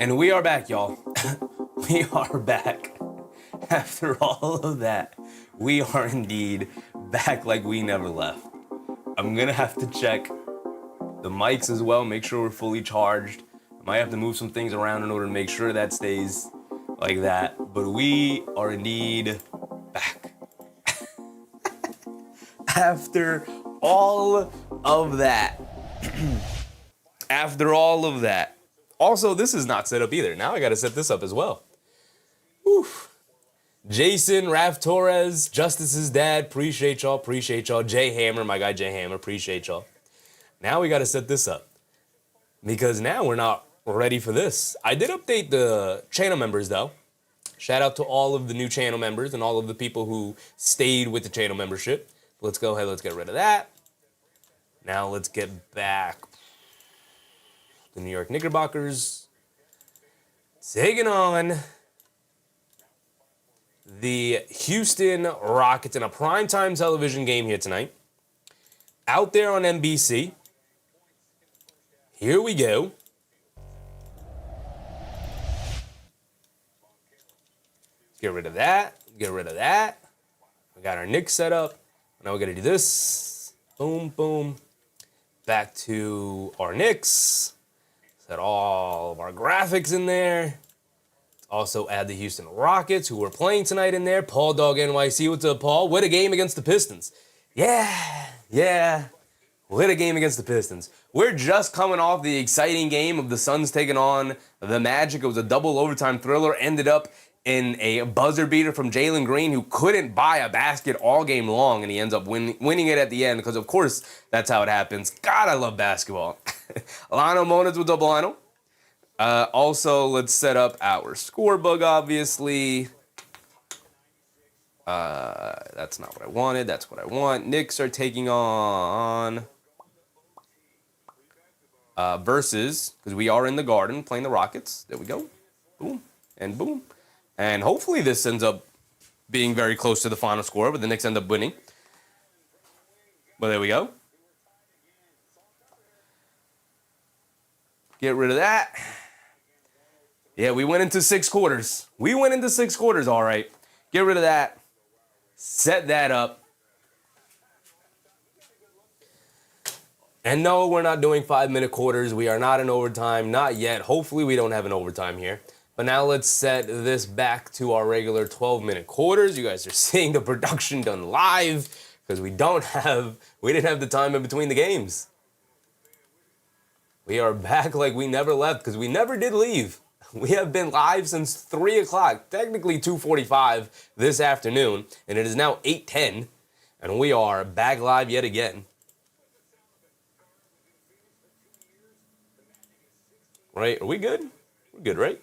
And we are back, y'all. We are back. After all of that, we are indeed back like we never left. I'm gonna have to check the mics as well, make sure we're fully charged. I might have to move some things around in order to make sure that stays like that. But we are indeed back. After all of that. After all of that. Also, this is not set up either. Now I gotta set this up as well. Oof. Jason, Raph Torres, Justice's dad, appreciate y'all. Jay Hammer, my guy Jay Hammer, appreciate y'all. Now we gotta set this up. Because now we're not ready for this. I did update the channel members though. Shout out to all of the new channel members and all of the people who stayed with the channel membership. Let's go ahead, let's get rid of that. Now let's get back. The New York Knickerbockers taking on the Houston Rockets in a primetime television game here tonight. Out there on NBC. Here we go. Get rid of that. Get rid of that. We got our Knicks set up. Now we got to do this. Boom, boom. Back to our Knicks. Set all of our graphics in there. Also add the Houston Rockets, who are playing tonight in there. Paul Dog NYC, what's up, Paul? What a game against the Pistons. Yeah. What a game against the Pistons. We're just coming off the exciting game of the Suns taking on the Magic. It was a double overtime thriller. Ended up in a buzzer beater from Jalen Green, who couldn't buy a basket all game long, and he ends up winning it at the end, because of course that's how it happens. God, I love basketball. Lano Monads with double Lano. Also, let's set up our scorebook, obviously. That's not what I wanted. That's what I want. Knicks are taking on versus, because we are in the Garden playing the Rockets. There we go. Boom and boom. And hopefully this ends up being very close to the final score, but the Knicks end up winning. But there we go. Get rid of that. Yeah, we went into 6 quarters. All right. Get rid of that. Set that up. And no, we're not doing 5-minute quarters. We are not in overtime. Not yet. Hopefully we don't have an overtime here. But now let's set this back to our regular 12-minute quarters. You guys are seeing the production done live because we didn't have the time in between the games. We are back like we never left because we never did leave. We have been live since 3 o'clock, technically 2:45 this afternoon, and it is now 8:10, and we are back live yet again. Right? Are we good? We're good, right?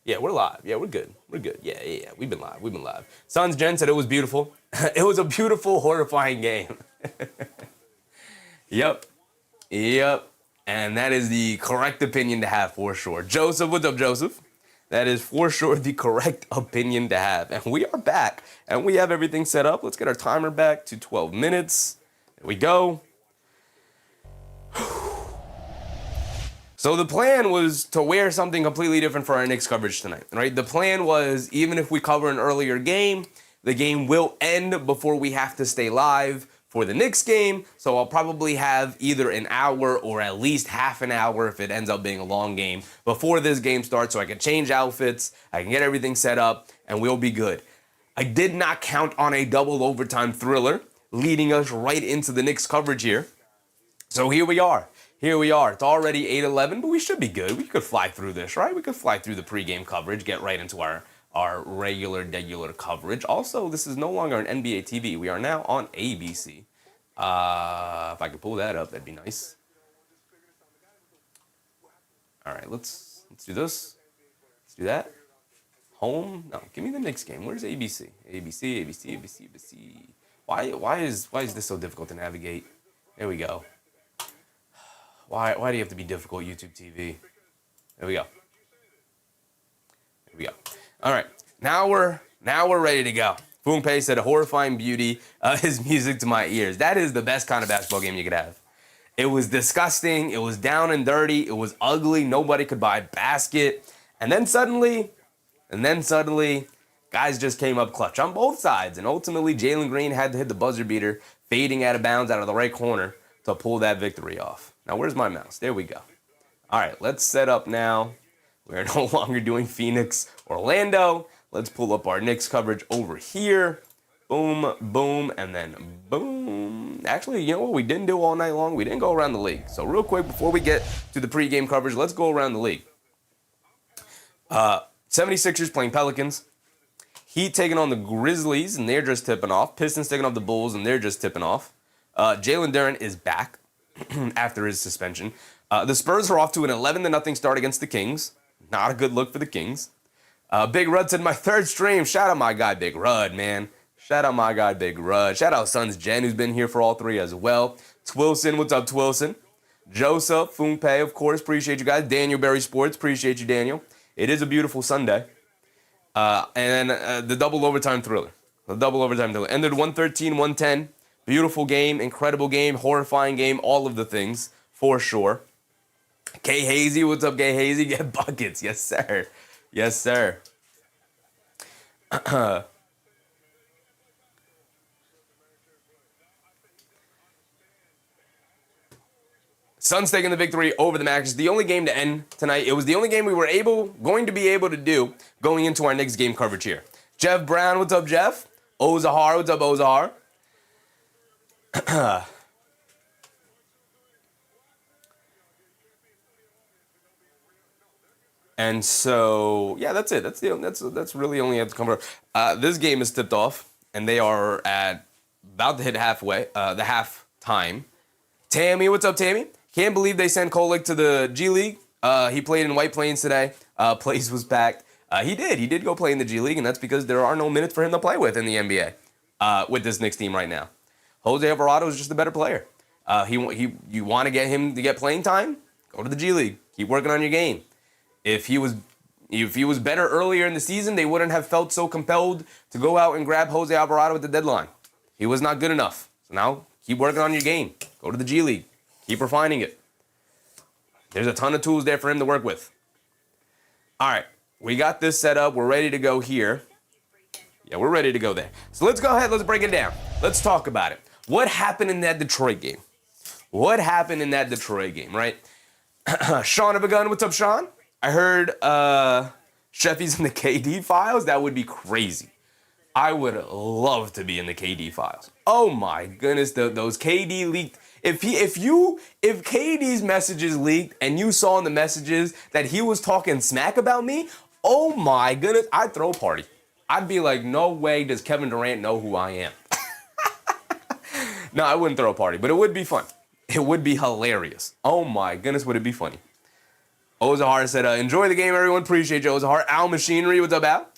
Yeah, we're live. Yeah, we're good. Yeah. We've been live. Sons Jen said it was beautiful. It was a beautiful, horrifying game. Yep. And that is the correct opinion to have for sure. Joseph, what's up, Joseph? That is for sure the correct opinion to have. And we are back. And we have everything set up. Let's get our timer back to 12 minutes. There we go. So the plan was to wear something completely different for our Knicks coverage tonight, right? The plan was, even if we cover an earlier game, the game will end before we have to stay live for the Knicks game. So I'll probably have either an hour or at least half an hour, if it ends up being a long game, before this game starts, so I can change outfits, I can get everything set up, and we'll be good. I did not count on a double overtime thriller, leading us right into the Knicks coverage here. So here we are. It's already 8:11, but we should be good. We could fly through this, right? We could fly through the pregame coverage, get right into our regular coverage. Also, this is no longer an NBA TV. We are now on ABC. If I could pull that up, that'd be nice. All right, let's do this. Let's do that. Home? No, give me the Knicks game. Where's ABC? ABC. Why is this so difficult to navigate? There we go. Why do you have to be difficult, YouTube TV? There we go. All right, now we're ready to go. Foongpei said, a horrifying beauty is music to my ears. That is the best kind of basketball game you could have. It was disgusting. It was down and dirty. It was ugly. Nobody could buy a basket. And then suddenly, guys just came up clutch on both sides. And ultimately, Jalen Green had to hit the buzzer beater, fading out of bounds out of the right corner to pull that victory off. Now, where's my mouse? There we go. All right, let's set up now. We're no longer doing Phoenix, Orlando. Let's pull up our Knicks coverage over here. Boom, boom, and then boom. Actually, you know what we didn't do all night long? We didn't go around the league. So real quick, before we get to the pregame coverage, let's go around the league. 76ers playing Pelicans. Heat taking on the Grizzlies, and they're just tipping off. Pistons taking off the Bulls, and they're just tipping off. Jalen Durant is back after his suspension. The Spurs are off to an 11-0 start against the Kings. Not a good look for the Kings. Big Rud said, my third stream. Shout out my guy, Big Rud, man. Shout out my guy, Big Rud. Shout out Sons Jen, who's been here for all three as well. Twilson, what's up, Twilson? Joseph, Funpei, of course, appreciate you guys. Daniel Berry Sports, appreciate you, Daniel. It is a beautiful Sunday. And the double overtime thriller. The double overtime thriller. Ended 113-110. Beautiful game, incredible game, horrifying game, all of the things, for sure. K Hazy, what's up, K Hazy? Get buckets. Yes, sir. Yes, sir. Suns taking the victory over the Mavericks. The only game to end tonight. It was the only game we were going to be able to do going into our next game coverage here. Jeff Brown, what's up, Jeff? Ozahar, what's up, Ozahar? And so, yeah, that's it. That's really only have to come. This game is tipped off, and they are about to hit halfway, the half time. Tammy, what's up, Tammy? Can't believe they sent Kolek to the G League. He played in White Plains today. Place was packed. He did go play in the G League, and that's because there are no minutes for him to play with in the NBA with this Knicks team right now. Jose Alvarado is just a better player. You want to get him to get playing time? Go to the G League. Keep working on your game. If he was better earlier in the season, they wouldn't have felt so compelled to go out and grab Jose Alvarado at the deadline. He was not good enough. So now keep working on your game. Go to the G League. Keep refining it. There's a ton of tools there for him to work with. All right, we got this set up. We're ready to go here. Yeah, we're ready to go there. So let's go ahead. Let's break it down. Let's talk about it. What happened in that Detroit game? Right? Sean of a gun. What's up, Sean? I heard Sheffy's in the KD files. That would be crazy. I would love to be in the KD files. Oh my goodness, those KD leaked. If KD's messages leaked and you saw in the messages that he was talking smack about me, oh my goodness, I'd throw a party. I'd be like, no way does Kevin Durant know who I am. No, I wouldn't throw a party, but it would be fun. It would be hilarious. Oh my goodness, would it be funny. Ozahar said, enjoy the game, everyone. Appreciate you, Ozahar. Al Machinery, what's up, Al?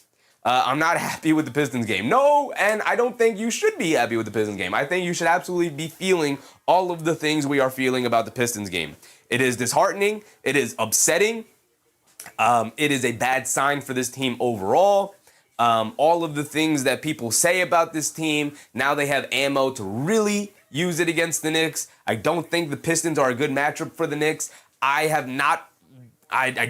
I'm not happy with the Pistons game. No, and I don't think you should be happy with the Pistons game. I think you should absolutely be feeling all of the things we are feeling about the Pistons game. It is disheartening. It is upsetting. It is a bad sign for this team overall. All of the things that people say about this team, now they have ammo to really use it against the Knicks. I don't think the Pistons are a good matchup for the Knicks. I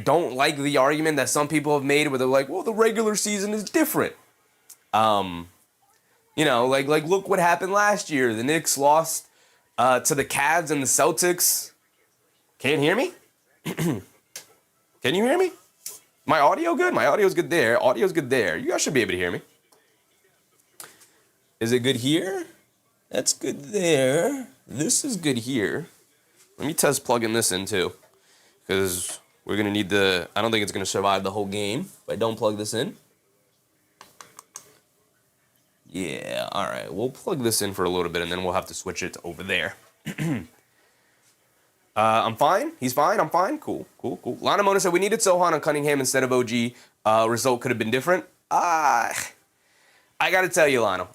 don't like the argument that some people have made where they're like, well, the regular season is different. Look what happened last year. The Knicks lost to the Cavs and the Celtics. Can't hear me? Can you hear me? My audio good? My audio's good there. Audio's good there. You guys should be able to hear me. Is it good here? That's good there. This is good here. Let me test plugging this in too, because we're going to need I don't think it's going to survive the whole game if I don't plug this in. Yeah, all right. We'll plug this in for a little bit, and then we'll have to switch it over there. I'm fine. He's fine. I'm fine. Cool. Lana Mona said we needed Sohan on Cunningham instead of OG. Result could have been different. I got to tell you, Lana.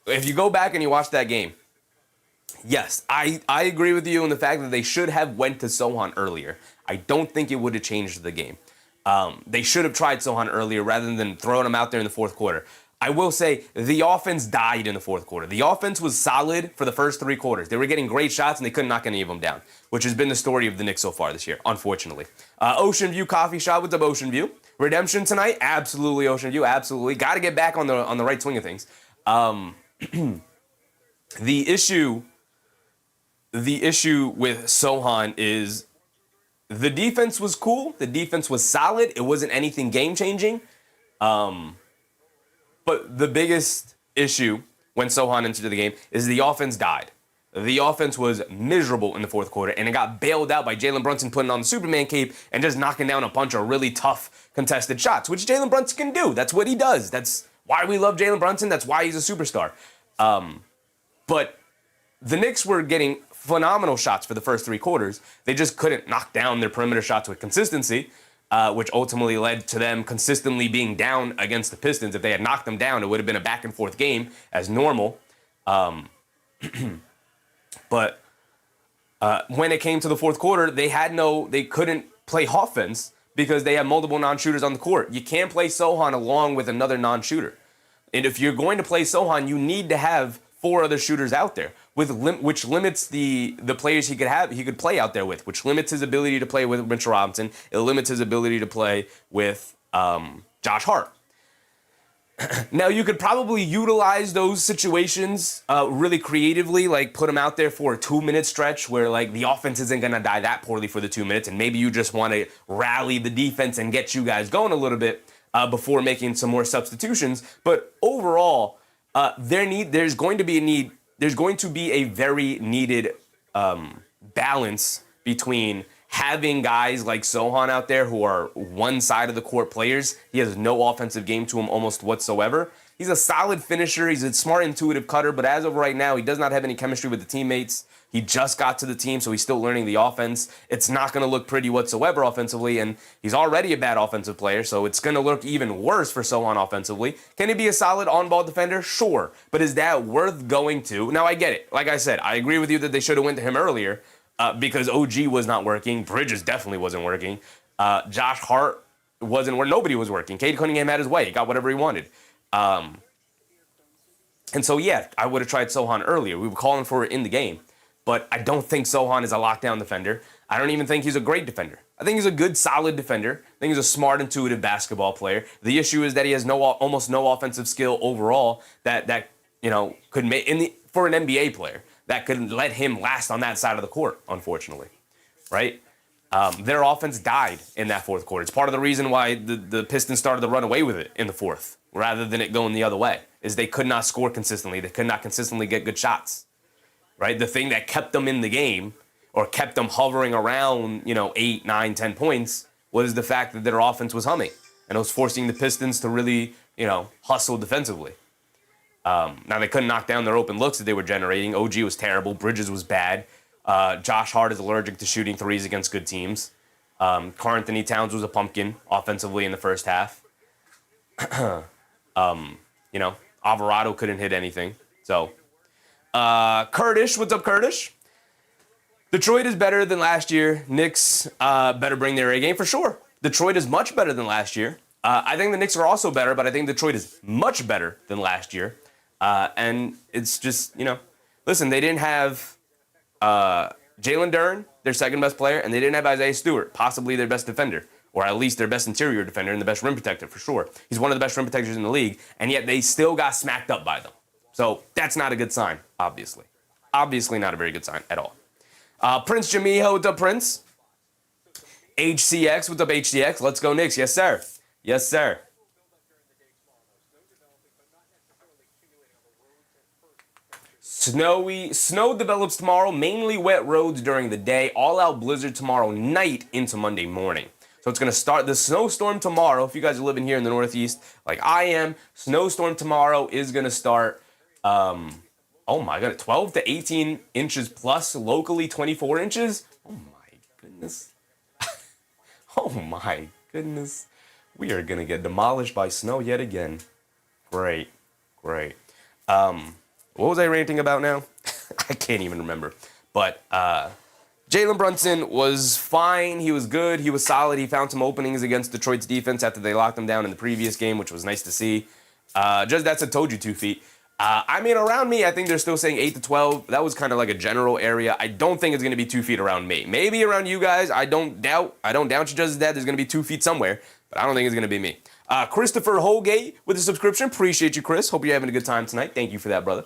If you go back and you watch that game, yes, I agree with you in the fact that they should have went to Sohan earlier. I don't think it would have changed the game. They should have tried Sohan earlier rather than throwing him out there in the fourth quarter. I will say the offense died in the fourth quarter. The offense was solid for the first 3 quarters. They were getting great shots and they couldn't knock any of them down, which has been the story of the Knicks so far this year, unfortunately. Ocean View Coffee Shop, what's up, Ocean View? Redemption tonight? Absolutely, Ocean View, absolutely. Got to get back on the right swing of things. The issue with Sohan is the defense was cool. The defense was solid. It wasn't anything game-changing. But the biggest issue when Sohan entered the game is the offense died. The offense was miserable in the fourth quarter, and it got bailed out by Jalen Brunson putting on the Superman cape and just knocking down a bunch of really tough contested shots, which Jalen Brunson can do. That's what he does. That's why we love Jalen Brunson. That's why he's a superstar. But the Knicks were getting phenomenal shots for the first 3 quarters. They just couldn't knock down their perimeter shots with consistency. Which ultimately led to them consistently being down against the Pistons. If they had knocked them down, it would have been a back and forth game as normal. But when it came to the fourth quarter, they couldn't play offense because they have multiple non-shooters on the court. You can't play Sohan along with another non-shooter. And if you're going to play Sohan, you need to have 4 other shooters out there, which limits the players he could play out there with, which limits his ability to play with Mitchell Robinson. It limits his ability to play with Josh Hart. Now, you could probably utilize those situations really creatively, like put them out there for a 2-minute stretch where like the offense isn't going to die that poorly for the 2 minutes, and maybe you just want to rally the defense and get you guys going a little bit before making some more substitutions. But overall, there's going to be a very needed balance between having guys like Sohan out there who are one side of the court players. He has no offensive game to him almost whatsoever. He's a solid finisher. He's a smart, intuitive cutter, but as of right now, he does not have any chemistry with the teammates. He just got to the team, so he's still learning the offense. It's not going to look pretty whatsoever offensively, and he's already a bad offensive player, so it's going to look even worse for Sohan offensively. Can he be a solid on-ball defender? Sure, but is that worth going to? Now, I get it. Like I said, I agree with you that they should have went to him earlier because OG was not working. Bridges definitely wasn't working. Josh Hart wasn't where nobody was working. Cade Cunningham had his way. He got whatever he wanted. And so, yeah, I would have tried Sohan earlier. We were calling for it in the game. But I don't think Sohan is a lockdown defender. I don't even think he's a great defender. I think he's a good, solid defender. I think he's a smart, intuitive basketball player. The issue is that he has almost no offensive skill overall that could make for an NBA player that could let him last on that side of the court, unfortunately, right? Their offense died in that fourth quarter. It's part of the reason why the Pistons started to run away with it in the fourth rather than it going the other way, is they could not score consistently. They could not consistently get good shots. Right? The thing that kept them in the game or kept them hovering around, 8, 9, 10 points was the fact that their offense was humming. And it was forcing the Pistons to really, hustle defensively. Now, they couldn't knock down their open looks that they were generating. OG was terrible. Bridges was bad. Josh Hart is allergic to shooting threes against good teams. Karl Anthony Towns was a pumpkin offensively in the first half. Alvarado couldn't hit anything. So... Kurdish, what's up, Kurdish? Detroit is better than last year. Knicks better bring their A game for sure. Detroit is much better than last year. I think the Knicks are also better, but I think Detroit is much better than last year. And it's just, listen, they didn't have Jalen Durant, their second best player, and they didn't have Isaiah Stewart, possibly their best defender, or at least their best interior defender and the best rim protector for sure. He's one of the best rim protectors in the league, and yet they still got smacked up by them. So that's not a good sign, obviously. Obviously not a very good sign at all. Prince Jamiho, what's up, Prince? HCX, what's up, HCX? Let's go, Knicks. Yes, sir. Yes, sir. Snow develops tomorrow, mainly wet roads during the day, all-out blizzard tomorrow night into Monday morning. So it's going to start the snowstorm tomorrow. If you guys are living here in the Northeast like I am, snowstorm tomorrow is going to start... oh my god, 12 to 18 inches plus, locally 24 inches. Oh my goodness. Oh my goodness. We are going to get demolished by snow yet again. Great. What was I ranting about now? I can't even remember. But Jalen Brunson was fine. He was good. He was solid. He found some openings against Detroit's defense after they locked him down in the previous game, which was nice to see. Just that's a told you 2 feet. I mean, around me, I think they're still saying 8 to 12. That was kind of like a general area. I don't think it's going to be 2 feet around me. Maybe around you guys. I don't doubt you just as that there's going to be 2 feet somewhere, but I don't think it's going to be me. Christopher Holgate with a subscription. Appreciate you, Chris. Hope you're having a good time tonight. Thank you for that, brother.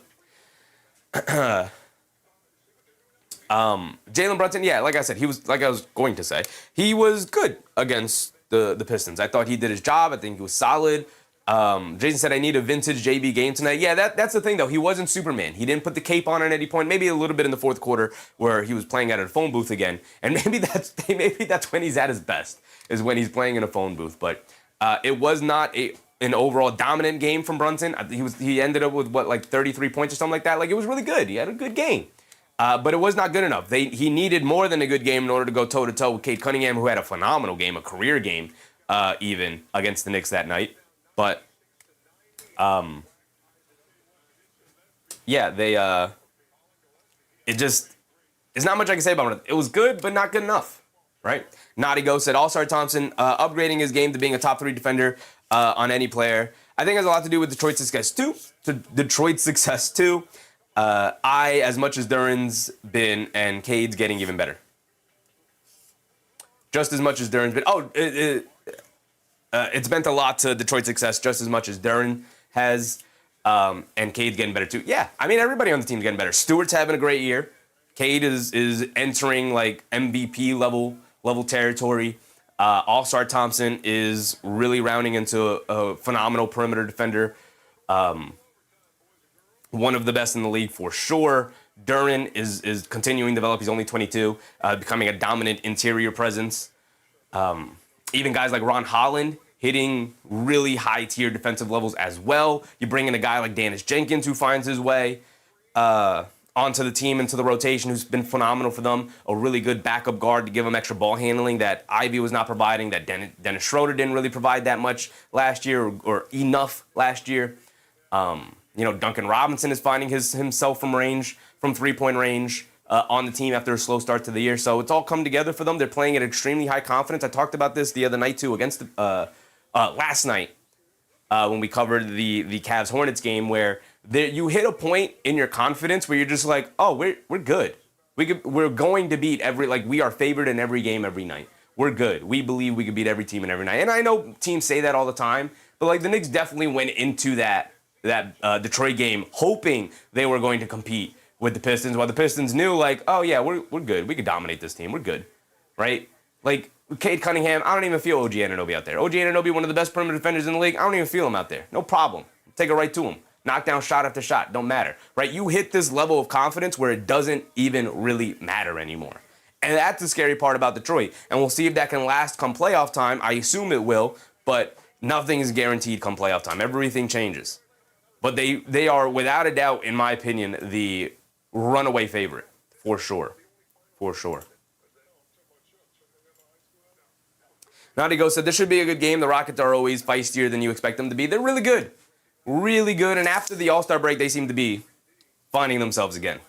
Jalen Brunson, yeah, like I said, he was, like I was going to say, he was good against the Pistons. I thought he did his job. I think he was solid. Jason said, I need a vintage JB game tonight. Yeah, that's the thing, though. He wasn't Superman. He didn't put the cape on at any point. Maybe a little bit in the fourth quarter where he was playing at a phone booth again. And maybe that's when he's at his best, is when he's playing in a phone booth. But it was not an overall dominant game from Brunson. He ended up with, 33 points or something like that. Like, it was really good. He had a good game. But it was not good enough. He needed more than a good game in order to go toe-to-toe with Cade Cunningham, who had a phenomenal game, a career game, even, against the Knicks that night. But, yeah, it's not much I can say about it. It was good, but not good enough, right? Naughty Go said, All-Star Thompson, upgrading his game to being a top 3 defender on any player. I think it has a lot to do with Detroit's success, too. As much as Durant's been, and Cade's getting even better. Just as much as Durant's been. It's meant a lot to Detroit's success just as much as Durant has, and Cade's getting better too. Yeah, I mean, everybody on the team's getting better. Stewart's having a great year. Cade is entering like MVP level territory. All-Star Thompson is really rounding into a phenomenal perimeter defender. One of the best in the league for sure. Durant is continuing to develop. He's only 22, becoming a dominant interior presence. Even guys like Ron Holland hitting really high-tier defensive levels as well. You bring in a guy like Dennis Jenkins, who finds his way onto the team, into the rotation, who's been phenomenal for them. A really good backup guard to give them extra ball handling that Ivy was not providing, that Dennis Schroeder didn't really provide that much last year, or enough last year. Duncan Robinson is finding himself from three-point range on the team after a slow start to the year. So it's all come together for them. They're playing at extremely high confidence. I talked about this the other night, too, against last night when we covered the Cavs-Hornets game, where you hit a point in your confidence where you're just like, oh, we're good. We're going to beat we are favored in every game every night. We're good. We believe we could beat every team in every night. And I know teams say that all the time, but the Knicks definitely went into that Detroit game hoping they were going to compete with the Pistons, while the Pistons knew, oh yeah, we're good. We could dominate this team. We're good, right? Cade Cunningham, I don't even feel OG Anunoby out there. OG Anunoby, one of the best perimeter defenders in the league, I don't even feel him out there. No problem. Take it right to him. Knock down shot after shot. Don't matter, right? You hit this level of confidence where it doesn't even really matter anymore. And that's the scary part about Detroit. And we'll see if that can last come playoff time. I assume it will, but nothing is guaranteed come playoff time. Everything changes. But they are, without a doubt, in my opinion, the runaway favorite. For sure. For sure. Naughty Go said, this should be a good game. The Rockets are always feistier than you expect them to be. They're really good. Really good. And after the All-Star break, they seem to be finding themselves again.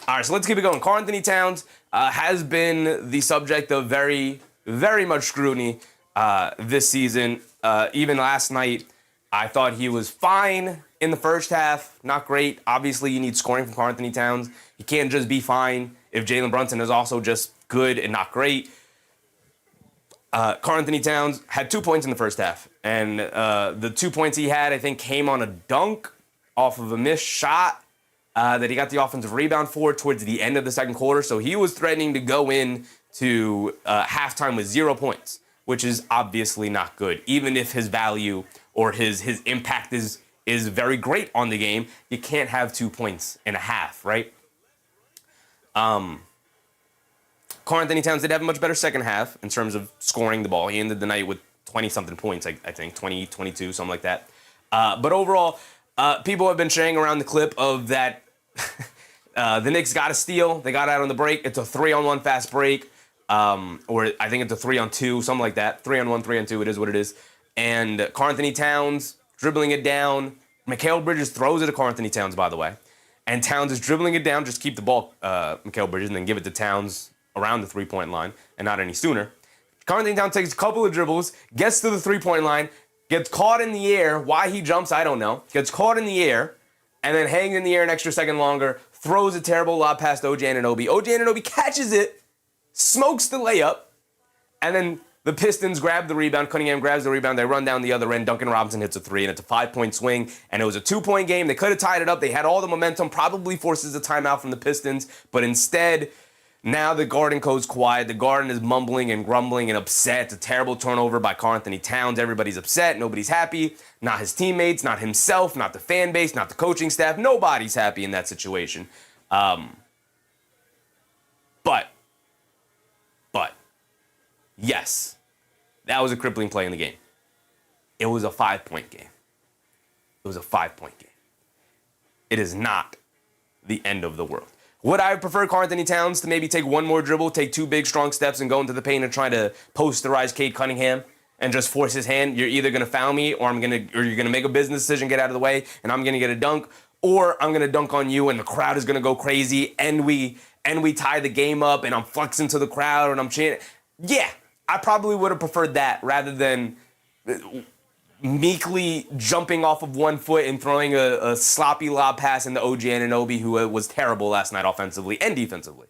All right, so let's keep it going. Karl Anthony Towns has been the subject of very, very much scrutiny this season. Even last night, I thought he was fine in the first half. Not great. Obviously, you need scoring from Karl Anthony Towns. He can't just be fine if Jalen Brunson is also just good and not great. Karl Anthony Towns had 2 points in the first half. And the 2 points he had, I think, came on a dunk off of a missed shot that he got the offensive rebound for towards the end of the second quarter. So he was threatening to go in to halftime with 0 points, which is obviously not good. Even if his value or his impact is very great on the game, you can't have 2 points in a half, right? Karl Anthony Towns did have a much better second half in terms of scoring the ball. He ended the night with 20-something points, I think, 20, 22, something like that. But overall, people have been sharing around the clip of that the Knicks got a steal. They got out on the break. It's a 3-on-1 fast break, or I think it's a 3-on-2, something like that. 3-on-1, 3-on-2, it is what it is. And Karl Anthony Towns dribbling it down. Mikal Bridges throws it to Karl Anthony Towns, by the way. And Towns is dribbling it down, just keep the ball, Mikal Bridges, and then give it to Towns around the three-point line and not any sooner. Karl Anthony Towns takes a couple of dribbles, gets to the three-point line, gets caught in the air. Why he jumps, I don't know. Gets caught in the air, and then hangs in the air an extra second longer, throws a terrible lob past OG Anunoby. OG Anunoby catches it, smokes the layup, and then the Pistons grab the rebound. Cunningham grabs the rebound. They run down the other end. Duncan Robinson hits a three, and it's a 5-point swing. And it was a 2-point game. They could have tied it up. They had all the momentum. Probably forces a timeout from the Pistons. But instead, now the Garden goes quiet. The Garden is mumbling and grumbling and upset. It's a terrible turnover by Karl-Anthony Towns. Everybody's upset. Nobody's happy. Not his teammates, not himself, not the fan base, not the coaching staff. Nobody's happy in that situation. But, yes. That was a crippling play in the game. It was a 5-point game. It was a 5-point game. It is not the end of the world. Would I prefer Karl-Anthony Towns to maybe take one more dribble, take 2 big, strong steps, and go into the paint and try to posterize Cade Cunningham and just force his hand? You're either gonna foul me, or you're gonna make a business decision, get out of the way, and I'm gonna get a dunk, or I'm gonna dunk on you, and the crowd is gonna go crazy, and we tie the game up, and I'm flexing to the crowd, and I'm cheering. Yeah. I probably would have preferred that rather than meekly jumping off of 1 foot and throwing a sloppy lob pass into OG Anunoby, who was terrible last night offensively and defensively,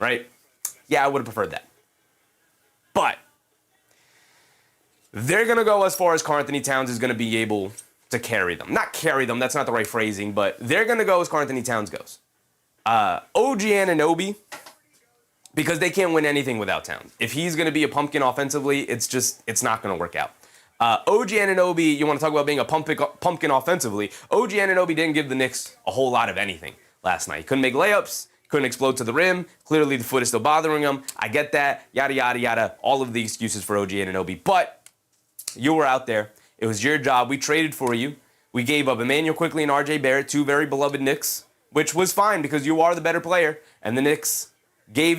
right? Yeah, I would have preferred that. But they're going to go as far as Karl-Anthony Towns is going to be able to carry them. Not carry them, that's not the right phrasing, but they're going to go as Karl-Anthony Towns goes. OG Anunoby, because they can't win anything without Towns. If he's going to be a pumpkin offensively, it's not going to work out. OG Anunoby, you want to talk about being a pumpkin offensively, OG Anunoby didn't give the Knicks a whole lot of anything last night. He couldn't make layups, couldn't explode to the rim. Clearly the foot is still bothering him. I get that, yada, yada, yada, all of the excuses for OG Anunoby. But you were out there. It was your job. We traded for you. We gave up Emmanuel Quickley and RJ Barrett, 2 very beloved Knicks, which was fine because you are the better player. And the Knicks gave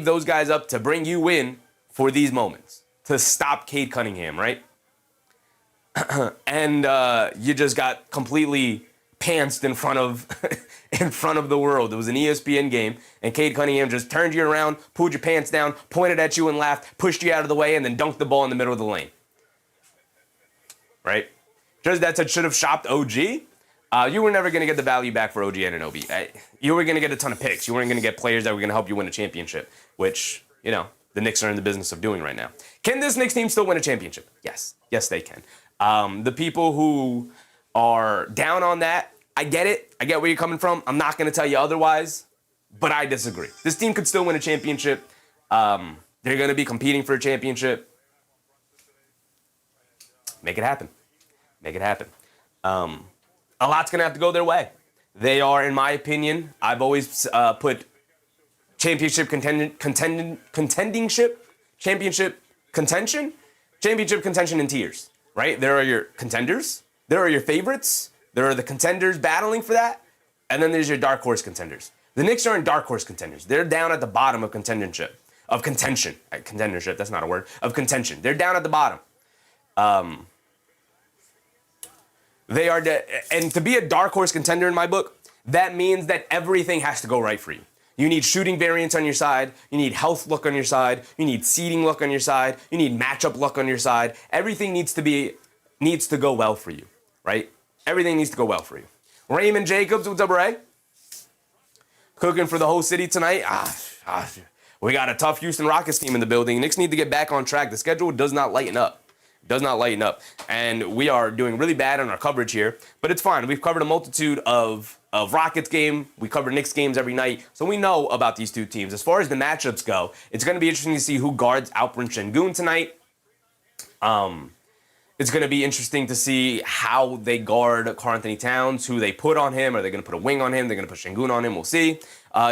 those guys up to bring you in for these moments, to stop Cade Cunningham, right? And you just got completely pantsed in front of the world. It was an ESPN game, and Cade Cunningham just turned you around, pulled your pants down, pointed at you and laughed, pushed you out of the way, and then dunked the ball in the middle of the lane. Right? Just that should have shopped OG. You were never going to get the value back for OG Anunoby. You were going to get a ton of picks. You weren't going to get players that were going to help you win a championship, which, the Knicks are in the business of doing right now. Can this Knicks team still win a championship? Yes. Yes, they can. The people who are down on that, I get it. I get where you're coming from. I'm not going to tell you otherwise, but I disagree. This team could still win a championship. They're going to be competing for a championship. Make it happen. Make it happen. A lot's going to have to go their way. They are, in my opinion, I've always put championship contention in tiers, right? There are your contenders, there are your favorites, there are the contenders battling for that, and then there's your dark horse contenders. The Knicks aren't dark horse contenders. They're down at the bottom of contention. Contendership, that's not a word. Of contention. They're down at the bottom. They are, and to be a dark horse contender in my book, that means that everything has to go right for you. You need shooting variance on your side. You need health luck on your side. You need seeding luck on your side. You need matchup luck on your side. Everything needs to go well for you, right? Everything needs to go well for you. Raymond Jacobs, what's up, Ray? Cooking for the whole city tonight. We got a tough Houston Rockets team in the building. Knicks need to get back on track. The schedule does not lighten up. And we are doing really bad on our coverage here, but it's fine. We've covered a multitude of Rockets game. We cover Knicks games every night, so we know about these two teams. As far as the matchups go, it's going to be interesting to see who guards Alperen Şengün tonight. It's going to be interesting to see how they guard Karl-Anthony Towns, who they put on him. Are they going to put a wing on him? They're going to put Şengün on him. We'll see.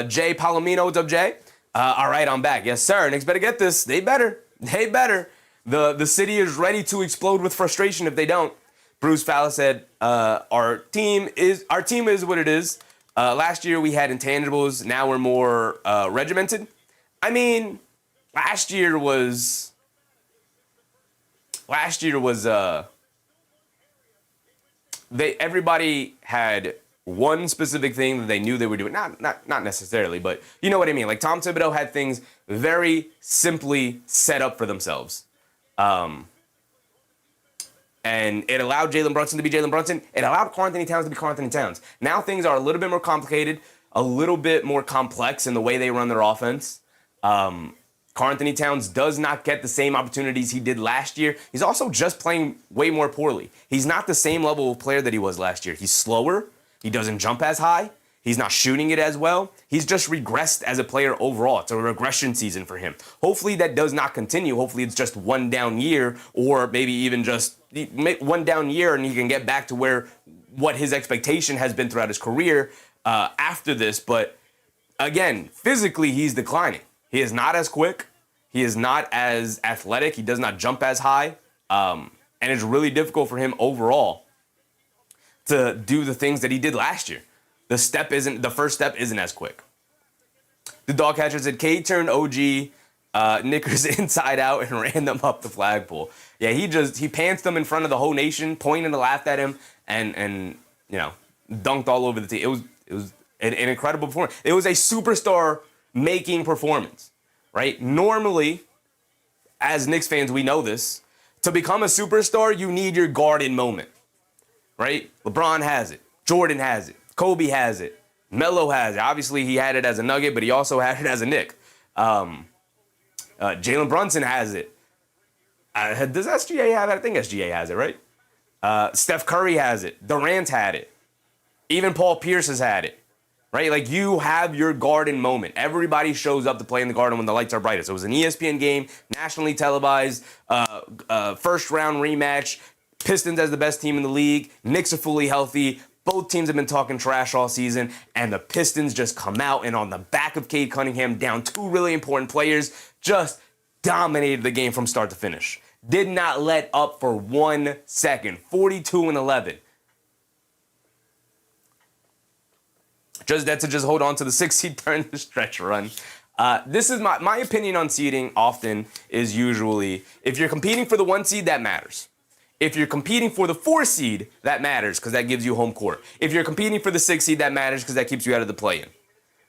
Jay Palomino, what's up, Jay? All right, I'm back. Yes, sir. Knicks better get this. They better. The city is ready to explode with frustration if they don't. Bruce Fowler said, our team is what it is. Last year we had intangibles. Now we're more regimented. I mean, last year was everybody had one specific thing that they knew they were doing. Not necessarily, but you know what I mean. Like Tom Thibodeau had things very simply set up for themselves. And it allowed Jalen Brunson to be Jalen Brunson. It allowed Karl-Anthony Towns to be Karl-Anthony Towns. Now things are a little bit more complicated, a little bit more complex in the way they run their offense. Karl-Anthony Towns does not get the same opportunities he did last year. He's also just playing way more poorly. He's not the same level of player that he was last year. He's slower. He doesn't jump as high. He's not shooting it as well. He's just regressed as a player overall. It's a regression season for him. Hopefully that does not continue. Hopefully it's just one down year, or maybe even just one down year and he can get back to what his expectation has been throughout his career after this. But again, physically he's declining. He is not as quick. He is not as athletic. He does not jump as high. And it's really difficult for him overall to do the things that he did last year. The first step isn't as quick. The dog catcher said K turned OG Knickers inside out and ran them up the flagpole. Yeah, he pantsed them in front of the whole nation, pointed and laughed at him, and dunked all over the team. It was an incredible performance. It was a superstar making performance, right? Normally, as Knicks fans, we know this. To become a superstar, you need your garden moment, right? LeBron has it. Jordan has it. Kobe has it. Melo has it. Obviously, he had it as a Nugget, but he also had it as a Knick. Jalen Brunson has it. Does SGA have it? I think SGA has it, right? Steph Curry has it. Durant had it. Even Paul Pierce has had it, right? Like, you have your garden moment. Everybody shows up to play in the garden when the lights are brightest. It was an ESPN game, nationally televised, first round rematch. Pistons as the best team in the league. Knicks are fully healthy. Both teams have been talking trash all season, and the Pistons just come out and on the back of Cade Cunningham, down two really important players, just dominated the game from start to finish. Did not let up for 1 second. 42-11. That's to just hold on to the 6 seed during the stretch run. This is my opinion on seeding often is usually, if you're competing for the 1 seed, that matters. If you're competing for the 4 seed, that matters because that gives you home court. If you're competing for the 6 seed, that matters because that keeps you out of the play-in.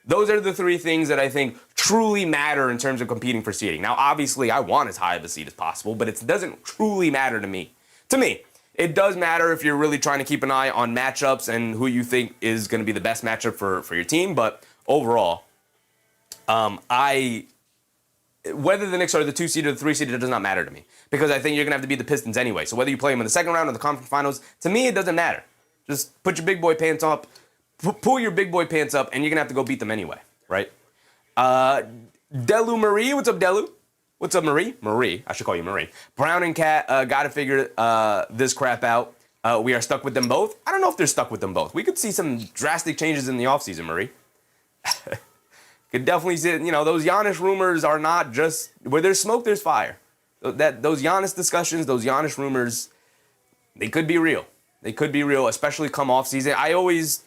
Those are the 3 things that I think truly matter in terms of competing for seeding. Now, obviously, I want as high of a seed as possible, but it doesn't truly matter to me. To me, it does matter if you're really trying to keep an eye on matchups and who you think is going to be the best matchup for your team. But overall, whether the Knicks are the 2 seed or the 3 seed, it does not matter to me. Because I think you're going to have to beat the Pistons anyway. So whether you play them in the second round or the conference finals, to me, it doesn't matter. Just put your big boy pants up, pull your big boy pants up, and you're going to have to go beat them anyway, right? Delu Marie, what's up, Delu? What's up, Marie? Marie, I should call you Marie. Brown and Cat got to figure this crap out. We are stuck with them both. I don't know if they're stuck with them both. We could see some drastic changes in the offseason, Marie. Could definitely see, those Giannis rumors are not just, where there's smoke, there's fire. Those Giannis discussions, those Giannis rumors, they could be real. They could be real, especially come off season. If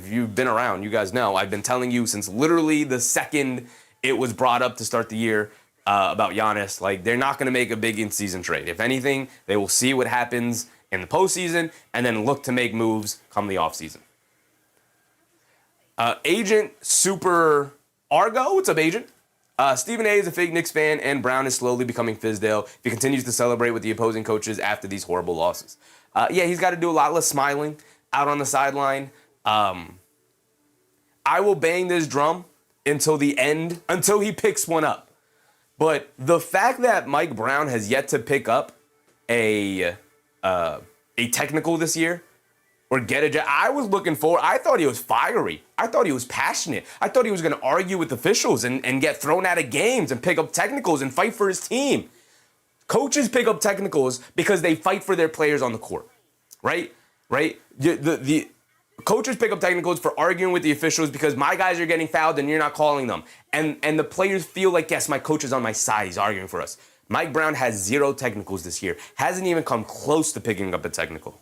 you've been around, you guys know, I've been telling you since literally the second it was brought up to start the year about Giannis, like, they're not going to make a big in-season trade. If anything, they will see what happens in the postseason and then look to make moves come the offseason. Agent Super Argo, what's up, Agent? Stephen A is a fake Knicks fan, and Brown is slowly becoming Fizdale if he continues to celebrate with the opposing coaches after these horrible losses. He's got to do a lot less smiling out on the sideline. I will bang this drum until the end, until he picks one up. But the fact that Mike Brown has yet to pick up a technical this year, or get a job. I was looking forward. I thought he was fiery. I thought he was passionate. I thought he was going to argue with officials and get thrown out of games and pick up technicals and fight for his team. Coaches pick up technicals because they fight for their players on the court, right? The coaches pick up technicals for arguing with the officials because my guys are getting fouled and you're not calling them. And the players feel like, yes, my coach is on my side. He's arguing for us. Mike Brown has 0 technicals this year. Hasn't even come close to picking up a technical.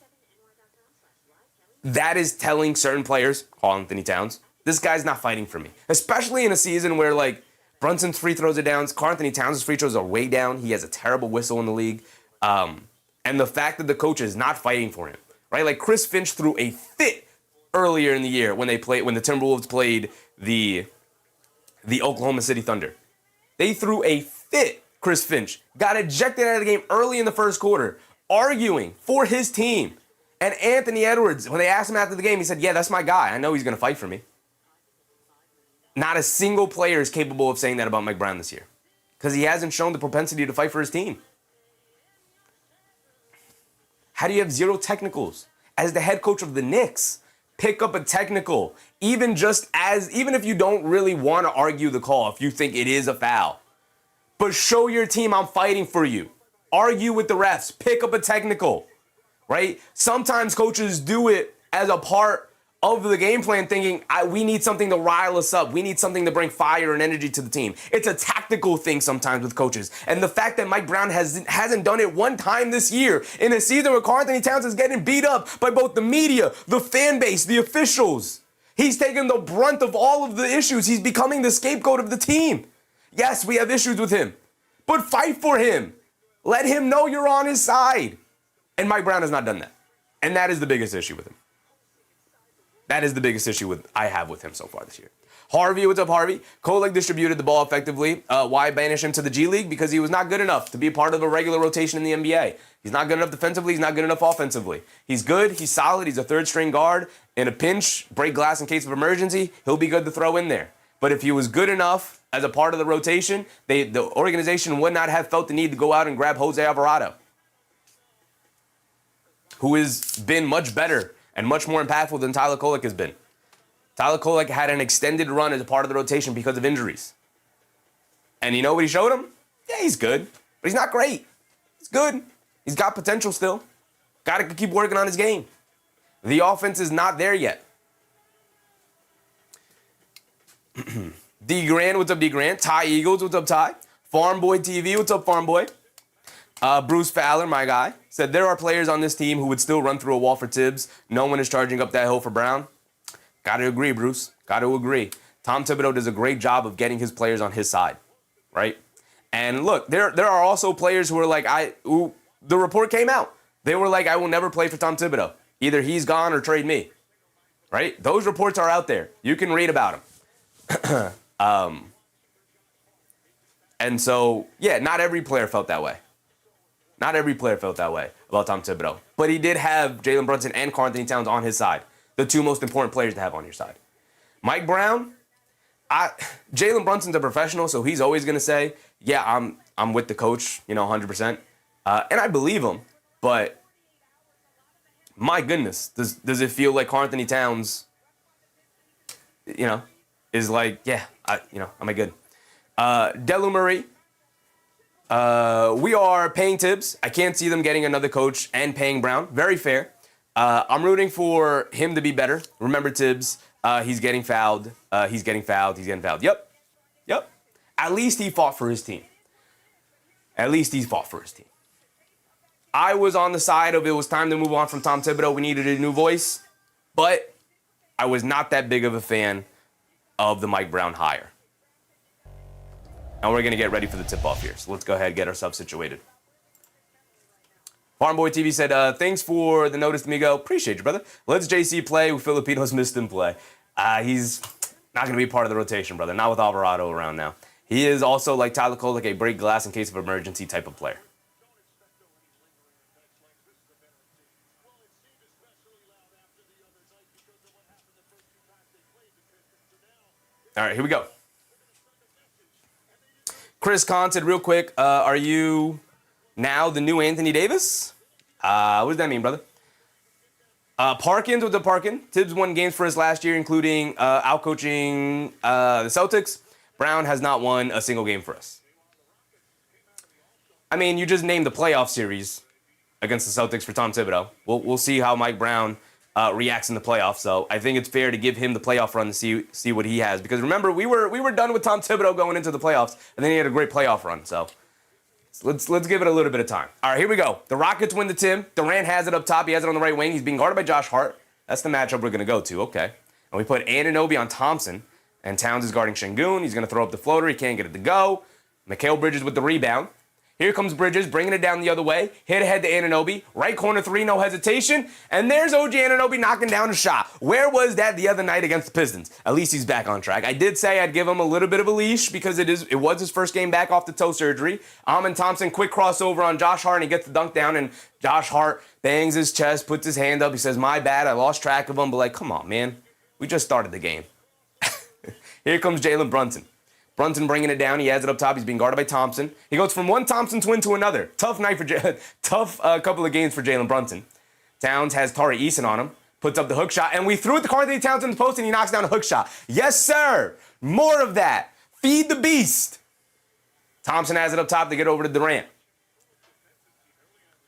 That is telling certain players, Karl-Anthony Towns, this guy's not fighting for me. Especially in a season where, like, Brunson's free throws are down. Karl-Anthony Towns' free throws are way down. He has a terrible whistle in the league. And the fact that the coach is not fighting for him, right? Like, Chris Finch threw a fit earlier in the year when the Timberwolves played the Oklahoma City Thunder. They threw a fit, Chris Finch. Got ejected out of the game early in the first quarter arguing for his team. And Anthony Edwards, when they asked him after the game, he said, yeah, that's my guy. I know he's going to fight for me. Not a single player is capable of saying that about Mike Brown this year because he hasn't shown the propensity to fight for his team. How do you have 0 technicals? As the head coach of the Knicks, pick up a technical. Even if you don't really want to argue the call, if you think it is a foul. But show your team I'm fighting for you. Argue with the refs. Pick up a technical. Right? Sometimes coaches do it as a part of the game plan thinking, we need something to rile us up. We need something to bring fire and energy to the team. It's a tactical thing sometimes with coaches. And the fact that Mike Brown hasn't done it one time this year in a season where Karl Anthony Towns is getting beat up by both the media, the fan base, the officials. He's taking the brunt of all of the issues. He's becoming the scapegoat of the team. Yes, we have issues with him, but fight for him. Let him know you're on his side. And Mike Brown has not done that. And that is the biggest issue with him. That is the biggest issue I have with him so far this year. Harvey, what's up, Harvey? Kolek distributed the ball effectively. Why banish him to the G League? Because he was not good enough to be a part of a regular rotation in the NBA. He's not good enough defensively. He's not good enough offensively. He's good. He's solid. He's a third-string guard. In a pinch, break glass in case of emergency, he'll be good to throw in there. But if he was good enough as a part of the rotation, the organization would not have felt the need to go out and grab Jose Alvarado, who has been much better and much more impactful than Tyler Kolek has been. Tyler Kolek had an extended run as a part of the rotation because of injuries. And you know what he showed him? Yeah, he's good, but he's not great. He's good. He's got potential still. Got to keep working on his game. The offense is not there yet. D. Grant, what's up, D. Grant? Ty Eagles, what's up, Ty? Farm Boy TV, what's up, Farm Boy? Bruce Fowler, my guy, said there are players on this team who would still run through a wall for Tibbs. No one is charging up that hill for Brown. Got to agree, Bruce. Got to agree. Tom Thibodeau does a great job of getting his players on his side, right? And look, there are also players who are like, the report came out. They were like, I will never play for Tom Thibodeau. Either he's gone or trade me, right? Those reports are out there. You can read about them. And so, yeah, not every player felt that way. Not every player felt that way about Tom Thibodeau. But he did have Jalen Brunson and Karl Anthony Towns on his side. The two most important players to have on your side. Mike Brown, Jalen Brunson's a professional, so he's always going to say, yeah, I'm with the coach, 100%. And I believe him. But my goodness, does it feel like Karl Anthony Towns, is like, yeah, am I good? Delu Murray, we are paying Tibbs. I can't see them getting another coach and paying Brown. Very fair. I'm rooting for him to be better. Remember Tibbs, he's getting fouled. He's getting fouled. Yep. At least he fought for his team. I was on the side of it was time to move on from Tom Thibodeau. We needed a new voice. But I was not that big of a fan of the Mike Brown hire. And we're going to get ready for the tip-off here. So let's go ahead and get ourselves situated. Farm Boy TV said, thanks for the notice, amigo. Appreciate you, brother. Let's JC play. Filipinos missed him play. He's not going to be part of the rotation, brother. Not with Alvarado around now. He is also, like Tyler Kolek, a break glass in case of emergency type of player. All right, here we go. Chris Kahn said, real quick, are you now the new Anthony Davis? What does that mean, brother? Parkins with the Parkin. Tibbs won games for us last year, including outcoaching the Celtics. Brown has not won a single game for us. I mean, you just named the playoff series against the Celtics for Tom Thibodeau. We'll see how Mike Brown reacts in the playoffs. So I think it's fair to give him the playoff run to see what he has. Because remember, we were done with Tom Thibodeau going into the playoffs, and then he had a great playoff run. So let's give it a little bit of time. All right, here we go. The Rockets win the Tim. Durant has it up top. He has it on the right wing. He's being guarded by Josh Hart. That's the matchup we're going to go to. Okay. And we put Anunoby on Thompson, and Towns is guarding Şengün. He's going to throw up the floater. He can't get it to go. Mikal Bridges with the rebound. Here comes Bridges, bringing it down the other way. Hit ahead to Anunoby. Right corner three, no hesitation. And there's OG Anunoby knocking down a shot. Where was that the other night against the Pistons? At least he's back on track. I did say I'd give him a little bit of a leash because it was his first game back off the toe surgery. Amin Thompson, quick crossover on Josh Hart, and he gets the dunk down, and Josh Hart bangs his chest, puts his hand up. He says, my bad, I lost track of him. But like, come on, man. We just started the game. Here comes Jalen Brunson. Brunson bringing it down. He has it up top. He's being guarded by Thompson. He goes from one Thompson twin to another. Tough night for tough couple of games for Jalen Brunson. Towns has Tari Eason on him. Puts up the hook shot, and we threw it to Karl-Anthony Towns in the post, and he knocks down a hook shot. Yes, sir. More of that. Feed the beast. Thompson has it up top to get over to Durant.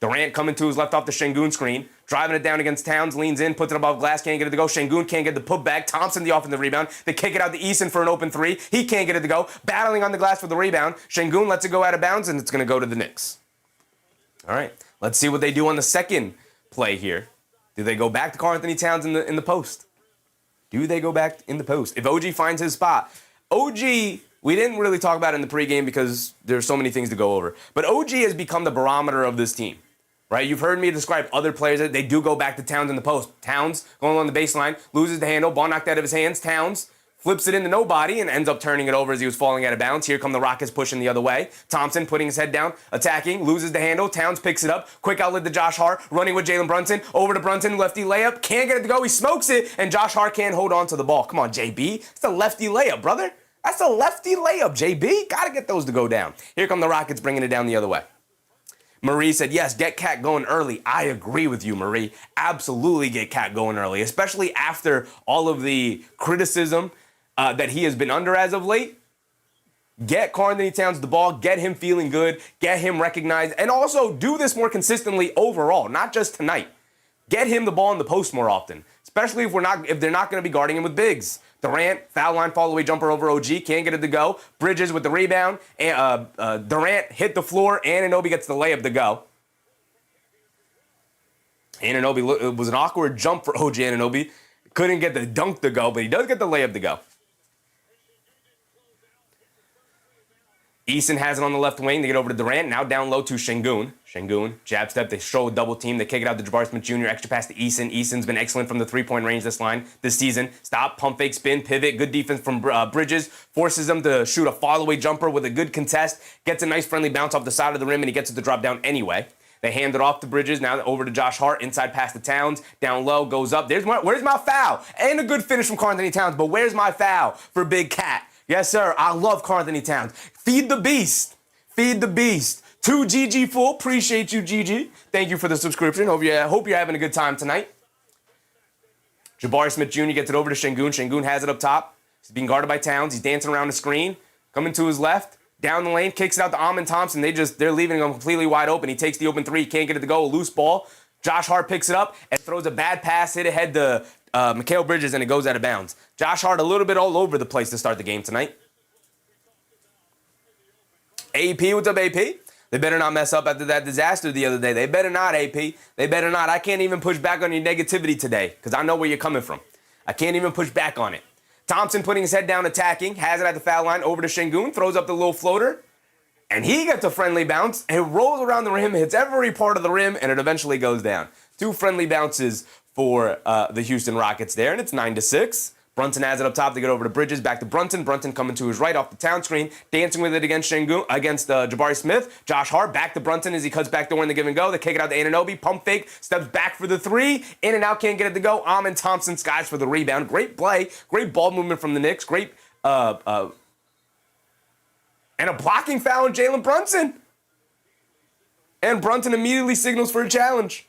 Durant coming to his left off the Şengün screen. Driving it down against Towns, leans in, puts it above glass, can't get it to go. Şengün can't get the putback. Thompson the offensive rebound. They kick it out to Eason for an open three. He can't get it to go. Battling on the glass for the rebound. Şengün lets it go out of bounds, and it's going to go to the Knicks. All right, let's see what they do on the second play here. Do they go back to Karl-Anthony Towns in the post? Do they go back in the post? If OG finds his spot. OG, we didn't really talk about it in the pregame because there's so many things to go over. But OG has become the barometer of this team. Right, you've heard me describe other players that they do go back to Towns in the post. Towns going on the baseline, loses the handle, ball knocked out of his hands. Towns flips it into nobody and ends up turning it over as he was falling out of bounds. Here come the Rockets pushing the other way. Thompson putting his head down, attacking, loses the handle. Towns picks it up. Quick outlet to Josh Hart, running with Jalen Brunson. Over to Brunson, lefty layup. Can't get it to go. He smokes it, and Josh Hart can't hold on to the ball. Come on, JB. It's a lefty layup, brother. That's a lefty layup, JB. Got to get those to go down. Here come the Rockets bringing it down the other way. Marie said, yes, get Cat going early. I agree with you, Marie. Absolutely get Cat going early, especially after all of the criticism that he has been under as of late. Get Karl-Anthony Towns the ball, get him feeling good, get him recognized, and also do this more consistently overall, not just tonight. Get him the ball in the post more often, especially if they're not going to be guarding him with bigs. Durant, foul line, fall away jumper over OG, can't get it to go. Bridges with the rebound. Durant hit the floor. Anunoby gets the layup to go. Anunoby, it was an awkward jump for OG Anunoby. Couldn't get the dunk to go, but he does get the layup to go. Eason has it on the left wing. They get over to Durant. Now down low to Şengün. Şengün, jab step. They show a double team. They kick it out to Jabari Smith Jr. Extra pass to Eason. Eason's been excellent from the three-point range this season. Stop, pump fake, spin, pivot. Good defense from Bridges. Forces him to shoot a fall-away jumper with a good contest. Gets a nice friendly bounce off the side of the rim, and he gets it to drop down anyway. They hand it off to Bridges. Now over to Josh Hart. Inside pass to Towns. Down low, goes up. Where's my foul? And a good finish from Karl-Anthony Towns, but where's my foul for Big Cat? Yes, sir. I love Karl-Anthony Towns. Feed the beast. Feed the beast. To GG Full. Appreciate you, GG. Thank you for the subscription. Hope you're having a good time tonight. Jabari Smith Jr. gets it over to Şengün. Şengün has it up top. He's being guarded by Towns. He's dancing around the screen. Coming to his left. Down the lane. Kicks it out to Amin Thompson. They're leaving him completely wide open. He takes the open three. Can't get it to go. A loose ball. Josh Hart picks it up and throws a bad pass. Hit ahead to Mikal Bridges, and it goes out of bounds. Josh Hart a little bit all over the place to start the game tonight. AP, what's up, AP? They better not mess up after that disaster the other day. They better not, AP. They better not. I can't even push back on your negativity today because I know where you're coming from. I can't even push back on it. Thompson putting his head down, attacking, has it at the foul line, over to Şengün, throws up the little floater, and he gets a friendly bounce. It rolls around the rim, hits every part of the rim, and it eventually goes down. 2 friendly bounces for the Houston Rockets there, and it's 9-6. Brunson has it up top to get over to Bridges, back to Brunson. Brunson coming to his right off the town screen, dancing with it against Jabari Smith. Josh Hart back to Brunson as he cuts back door in the give and go. They kick it out to Anunoby, pump fake, steps back for the three, in and out, can't get it to go. Amin Thompson skies for the rebound. Great play, great ball movement from the Knicks. Great, and a blocking foul on Jalen Brunson. And Brunson immediately signals for a challenge.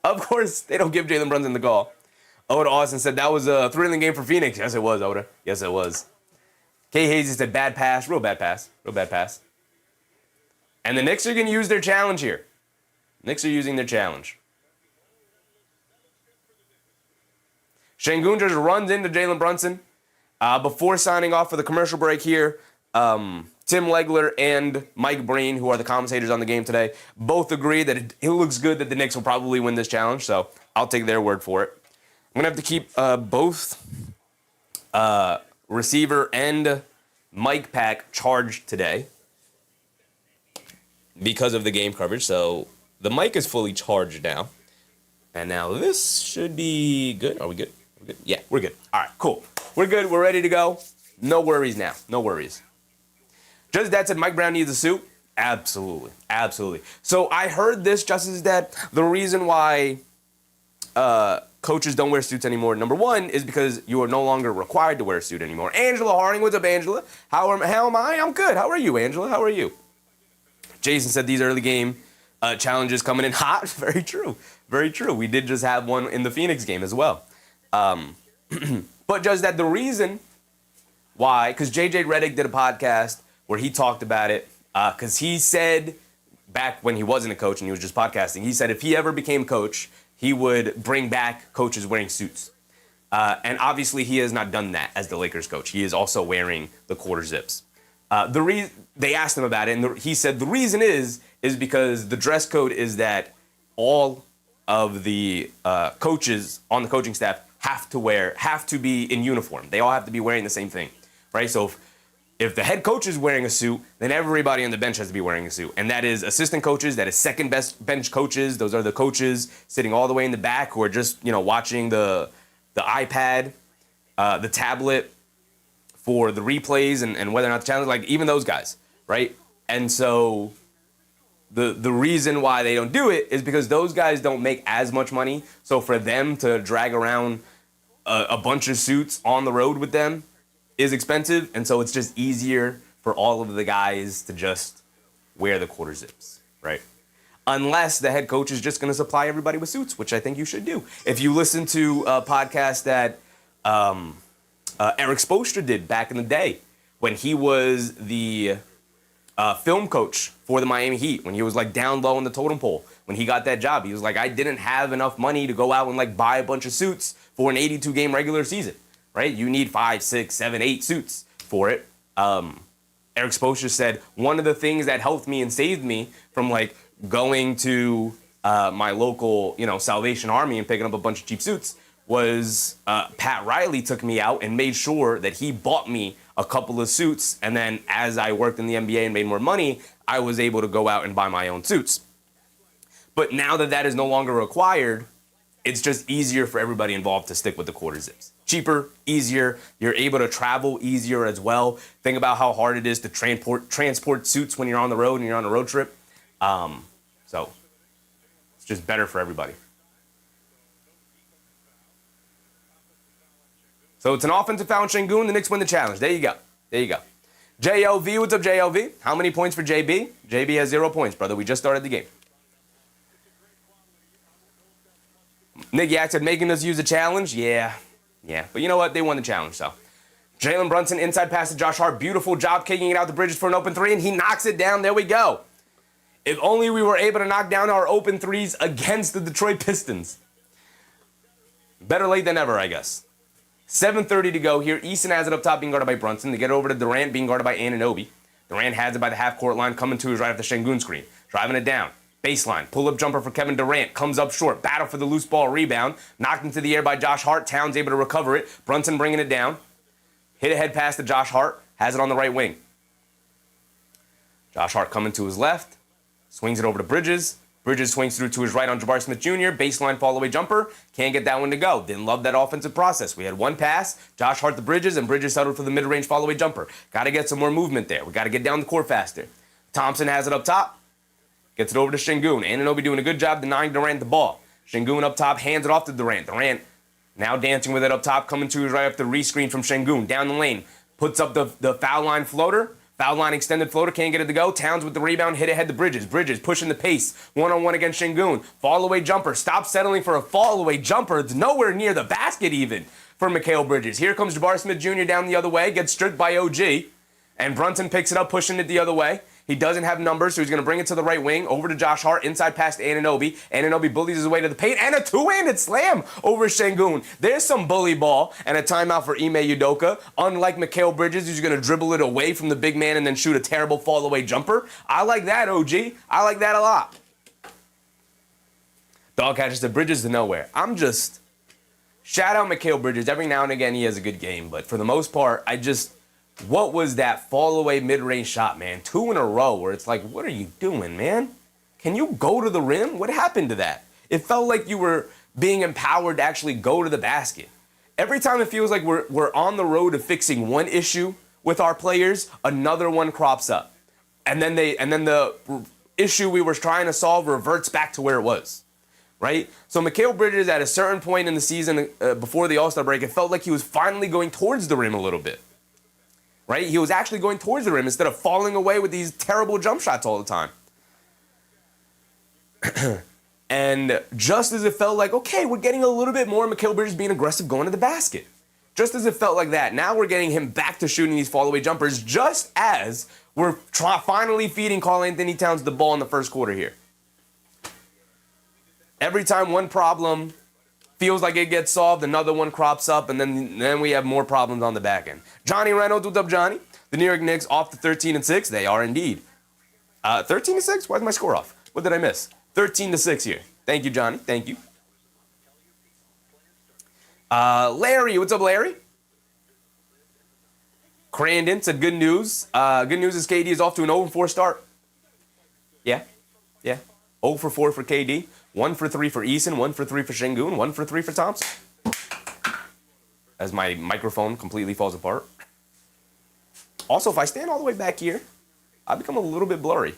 Of course, they don't give Jalen Brunson the call. Oda Austin said that was a thrilling game for Phoenix. Yes, it was, Oda. Yes, it was. Kay Hazy said bad pass. Real bad pass. Real bad pass. And the Knicks are going to use their challenge here. Knicks are using their challenge. Şengün just runs into Jalen Brunson. Before signing off for the commercial break here, Tim Legler and Mike Breen, who are the commentators on the game today, both agree that it looks good that the Knicks will probably win this challenge, so I'll take their word for it. I'm going to have to keep both receiver and mic pack charged today. because of the game coverage. So the mic is fully charged now. And now this should be good. Are we good? We're good? Yeah, we're good. All right, cool. We're good. We're ready to go. No worries now. No worries. Just Dad said Mike Brown needs a suit. Absolutely. Absolutely. So I heard this, Justice Dad. The reason why coaches don't wear suits anymore, number one, is because you are no longer required to wear a suit anymore. Angela Harding, what's up, Angela? How am I? I'm good. How are you, Angela? How are you? Jason said these early game challenges coming in hot. Very true. Very true. We did just have one in the Phoenix game as well. But just that the reason why, because JJ Redick did a podcast where he talked about it, because he said back when he wasn't a coach and he was just podcasting, he said if he ever became coach, he would bring back coaches wearing suits. And obviously he has not done that as the Lakers coach. He is also wearing the quarter zips. They asked him about it, and he said the reason is because the dress code is that all of the coaches on the coaching staff have to be in uniform. They all have to be wearing the same thing, right? So if the head coach is wearing a suit, then everybody on the bench has to be wearing a suit. And that is assistant coaches, that is second best bench coaches. Those are the coaches sitting all the way in the back who are just, watching the iPad, the tablet for the replays and whether or not the challenge, like even those guys, right? And so the reason why they don't do it is because those guys don't make as much money. So for them to drag around a bunch of suits on the road with them is expensive, and so it's just easier for all of the guys to just wear the quarter zips, right? Unless the head coach is just going to supply everybody with suits, which I think you should do. If you listen to a podcast that Eric Spoelstra did back in the day when he was the film coach for the Miami Heat, when he was like down low in the totem pole, when he got that job, he was like, I didn't have enough money to go out and like buy a bunch of suits for an 82-game regular season. Right? You need 5, 6, 7, 8 suits for it. Eric Spoelstra said, one of the things that helped me and saved me from like going to my local, Salvation Army and picking up a bunch of cheap suits was Pat Riley took me out and made sure that he bought me a couple of suits. And then as I worked in the NBA and made more money, I was able to go out and buy my own suits. But now that that is no longer required, it's just easier for everybody involved to stick with the quarter zips. Cheaper, easier. You're able to travel easier as well. Think about how hard it is to transport suits when you're on the road and you're on a road trip. So it's just better for everybody. So it's an offensive foul on Şengün. The Knicks win the challenge. There you go. There you go. JLV, what's up, JLV? How many points for JB? JB has 0 points, brother. We just started the game. Nick Yak said, making us use a challenge? Yeah. But you know what? They won the challenge, so. Jalen Brunson, inside pass to Josh Hart. Beautiful job kicking it out the Bridges for an open three, and he knocks it down. There we go. If only we were able to knock down our open threes against the Detroit Pistons. Better late than ever, I guess. 7:30 to go here. Easton has it up top, being guarded by Brunson. They get it over to Durant, being guarded by Anunoby. Durant has it by the half-court line, coming to his right off the Şengün screen. Driving it down. Baseline, pull-up jumper for Kevin Durant, comes up short, battle for the loose ball rebound, knocked into the air by Josh Hart, Towns able to recover it, Brunson bringing it down, hit a head pass to Josh Hart, has it on the right wing. Josh Hart coming to his left, swings it over to Bridges, Bridges swings through to his right on Jabari Smith Jr., baseline fall-away jumper, can't get that one to go, didn't love that offensive process. We had one pass, Josh Hart to Bridges, and Bridges settled for the mid-range fall-away jumper. Got to get some more movement there, we got to get down the court faster. Thompson has it up top, gets it over to Şengün. Anunoby doing a good job denying Durant the ball. Şengün up top, hands it off to Durant. Durant now dancing with it up top, coming to his right after the rescreen from Şengün. Down the lane, puts up the foul line floater. Foul line extended floater, can't get it to go. Towns with the rebound, hit ahead to Bridges. Bridges pushing the pace, one-on-one against Şengün. Fall-away jumper, stop settling for a fall-away jumper. It's nowhere near the basket even for Mikal Bridges. Here comes Jabari Smith Jr. down the other way, gets stripped by OG. And Brunson picks it up, pushing it the other way. He doesn't have numbers, so he's going to bring it to the right wing, over to Josh Hart, inside past Anunoby. Anunoby bullies his way to the paint, and a two-handed slam over Şengün. There's some bully ball, and a timeout for Ime Udoka. Unlike Mikal Bridges, who's going to dribble it away from the big man and then shoot a terrible fall-away jumper. I like that, OG. I like that a lot. Dog catches the Bridges to nowhere. Shout out Mikal Bridges. Every now and again, he has a good game, but for the most part, What was that fall away mid-range shot, man? 2 in a row where it's like, what are you doing, man? Can you go to the rim? What happened to that? It felt like you were being empowered to actually go to the basket. Every time it feels like we're on the road to fixing one issue with our players, another one crops up. And then the issue we were trying to solve reverts back to where it was. Right? So Mikal Bridges, at a certain point in the season before the All-Star break, it felt like he was finally going towards the rim a little bit. Right? He was actually going towards the rim instead of falling away with these terrible jump shots all the time. And just as it felt like, okay, we're getting a little bit more Mikal Bridges being aggressive going to the basket. Just as it felt like that, now we're getting him back to shooting these fall-away jumpers just as we're finally feeding Karl-Anthony Towns the ball in the first quarter here. Every time one problem feels like it gets solved, another one crops up, and then we have more problems on the back end. Johnny Reynolds, what's up, Johnny? The New York Knicks off to 13-6. They are indeed. 13-6? Why is my score off? What did I miss? 13-6 here. Thank you, Johnny. Thank you. Larry, what's up, Larry? Crandon said good news. Good news is KD is off to an 0-4 start. Yeah. 0 for 4 for KD. 1 for 3 for Eason. 1 for 3 for Şengün. 1 for 3 for Thompson. As my microphone completely falls apart. Also, if I stand all the way back here, I become a little bit blurry.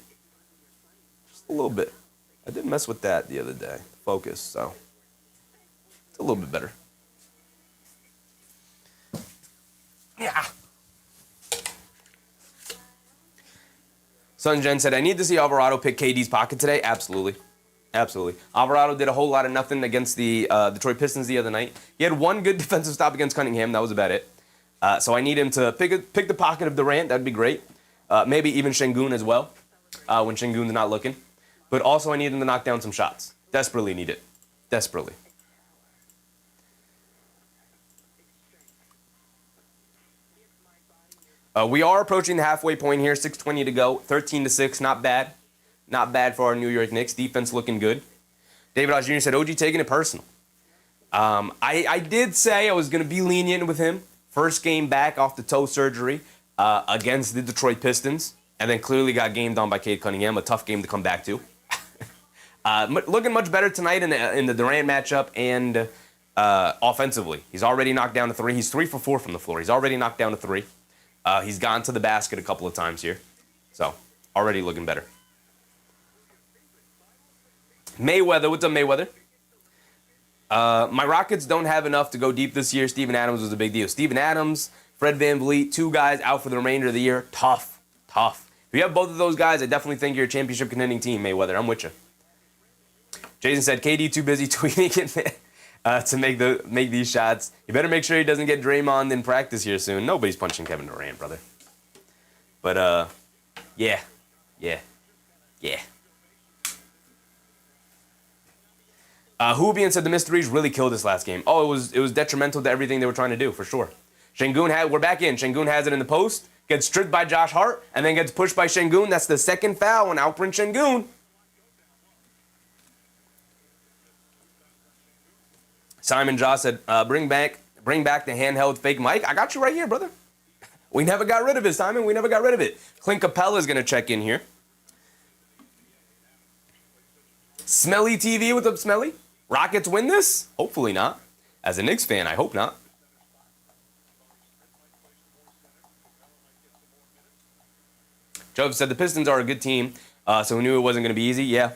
Just a little bit. I did mess with that the other day. Focus, so it's a little bit better. Yeah. Sunjen said, I need to see Alvarado pick KD's pocket today. Absolutely. Alvarado did a whole lot of nothing against the Detroit Pistons the other night. He had one good defensive stop against Cunningham. That was about it. So I need him to pick the pocket of Durant. That'd be great. Maybe even Şengün as well, when Şengün's not looking. But also I need him to knock down some shots. Desperately need it. Desperately. We are approaching the halfway point here. 6:20 to go. 13-6. Not bad. Not bad for our New York Knicks. Defense looking good. David Oz Jr. said, OG taking it personal. I did say I was going to be lenient with him. First game back off the toe surgery against the Detroit Pistons. And then clearly got gamed on by Cade Cunningham. A tough game to come back to. Looking much better tonight in the Durant matchup and offensively. He's already knocked down a 3. He's 3 for 4 from the floor. He's already knocked down a 3. He's gone to the basket a couple of times here. So, already looking better. Mayweather, what's up, Mayweather? My Rockets don't have enough to go deep this year. Steven Adams was a big deal. Steven Adams, Fred VanVleet, 2 guys out for the remainder of the year. Tough. If you have both of those guys, I definitely think you're a championship contending team, Mayweather. I'm with you. Jason said, KD too busy tweeting it to make these shots. You better make sure he doesn't get Draymond in practice here soon. Nobody's punching Kevin Durant, brother. But, yeah. Hubian said the missed threes really killed this last game. Oh, it was detrimental to everything they were trying to do, for sure. We're back in. Şengün has it in the post, gets stripped by Josh Hart, and then gets pushed by Şengün. That's the second foul on Alperen Şengün. Simon Joss said, bring back the handheld fake mic. I got you right here, brother. We never got rid of it, Simon. We never got rid of it. Clint Capella is going to check in here. Smelly TV, what's up, Smelly? Rockets win this? Hopefully not. As a Knicks fan, I hope not. Joe said the Pistons are a good team, so we knew it wasn't going to be easy. Yeah.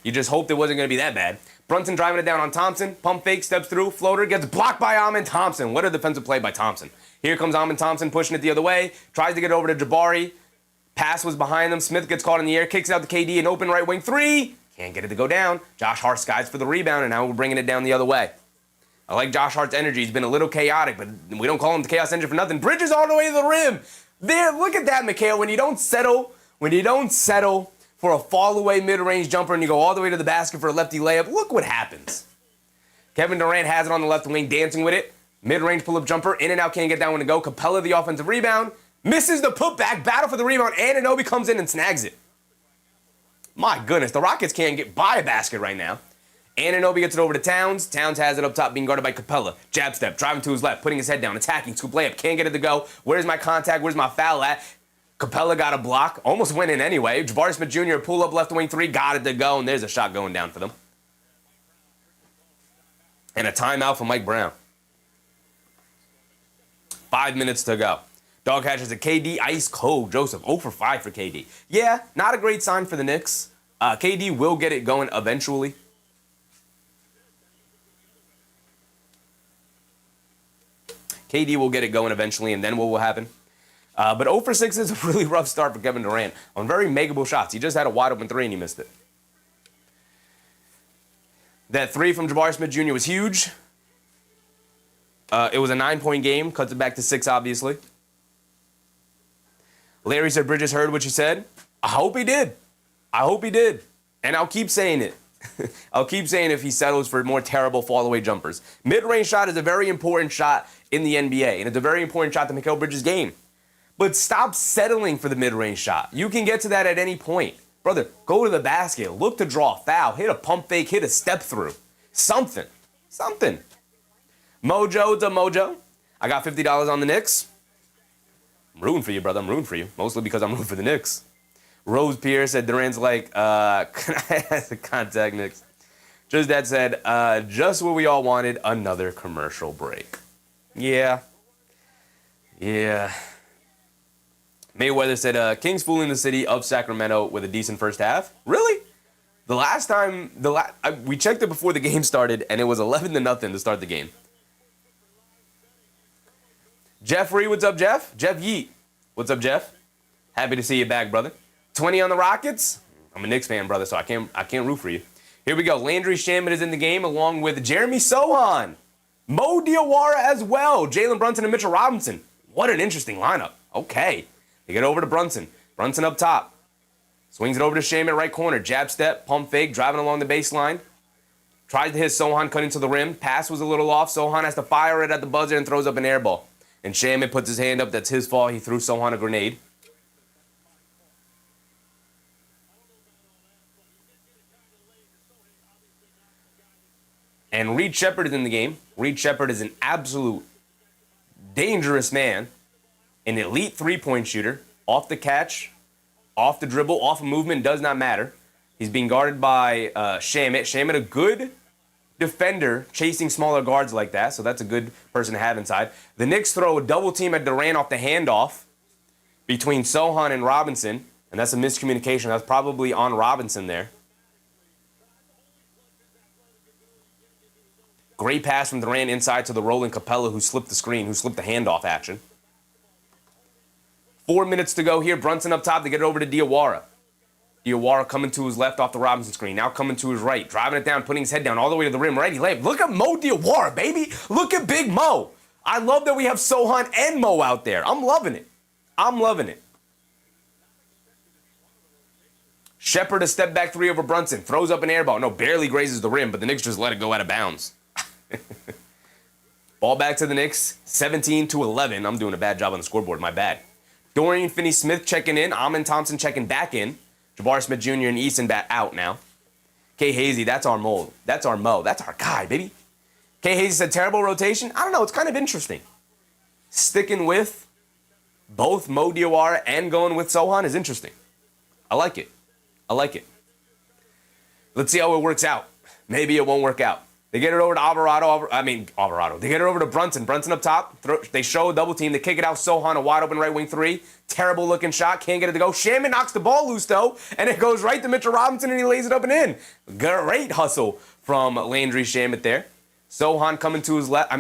You just hoped it wasn't going to be that bad. Brunson driving it down on Thompson. Pump fake, steps through. Floater gets blocked by Amin Thompson. What a defensive play by Thompson. Here comes Amin Thompson pushing it the other way. Tries to get it over to Jabari. Pass was behind them. Smith gets caught in the air. Kicks it out to KD. An open right wing 3. Can't get it to go down. Josh Hart skies for the rebound, and now we're bringing it down the other way. I like Josh Hart's energy. He's been a little chaotic, but we don't call him the Chaos Engine for nothing. Bridges all the way to the rim. There, look at that, Mikal. When you don't settle for a fall-away mid-range jumper and you go all the way to the basket for a lefty layup, look what happens. Kevin Durant has it on the left wing, dancing with it. Mid-range pull-up jumper, in and out, can't get that one to go. Capella, the offensive rebound, misses the putback, battle for the rebound, Anunoby comes in and snags it. My goodness, the Rockets can't get by a basket right now. Anunoby gets it over to Towns. Towns has it up top, being guarded by Capella. Jab step, driving to his left, putting his head down, attacking, scoop layup, can't get it to go. Where's my contact? Where's my foul at? Capella got a block, almost went in anyway. Jabari Smith Jr. pull up left wing three, got it to go, and there's a shot going down for them. And a timeout for Mike Brown. 5 minutes to go. Dog catches a KD ice cold. Joseph 0 for 5 for KD. Yeah, not a great sign for the Knicks. KD will get it going eventually. KD will get it going eventually, and then what will happen? But 0 for 6 is a really rough start for Kevin Durant on very makeable shots. He just had a wide open three and he missed it. That three from Jabari Smith Jr. was huge. It was a 9-point game. Cuts it back to 6, obviously. Larry said Bridges heard what you said. I hope he did. I hope he did. And I'll keep saying it. I'll keep saying if he settles for more terrible fall-away jumpers. Mid-range shot is a very important shot in the NBA, and it's a very important shot to Mikal Bridges' game. But stop settling for the mid-range shot. You can get to that at any point. Brother, go to the basket, look to draw a foul, hit a pump fake, hit a step through. Something. Something. Mojo to Mojo. I got $50 on the Knicks. I'm rooting for you, brother. I'm rooting for you. Mostly because I'm rooting for the Knicks. Rose Pierce said Durant's like, can I have the contact Knicks? Just Dad said, just what we all wanted, another commercial break. Yeah. Yeah. Mayweather said, Kings fooling the city of Sacramento with a decent first half. Really? The last time, we checked it before the game started, and it was 11-0 to start the game. Jeffrey, what's up, Jeff? Jeff Yeet. What's up, Jeff? Happy to see you back, brother. 20 on the Rockets. I'm a Knicks fan, brother, so I can't root for you. Here we go. Landry Shamet is in the game, along with Jeremy Sohan. Mo Diawara as well. Jalen Brunson and Mitchell Robinson. What an interesting lineup. Okay. They get over to Brunson. Brunson up top. Swings it over to Shamet, right corner. Jab step, pump fake, driving along the baseline. Tries to hit Sohan, cutting to the rim. Pass was a little off. Sohan has to fire it at the buzzer and throws up an air ball. And Shamet puts his hand up. That's his fault. He threw Sohan a grenade. And Reed Sheppard is in the game. Reed Sheppard is an absolute dangerous man. An elite three-point shooter. Off the catch, off the dribble, off of movement, does not matter. He's being guarded by Shamet. Shamet, a good defender, chasing smaller guards like that, so that's a good person to have inside. The Knicks throw a double team at Durant off the handoff between Sohan and Robinson, and that's a miscommunication. That's probably on Robinson there. Great pass from Durant inside to the rolling Capella, who slipped the screen, who slipped the handoff action. 4 minutes to go here. Brunson up top to get it over to Diawara. Diawara coming to his left off the Robinson screen. Now coming to his right. Driving it down, putting his head down all the way to the rim. Ready, layup. Look at Mo Diawara, baby. Look at Big Mo. I love that we have Sohan and Mo out there. I'm loving it. I'm loving it. Sheppard a step back three over Brunson. Throws up an air ball. No, barely grazes the rim, but the Knicks just let it go out of bounds. Ball back to the Knicks. 17-11. I'm doing a bad job on the scoreboard. My bad. Dorian Finney-Smith checking in. Amin Thompson checking back in. Jabari Smith Jr. and Easton back out now. K. Hazy, that's our mold. That's our Mo. That's our guy, baby. K. Hazy said terrible rotation. I don't know. It's kind of interesting. Sticking with both Mo Diawara and going with Sohan is interesting. I like it. I like it. Let's see how it works out. Maybe it won't work out. They get it over to Alvarado. They get it over to Brunson. Brunson up top. They show a double team. They kick it out. Sohan, a wide open right wing three. Terrible looking shot. Can't get it to go. Shamet knocks the ball loose, though. And it goes right to Mitchell Robinson, and he lays it up and in. Great hustle from Landry Shamet there. Sohan coming to his left.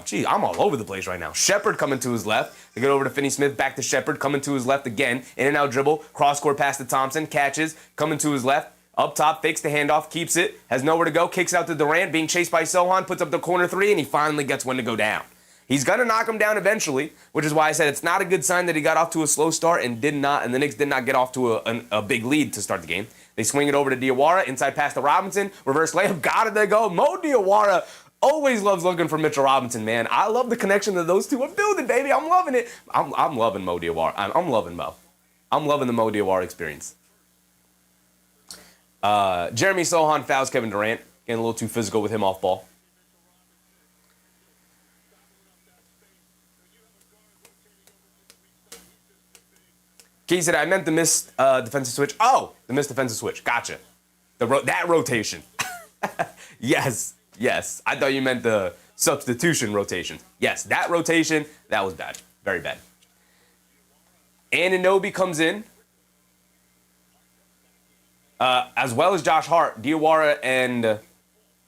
Gee, I'm all over the place right now. Sheppard coming to his left. They get over to Finney-Smith. Back to Sheppard. Coming to his left again. In and out dribble. Cross-court pass to Thompson. Catches. Coming to his left. Up top, fakes the handoff, keeps it, has nowhere to go, kicks out to Durant, being chased by Sohan, puts up the corner three, and he finally gets one to go down. He's going to knock him down eventually, which is why I said it's not a good sign that he got off to a slow start and the Knicks did not get off to a big lead to start the game. They swing it over to Diawara, inside pass to Robinson, reverse layup, got it, they go. Mo Diawara always loves looking for Mitchell Robinson, man. I love the connection that those two are building, baby. I'm loving it. I'm loving Mo Diawara. I'm loving Mo. I'm loving the Mo Diawara experience. Jeremy Sohan fouls Kevin Durant. Getting a little too physical with him off ball. Key said, I meant the missed defensive switch. Oh, the missed defensive switch. Gotcha. That rotation. Yes. I thought you meant the substitution rotation. Yes, that rotation, that was bad. Very bad. Anunoby comes in. As well as Josh Hart. Diawara and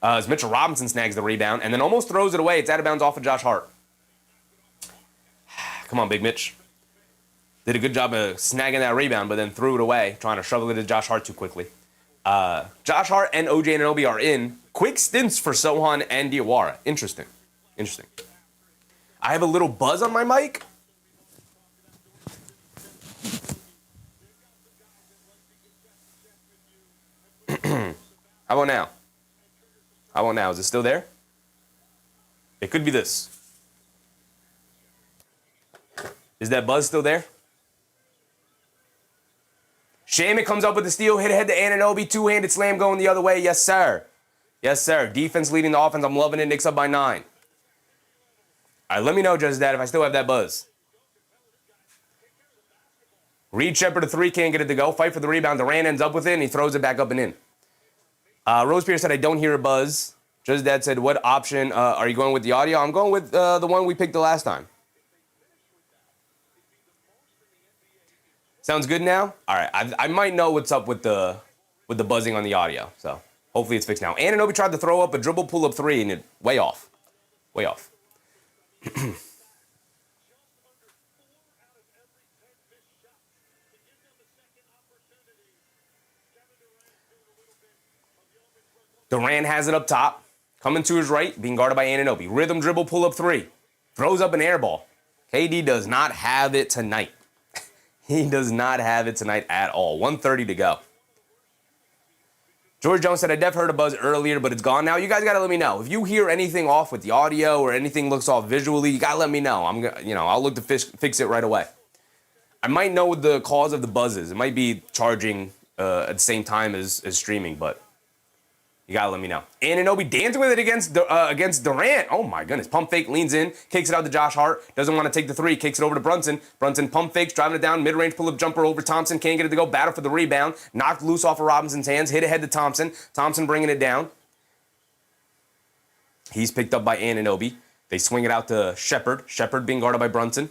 as Mitchell Robinson snags the rebound and then almost throws it away. It's out of bounds off of Josh Hart. Come on, Big Mitch. Did a good job of snagging that rebound, but then threw it away, trying to shovel it to Josh Hart too quickly. Josh Hart and OJ Anunoby are in. Quick stints for Sohan and Diawara. Interesting. I have a little buzz on my mic. How about now? Is it still there? It could be this. Is that buzz still there? Shaman comes up with the steal, hit ahead to Anunoby, two-handed slam going the other way. Yes, sir. Defense leading the offense. I'm loving it. Knicks up by 9. All right, let me know, Just Dad, if I still have that buzz. Reed Shepard to 3, can't get it to go. Fight for the rebound. Durant ends up with it, and he throws it back up and in. Rose Pierce said, I don't hear a buzz. Just Dad said, what option are you going with the audio? I'm going with the one we picked the last time. Sounds good now? All right, I might know what's up with the buzzing on the audio, so hopefully it's fixed now. Anunoby tried to throw up a dribble pull-up 3, and it way off. Durant has it up top, coming to his right, being guarded by Anunoby. Rhythm dribble pull-up 3, throws up an air ball. KD does not have it tonight. He does not have it tonight at all. 1:30 to go. George Jones said, I def heard a buzz earlier, but it's gone now. You guys got to let me know. If you hear anything off with the audio or anything looks off visually, you got to let me know. I'll look to fix it right away. I might know what the cause of the buzz is. It might be charging at the same time as streaming, but you got to let me know. Anunoby dancing with it against Durant. Oh, my goodness. Pump fake, leans in, kicks it out to Josh Hart. Doesn't want to take the 3, kicks it over to Brunson. Brunson pump fakes, driving it down, mid-range pull-up jumper over Thompson. Can't get it to go. Battle for the rebound. Knocked loose off of Robinson's hands. Hit ahead to Thompson. Thompson bringing it down. He's picked up by Anunoby. They swing it out to Shepard. Shepard being guarded by Brunson.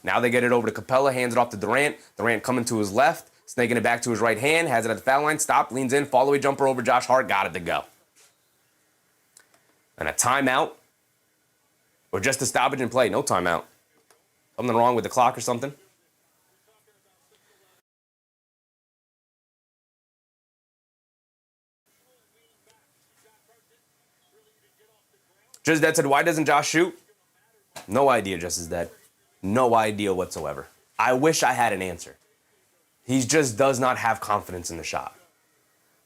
Now they get it over to Capella. Hands it off to Durant. Durant coming to his left. Snaking it back to his right hand. Has it at the foul line. Stopped. Leans in. Follow-away jumper over Josh Hart. Got it to go. And a timeout. Or just a stoppage in play. No timeout. Something wrong with the clock or something. Just Dead said, why doesn't Josh shoot? No idea, Just as Dead. No idea whatsoever. I wish I had an answer. He just does not have confidence in the shot.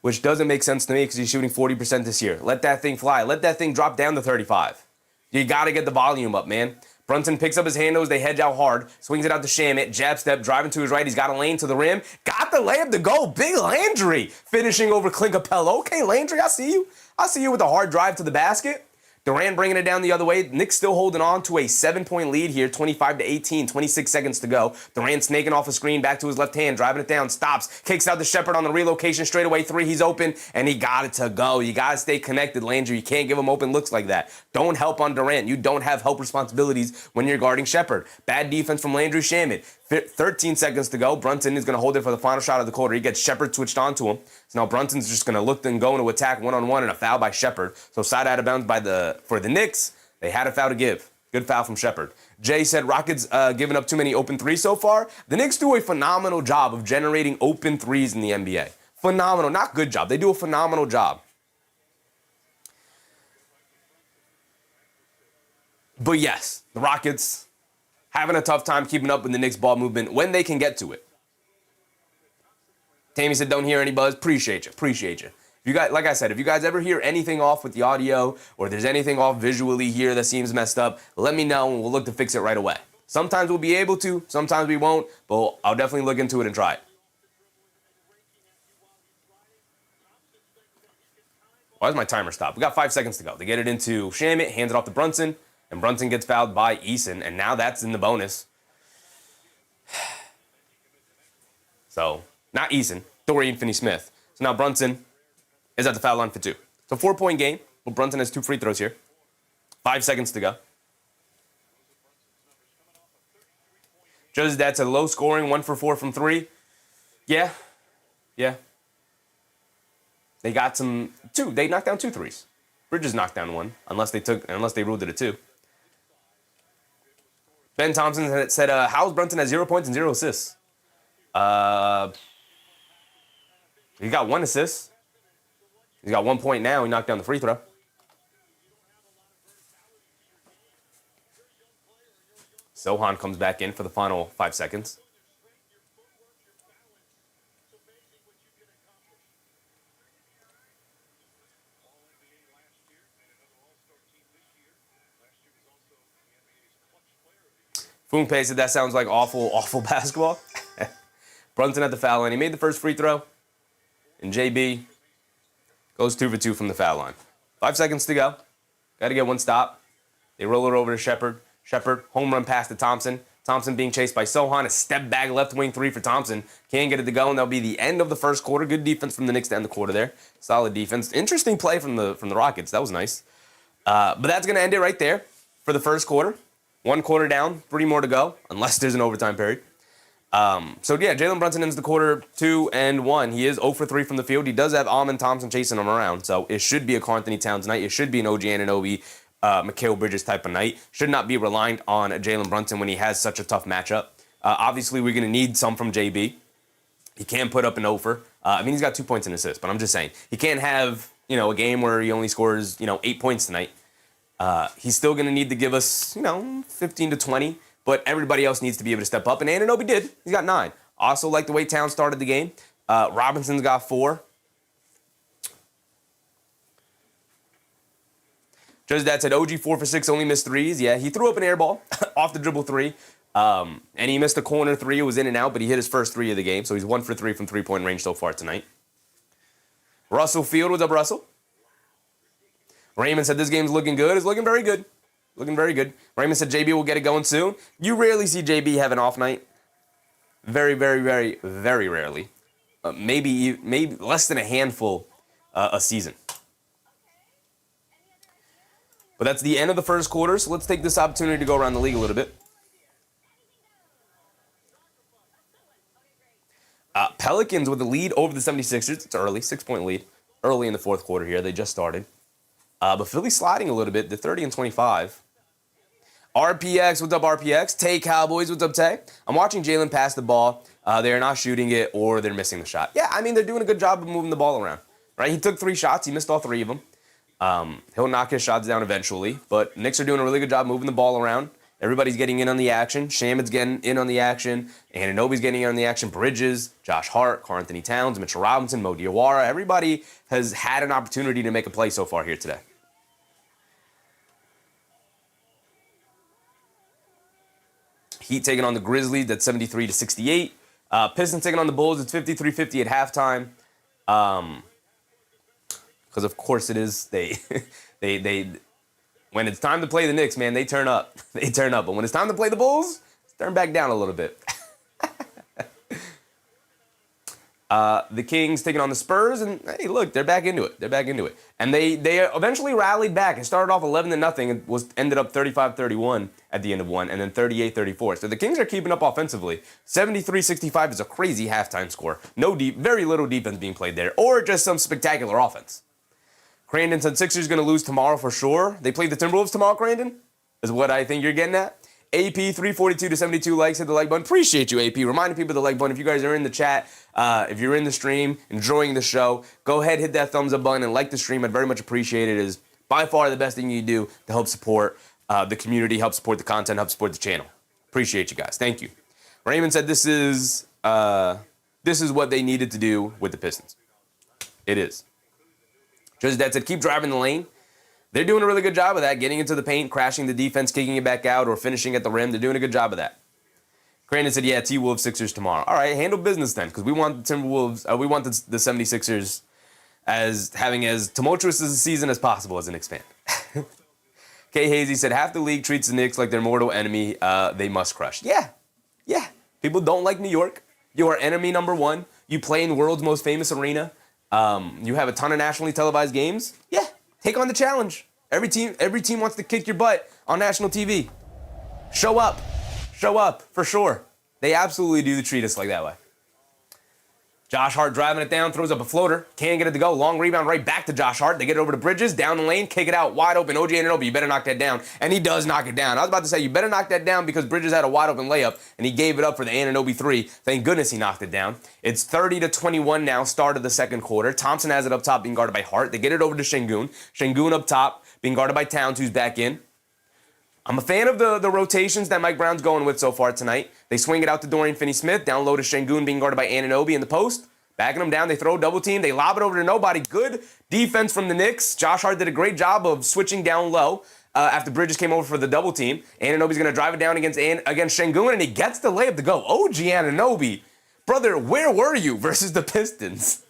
Which doesn't make sense to me because he's shooting 40% this year. Let that thing fly. Let that thing drop down to 35. You got to get the volume up, man. Brunson picks up his handles. They hedge out hard. Swings it out to Shamit. Jab step, driving to his right. He's got a lane to the rim. Got the layup to go. Big Landry finishing over Clint Capella. Okay, Landry, I see you. I see you with a hard drive to the basket. Durant bringing it down the other way. Knicks still holding on to a 7-point lead here, 25-18, 26 seconds to go. Durant snaking off a screen, back to his left hand, driving it down, stops, kicks out to Shepard on the relocation, straightaway 3, he's open, and he got it to go. You got to stay connected, Landry. You can't give him open looks like that. Don't help on Durant. You don't have help responsibilities when you're guarding Shepard. Bad defense from Landry Shamet. 13 seconds to go. Brunson is going to hold it for the final shot of the quarter. He gets Shepard switched onto him. So now Brunson's just going to look and go into attack one-on-one and a foul by Shepard. So side out of bounds for the Knicks. They had a foul to give. Good foul from Shepard. Jay said Rockets giving up too many open threes so far. The Knicks do a phenomenal job of generating open threes in the NBA. Phenomenal. Not good job. They do a phenomenal job. But yes, the Rockets having a tough time keeping up with the Knicks ball movement when they can get to it. Tammy said, don't hear any buzz. Appreciate you. If you guys, like I said, if you guys ever hear anything off with the audio or there's anything off visually here that seems messed up, let me know and we'll look to fix it right away. Sometimes we'll be able to, sometimes we won't, but I'll definitely look into it and try it. Why does my timer stop? We got 5 seconds to go. They get it into Shamit, hands it off to Brunson, and Brunson gets fouled by Eason, and now that's in the bonus. So, not Eason, Dorian Finney-Smith. So now Brunson is at the foul line for 2. It's a 4-point game. Well, Brunson has 2 free throws here. 5 seconds to go. Judges that to low scoring, 1 for 4 from 3. Yeah. They got they knocked down 2 threes. Bridges knocked down 1, unless they ruled it a 2. Ben Thompson said, how's Brunson at 0 points and 0 assists? He got 1 assist. He's got 1 point now. He knocked down the free throw. Sohan comes back in for the final 5 seconds. Foonpei said that sounds like awful basketball. Brunson at the foul line. He made the first free throw. And JB goes 2 for 2 from the foul line. 5 seconds to go. Got to get 1 stop. They roll it over to Shepard. Shepard, home run pass to Thompson. Thompson being chased by Sohan. A step back left wing 3 for Thompson. Can't get it to go, and that'll be the end of the first quarter. Good defense from the Knicks to end the quarter there. Solid defense. Interesting play from the Rockets. That was nice. But that's going to end it right there for the first quarter. 1 quarter down, 3 more to go, unless there's an overtime period. Jalen Brunson ends the quarter 2 and 1. He is 0 for 3 from the field. He does have Almond Thompson chasing him around, so it should be a Karl Anthony Towns night. It should be an OG Anunoby, Mikal Bridges type of night. Should not be reliant on Jalen Brunson when he has such a tough matchup. Obviously, we're going to need some from JB. He can put up an over. He's got 2 points and assists, but I'm just saying he can't have a game where he only scores 8 points tonight. He's still going to need to give us 15 to 20. But everybody else needs to be able to step up, and Anunoby did. He's got 9. Also like the way Towns started the game. Robinson's got 4. Judge that said OG 4 for 6, only missed 3s. Yeah, he threw up an air ball off the dribble 3. And he missed a corner 3. It was in and out, but he hit his first 3 of the game. So he's 1 for 3 from 3-point range so far tonight. Russell Field, what's up, Russell? Raymond said this game's looking good. It's looking very good. Looking very good. Raymond said JB will get it going soon. You rarely see JB have an off night. Very, very, very, very rarely. Maybe less than a handful a season. But that's the end of the first quarter, so let's take this opportunity to go around the league a little bit. Pelicans with the lead over the 76ers. It's early, 6-point lead. Early in the fourth quarter here. They just started. But Philly sliding a little bit. They're 30 and 25. RPX, what's up, RPX? Tay Cowboys, what's up, Tay? I'm watching Jalen pass the ball. They're not shooting it or they're missing the shot. Yeah, they're doing a good job of moving the ball around, right? He took 3 shots. He missed all 3 of them. He'll knock his shots down eventually. But Knicks are doing a really good job moving the ball around. Everybody's getting in on the action. Shamit's getting in on the action. Anunoby's getting in on the action. Bridges, Josh Hart, Karl Anthony Towns, Mitchell Robinson, Mo Diawara. Everybody has had an opportunity to make a play so far here today. Heat taking on the Grizzlies, that's 73 to 68. Pistons taking on the Bulls, it's 53-50 at halftime. Because of course it is. They when it's time to play the Knicks, man, they turn up. They turn up. But when it's time to play the Bulls, turn back down a little bit. The Kings taking on the Spurs, and hey, look, they're back into it. They're back into it. And they eventually rallied back. It started off 11-0 and ended up 35-31 at the end of one, and then 38-34. So the Kings are keeping up offensively. 73-65 is a crazy halftime score. Very little defense being played there, or just some spectacular offense. Crandon said Sixers going to lose tomorrow for sure. They play the Timberwolves tomorrow, Crandon, is what I think you're getting at. AP 342 to 72 likes, hit the like button. Appreciate you, AP. Reminding people the like button. If you guys are in the chat, if you're in the stream, enjoying the show, go ahead, hit that thumbs up button and like the stream. I'd very much appreciate it. It is by far the best thing you do to help support the community, help support the content, help support the channel. Appreciate you guys. Thank you. Raymond said this is what they needed to do with the Pistons. It is. Just that said, keep driving the lane. They're doing a really good job of that, getting into the paint, crashing the defense, kicking it back out, or finishing at the rim. They're doing a good job of that. Crandon said, yeah, T-Wolves Sixers tomorrow. All right, handle business then, because we want the Timberwolves, we want the 76ers as having as tumultuous as a season as possible as a Knicks fan. Kay Hazy said, half the league treats the Knicks like their mortal enemy they must crush. Yeah. People don't like New York. You are enemy number one. You play in the world's most famous arena. You have a ton of nationally televised games. Yeah, take on the challenge. Every team wants to kick your butt on national TV. Show up for sure. They absolutely do treat us like that way. Josh Hart driving it down, throws up a floater, can't get it to go. Long rebound right back to Josh Hart. They get it over to Bridges, down the lane, kick it out, wide open. OG Anunoby, you better knock that down. And he does knock it down. I was about to say, you better knock that down because Bridges had a wide open layup, and he gave it up for the Anunoby three. Thank goodness he knocked it down. It's 30-21 now, start of the second quarter. Thompson has it up top, being guarded by Hart. They get it over to Şengün. Şengün up top, being guarded by Towns, who's back in. I'm a fan of the rotations that Mike Brown's going with so far tonight. They swing it out to Dorian Finney-Smith, down low to Şengün, being guarded by Anunoby in the post. Backing them down, they throw a double team, they lob it over to nobody. Good defense from the Knicks. Josh Hart did a great job of switching down low after Bridges came over for the double team. Anunoby's going to drive it down against Şengün, and he gets the layup to go. OG Anunoby, brother, where were you versus the Pistons?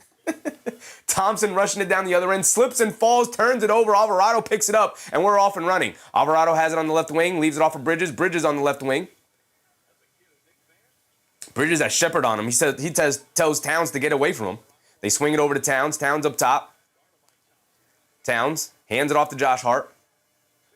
Thompson rushing it down the other end, slips and falls, turns it over. Alvarado picks it up, and we're off and running. Alvarado has it on the left wing, leaves it off for Bridges. Bridges on the left wing. Bridges has Shepherd on him. He tells Towns to get away from him. They swing it over to Towns. Towns up top. Towns hands it off to Josh Hart.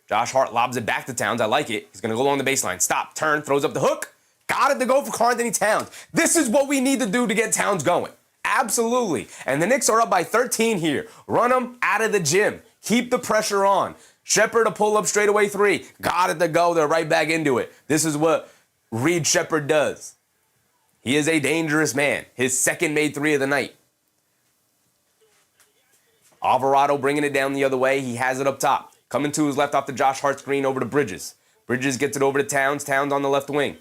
Josh Hart lobs it back to Towns. I like it. He's going to go along the baseline. Stop, turn, throws up the hook. Got it to go for Karl-Anthony Towns. This is what we need to do to get Towns going. Absolutely. And the Knicks are up by 13 here. Run them out of the gym. Keep the pressure on. Shepherd a pull-up straightaway three. Got it to go. They're right back into it. This is what Reed Shepherd does. He is a dangerous man. His second made three of the night. Alvarado bringing it down the other way. He has it up top. Coming to his left off the Josh Hart screen over to Bridges. Bridges gets it over to Towns. Towns on the left wing.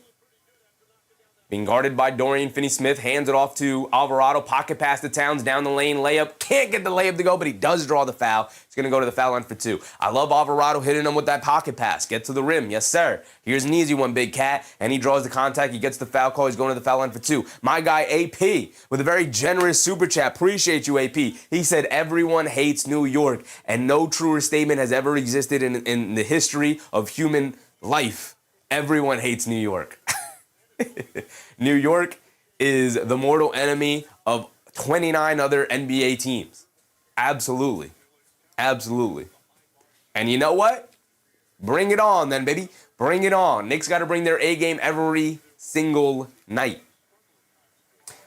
Being guarded by Dorian Finney-Smith. Hands it off to Alvarado. Pocket pass to Towns. Down the lane. Layup. Can't get the layup to go, but he does draw the foul. He's going to go to the foul line for two. I love Alvarado hitting him with that pocket pass. Get to the rim. Yes, sir. Here's an easy one, big cat. And he draws the contact. He gets the foul call. He's going to the foul line for two. My guy, AP, with a very generous super chat. Appreciate you, AP. He said, everyone hates New York. And no truer statement has ever existed in the history of human life. Everyone hates New York. New York is the mortal enemy of 29 other NBA teams. Absolutely. Absolutely. And you know what? Bring it on then, baby. Bring it on. Knicks got to bring their A game every single night.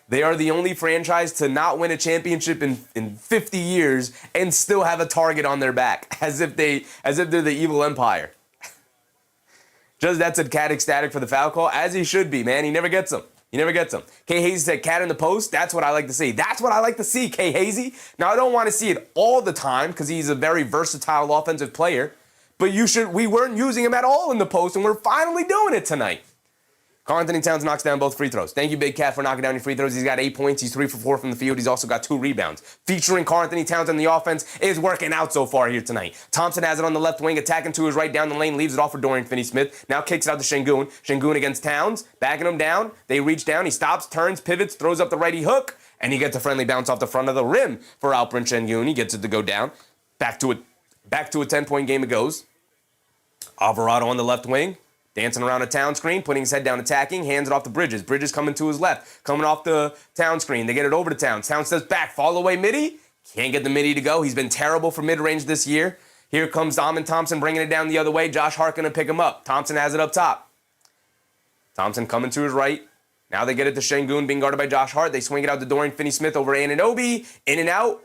They are the only franchise to not win a championship in 50 years and still have a target on their back, as if they're the evil empire. Just that's a cat ecstatic for the foul call, as he should be, man. He never gets them. Kay Hazy said cat in the post. That's what I like to see. That's what I like to see, Kay Hazy. Now, I don't want to see it all the time because he's a very versatile offensive player. But we weren't using him at all in the post, and we're finally doing it tonight. Karl-Anthony Towns knocks down both free throws. Thank you, Big Cat, for knocking down your free throws. He's got 8 points. He's 3 for 4 from the field. He's also got 2 rebounds. Featuring Karl-Anthony Towns on the offense is working out so far here tonight. Thompson has it on the left wing, attacking to his right down the lane, leaves it off for Dorian Finney-Smith. Now kicks it out to Şengün. Şengün against Towns, backing him down. They reach down. He stops, turns, pivots, throws up the righty hook, and he gets a friendly bounce off the front of the rim for Alperen Şengün. He gets it to go down. Back to a 10-point game it goes. Alvarado on the left wing. Dancing around a Town screen, putting his head down, attacking, hands it off to Bridges. Bridges coming to his left, coming off the Town screen. They get it over to Towns. Towns steps back, fall away midi. Can't get the midi to go. He's been terrible for mid-range this year. Here comes Amen Thompson bringing it down the other way. Josh Hart gonna pick him up. Thompson has it up top. Thompson coming to his right. Now they get it to Şengün, being guarded by Josh Hart. They swing it out to Dorian Finney-Smith over Anunoby. In and out,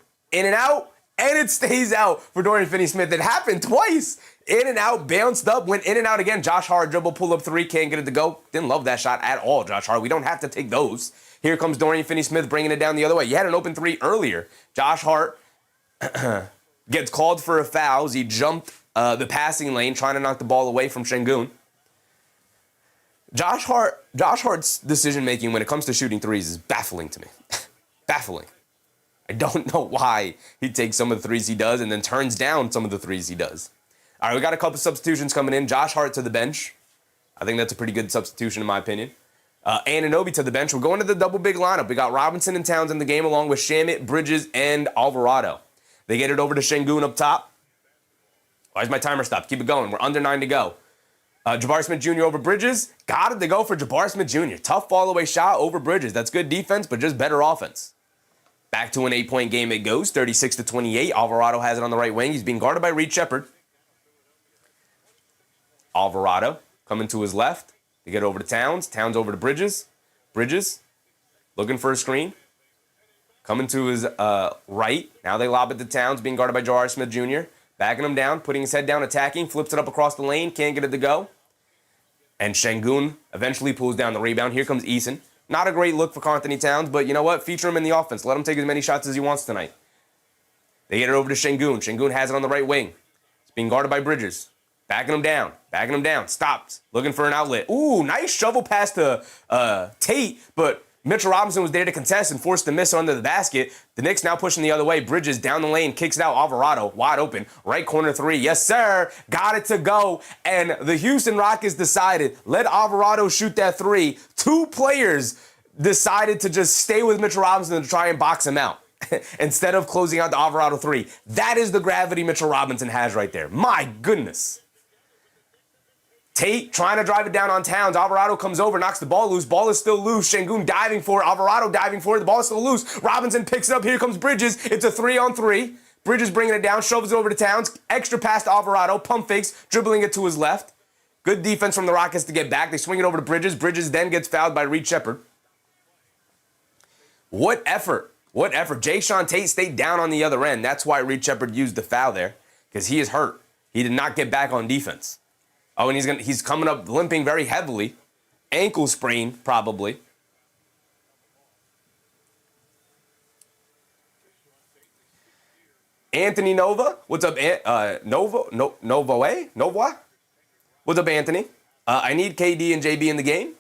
and it stays out for Dorian Finney-Smith. It happened twice. In and out, bounced up, went in and out again. Josh Hart dribble, pull up three, can't get it to go. Didn't love that shot at all, Josh Hart. We don't have to take those. Here comes Dorian Finney-Smith bringing it down the other way. You had an open three earlier. Josh Hart gets called for a foul as he jumped the passing lane, trying to knock the ball away from Şengün. Josh Hart's decision-making when it comes to shooting threes is baffling to me. Baffling. I don't know why he takes some of the threes he does and then turns down some of the threes he does. All right, we got a couple substitutions coming in. Josh Hart to the bench. I think that's a pretty good substitution in my opinion. Anunoby to the bench. We're going to the double big lineup. We got Robinson and Towns in the game along with Shamit, Bridges, and Alvarado. They get it over to Şengün up top. Why's my timer stopped? Keep it going. We're under 9 to go. Jabari Smith Jr. over Bridges. Got it to go for Jabari Smith Jr. Tough fall-away shot over Bridges. That's good defense, but just better offense. Back to an 8-point game it goes, 36-28. Alvarado has it on the right wing. He's being guarded by Reed Sheppard. Alvarado coming to his left. They get over to Towns. Towns over to Bridges. Bridges looking for a screen. Coming to his right. Now they lob it to Towns, being guarded by Jabari Smith Jr. Backing him down, putting his head down, attacking, flips it up across the lane, can't get it to go. And Şengün eventually pulls down the rebound. Here comes Eason. Not a great look for Karl-Anthony Towns, but you know what? Feature him in the offense. Let him take as many shots as he wants tonight. They get it over to Şengün. Şengün has it on the right wing. It's being guarded by Bridges. Backing him down. Backing him down. Stopped. Looking for an outlet. Ooh, nice shovel pass to Tate, but Mitchell Robinson was there to contest and forced the miss under the basket. The Knicks now pushing the other way. Bridges down the lane, kicks it out. Alvarado, wide open. Right corner three. Yes, sir. Got it to go. And the Houston Rockets decided, let Alvarado shoot that three. Two players decided to just stay with Mitchell Robinson to try and box him out instead of closing out the Alvarado three. That is the gravity Mitchell Robinson has right there. My goodness. Tate trying to drive it down on Towns. Alvarado comes over, knocks the ball loose. Ball is still loose. Şengün diving for it. Alvarado diving for it. The ball is still loose. Robinson picks it up. Here comes Bridges. It's a 3-on-3. Bridges bringing it down, shoves it over to Towns. Extra pass to Alvarado. Pump fakes, dribbling it to his left. Good defense from the Rockets to get back. They swing it over to Bridges. Bridges then gets fouled by Reed Sheppard. What effort. What effort. Jae'Sean Tate stayed down on the other end. That's why Reed Sheppard used the foul there, because he is hurt. He did not get back on defense. Oh, and he's coming up limping very heavily. Ankle sprain, probably. Anthony Nova. What's up, Nova? What's up, Anthony? I need KD and JB in the game.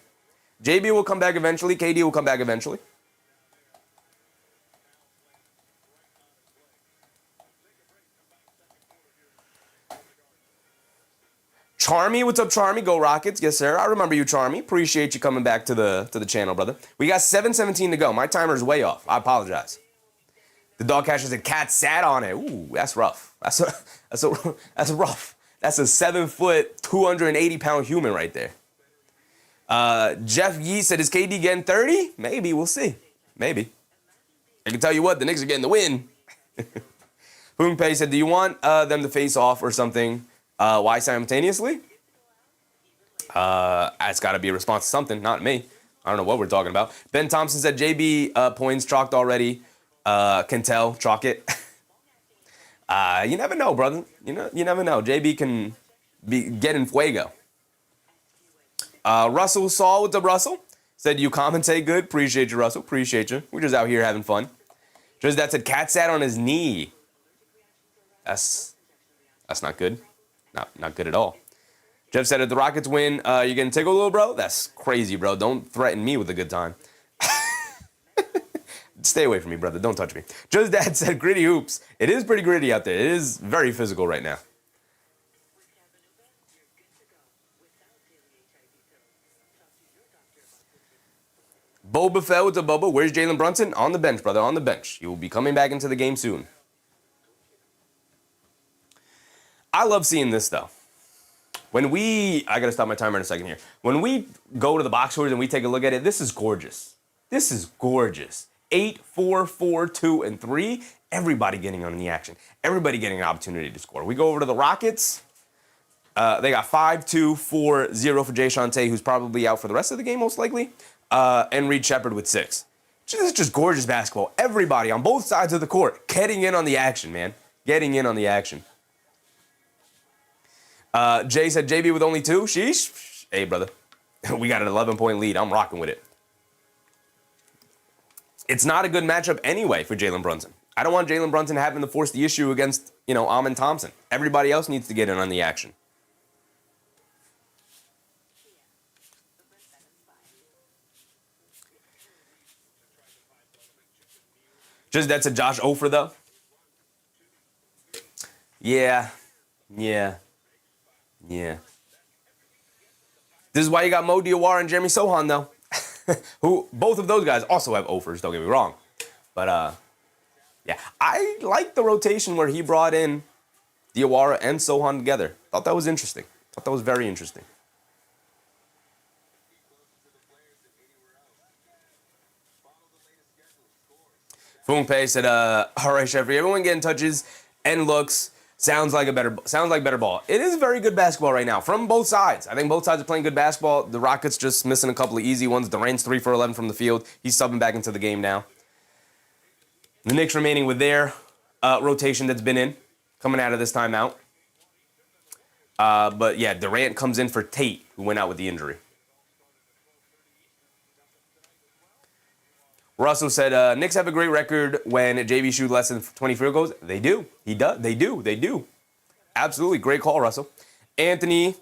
JB will come back eventually. KD will come back eventually. Charmy, what's up, Charmy? Go Rockets. Yes, sir. I remember you, Charmy. Appreciate you coming back to the channel, brother. We got 7:17 to go. My timer's way off. I apologize. The dog catcher said cat sat on it. Ooh, that's rough. That's rough. That's a 7-foot, 280-pound human right there. Jeff Yee said, is KD getting 30? Maybe. We'll see. Maybe. I can tell you what, the Knicks are getting the win. Poon Pei said, do you want them to face off or something? Why simultaneously? It's got to be a response to something, not me. I don't know what we're talking about. Ben Thompson said JB points chalked already. Can tell, chalk it. You never know, brother. You never know. JB can be getting fuego. Russell Saul, what's up, Russell? Said you commentate good. Appreciate you, Russell. Appreciate you. We're just out here having fun. Just that said cat sat on his knee. That's not good. Not good at all. Jeff said, if the Rockets win, you getting tickled, little bro? That's crazy, bro. Don't threaten me with a good time. Stay away from me, brother. Don't touch me. Just Dad said, gritty hoops. It is pretty gritty out there. It is very physical right now. Boba Fett, what's up, Boba? Where's Jalen Brunson? On the bench, brother. On the bench. He will be coming back into the game soon. I love seeing this, though. I got to stop my timer in a second here. When we go to the box scores and we take a look at it, this is gorgeous. This is gorgeous. 8, 4, 4, 2, and 3. Everybody getting on the action. Everybody getting an opportunity to score. We go over to the Rockets. They got 5, 2, 4, 0 for Jae'Sean Tate, who's probably out for the rest of the game, most likely. And Reed Sheppard with 6. This is just gorgeous basketball. Everybody on both sides of the court getting in on the action, man. Getting in on the action. Jay said JB with only 2. Sheesh. Hey, brother. We got an 11-point lead. I'm rocking with it. It's not a good matchup anyway for Jalen Brunson. I don't want Jalen Brunson having to force the issue against, Amin Thompson. Everybody else needs to get in on the action. Just that's a Josh Ofer, though. Yeah. This is why you got Mo Diawara and Jeremy Sohan, though. who both of those guys also have offers, don't get me wrong. But yeah, I like the rotation where he brought in Diawara and Sohan together. Thought that was interesting. Thought that was very interesting. Fungpei said, all right, Jeffrey, everyone getting touches and looks. Sounds like better ball. It is very good basketball right now from both sides. I think both sides are playing good basketball. The Rockets just missing a couple of easy ones. Durant's 3 for 11 from the field. He's subbing back into the game now. The Knicks remaining with their rotation that's been in, coming out of this timeout. But yeah, Durant comes in for Tate, who went out with the injury. Russell said, Knicks have a great record when JB shoots less than 20 field goals. They do. He does. They do. Absolutely. Great call, Russell. Anthony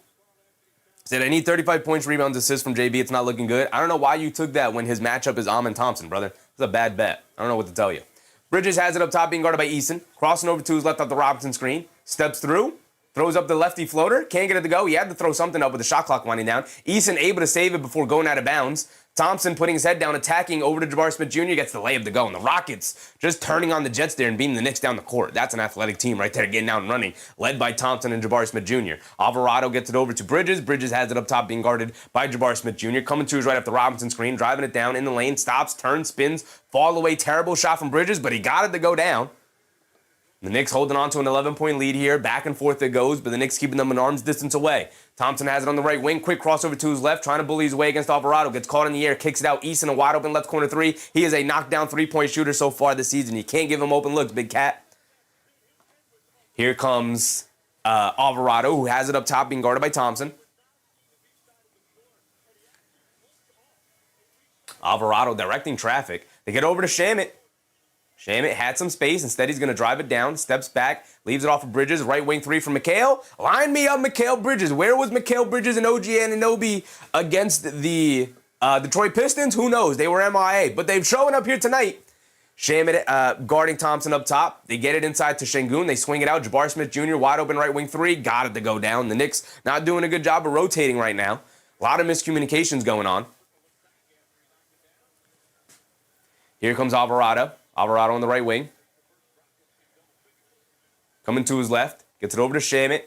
said, I need 35 points, rebounds, assists from JB. It's not looking good. I don't know why you took that when his matchup is Amon Thompson, brother. It's a bad bet. I don't know what to tell you. Bridges has it up top, being guarded by Eason. Crossing over to his left off the Robinson screen. Steps through. Throws up the lefty floater. Can't get it to go. He had to throw something up with the shot clock winding down. Eason able to save it before going out of bounds. Thompson putting his head down, attacking over to Jabari Smith Jr. Gets the layup to go. And the Rockets just turning on the Jets there and beating the Knicks down the court. That's an athletic team right there getting out and running, led by Thompson and Jabari Smith Jr. Alvarado gets it over to Bridges. Bridges has it up top, being guarded by Jabari Smith Jr. Coming to his right off the Robinson screen, driving it down in the lane, stops, turns, spins, fall away. Terrible shot from Bridges, but he got it to go down. The Knicks holding on to an 11-point lead here. Back and forth it goes, but the Knicks keeping them an arm's distance away. Thompson has it on the right wing. Quick crossover to his left, trying to bully his way against Alvarado. Gets caught in the air, kicks it out. Easton, a wide open left corner three. He is a knockdown three-point shooter so far this season. You can't give him open looks, big cat. Here comes Alvarado, who has it up top, being guarded by Thompson. Alvarado directing traffic. They get over to Shamet. Shamet had some space. Instead, he's going to drive it down, steps back, leaves it off of Bridges. Right wing three from Mikal. Line me up, Mikal Bridges. Where was Mikal Bridges and OG Anunoby against the Detroit Pistons? Who knows? They were MIA, but they've shown up here tonight. Shamet guarding Thompson up top. They get it inside to Şengün. They swing it out. Jabari Smith Jr., wide open right wing three. Got it to go down. The Knicks not doing a good job of rotating right now. A lot of miscommunications going on. Here comes Alvarado. Alvarado on the right wing. Coming to his left. Gets it over to Shamet.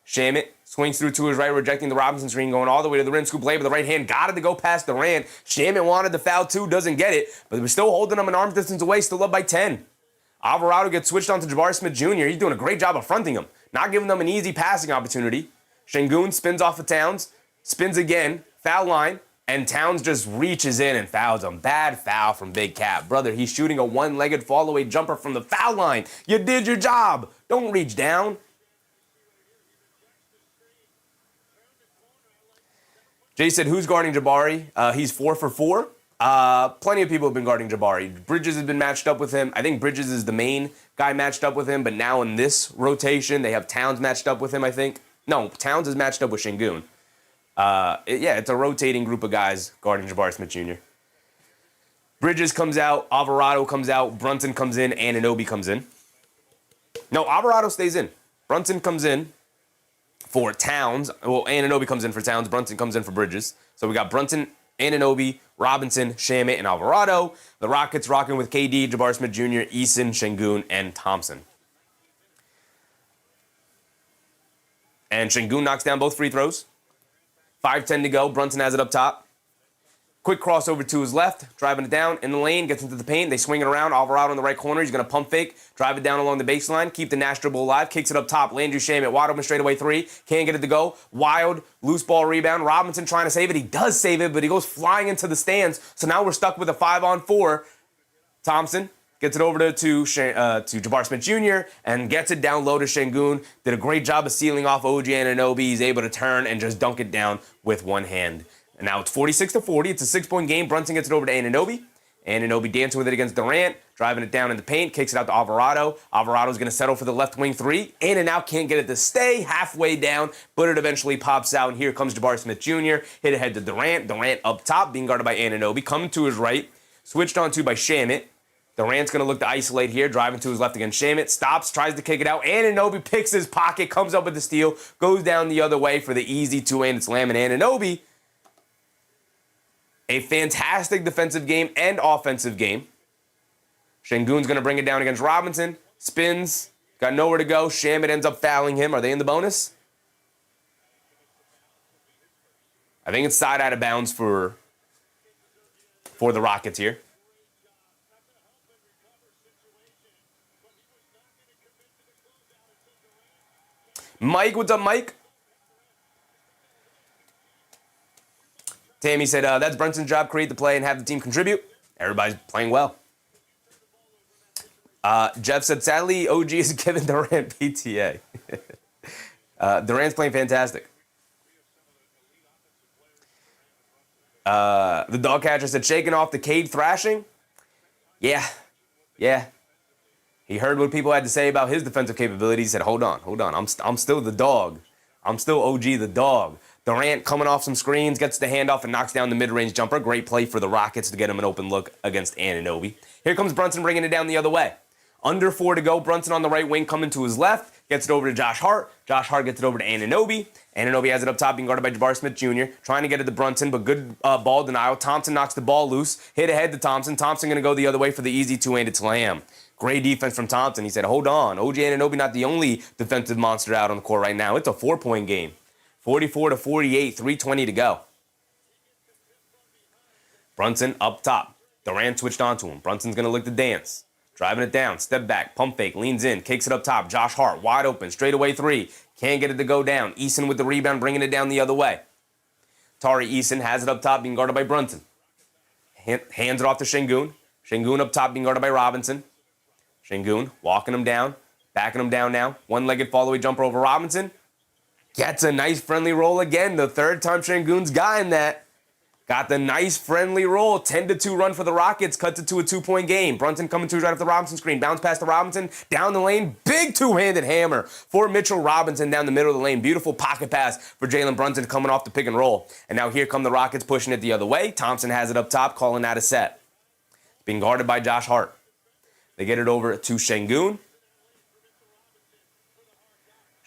Shamet swings through to his right, rejecting the Robinson screen, going all the way to the rim. Scoop lay with the right hand. Got it to go past Durant. Shamet wanted the foul too. Doesn't get it. But we're still holding him an arm's distance away. Still up by 10. Alvarado gets switched on to Jabari Smith Jr. He's doing a great job of fronting him. Not giving them an easy passing opportunity. Şengün spins off of Towns. Spins again. Foul line. And Towns just reaches in and fouls him. Bad foul from Big Cat. Brother, he's shooting a one-legged fall-away jumper from the foul line. You did your job. Don't reach down. Jay said, who's guarding Jabari? He's 4 for 4. Plenty of people have been guarding Jabari. Bridges has been matched up with him. I think Bridges is the main guy matched up with him, but now in this rotation, they have Towns matched up with him, I think. No, Towns is matched up with Şengün. It's a rotating group of guys guarding Jabari Smith Jr. Bridges comes out, Alvarado comes out, Brunson comes in, Anunoby comes in. No, Alvarado stays in. Brunson comes in for Towns. Well, Anunoby comes in for Towns. Brunson comes in for Bridges. So we got Brunson, Anunoby, Robinson, Shamet, and Alvarado. The Rockets rocking with KD, Jabari Smith Jr., Eason, Şengün, and Thompson. And Şengün knocks down both free throws. 5:10 to go. Brunson has it up top. Quick crossover to his left. Driving it down in the lane. Gets into the paint. They swing it around. Alvarado in the right corner. He's going to pump fake. Drive it down along the baseline. Keep the Nash dribble alive. Kicks it up top. Landry Shamet. Wide open straightaway three. Can't get it to go. Wild. Loose ball rebound. Robinson trying to save it. He does save it, but he goes flying into the stands. So now we're stuck with a 5-on-4. Thompson gets it over to Jabari Smith Jr. and gets it down low to Şengün. Did a great job of sealing off OG Anunoby. He's able to turn and just dunk it down with one hand. And now it's 46-40. It's a 6-point game. Brunson gets it over to Anunoby. Anunoby dancing with it against Durant, driving it down in the paint, kicks it out to Alvarado. Alvarado's going to settle for the left wing three. In and out, can't get it to stay. Halfway down, but it eventually pops out. And here comes Jabari Smith Jr. Hit ahead to Durant. Durant up top, being guarded by Anunoby. Coming to his right, switched on to by Shamet. Durant's going to look to isolate here, driving to his left against Shamet. Stops, tries to kick it out. Anunoby picks his pocket, comes up with the steal, goes down the other way for the easy two-hand slam. And Anunoby A fantastic defensive game and offensive game. Şengün's going to bring it down against Robinson. Spins. Got nowhere to go. Shamit ends up fouling him. Are they in the bonus? I think it's side out of bounds for the Rockets here. Mike, what's up, Mike? Tammy said, that's Brunson's job, create the play and have the team contribute. Everybody's playing well. Jeff said, sadly, OG is giving Durant PTA. Durant's playing fantastic. The dog catcher said, shaking off the Cade thrashing. Yeah. He heard what people had to say about his defensive capabilities. He said, hold on. I'm still the dog. I'm still OG the dog. Durant coming off some screens, gets the handoff and knocks down the mid-range jumper. Great play for the Rockets to get him an open look against Anunoby. Here comes Brunson bringing it down the other way. Under 4 to go. Brunson on the right wing coming to his left. Gets it over to Josh Hart. Josh Hart gets it over to Anunoby. Anunoby has it up top, being guarded by Jabari Smith Jr. Trying to get it to Brunson, but good ball denial. Thompson knocks the ball loose. Hit ahead to Thompson. Thompson going to go the other way for the easy two-handed slam. Great defense from Thompson. He said, hold on. OG Anunoby not the only defensive monster out on the court right now. It's a 4-point game. 44-48, 3:20 to go. Brunson up top. Durant switched onto him. Brunson's going to look to dance. Driving it down, step back, pump fake, leans in, kicks it up top. Josh Hart, wide open, straightaway 3. Can't get it to go down. Eason with the rebound, bringing it down the other way. Tari Eason has it up top, being guarded by Brunson. Hands it off to Şengün. Şengün up top, being guarded by Robinson. Şengün walking him down, backing him down now. One-legged fall-away jumper over Robinson. Gets a nice friendly roll again. The third time Şengün's gotten that. Got the nice friendly roll. 10-2 run for the Rockets. Cuts it to a 2-point game. Brunson coming to right off the Robinson screen. Bounce past the Robinson. Down the lane. Big two-handed hammer for Mitchell Robinson down the middle of the lane. Beautiful pocket pass for Jalen Brunson coming off the pick and roll. And now here come the Rockets pushing it the other way. Thompson has it up top, calling that a set. Being guarded by Josh Hart. They get it over to Şengün.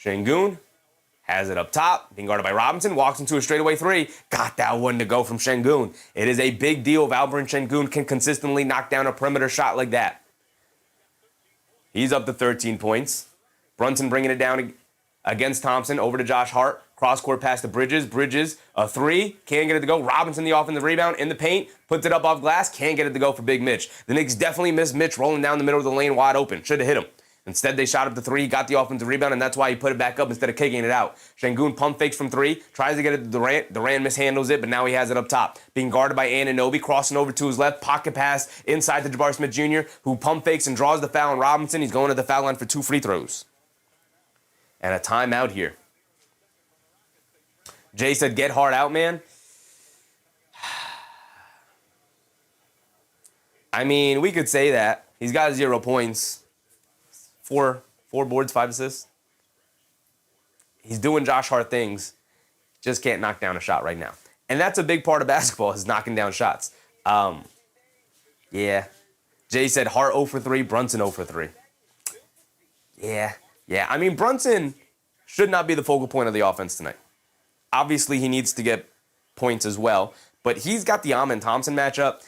Şengün has it up top, being guarded by Robinson, walks into a straightaway 3. Got that one to go from Şengün. It is a big deal if Alperen Şengün can consistently knock down a perimeter shot like that. He's up to 13 points. Brunson bringing it down against Thompson, over to Josh Hart. Cross-court pass to Bridges. Bridges, a 3. Can't get it to go. Robinson, the offensive rebound, in the paint. Puts it up off glass. Can't get it to go for Big Mitch. The Knicks definitely missed Mitch rolling down the middle of the lane wide open. Should have hit him. Instead, they shot up the 3, got the offensive rebound, and that's why he put it back up instead of kicking it out. Şengün pump fakes from 3, tries to get it to Durant. Durant mishandles it, but now he has it up top. Being guarded by Anunoby, crossing over to his left, pocket pass inside to Jabari Smith Jr., who pump fakes and draws the foul on Robinson. He's going to the foul line for 2 free throws. And a timeout here. Jay said, get Hart out, man. I mean, we could say that. He's got 0 points. 4 boards, 5 assists. He's doing Josh Hart things. Just can't knock down a shot right now. And that's a big part of basketball, is knocking down shots. Yeah. Jay said Hart 0 for 3, Brunson 0 for 3. Yeah. I mean, Brunson should not be the focal point of the offense tonight. Obviously, he needs to get points as well. But he's got the Amen Thompson matchup,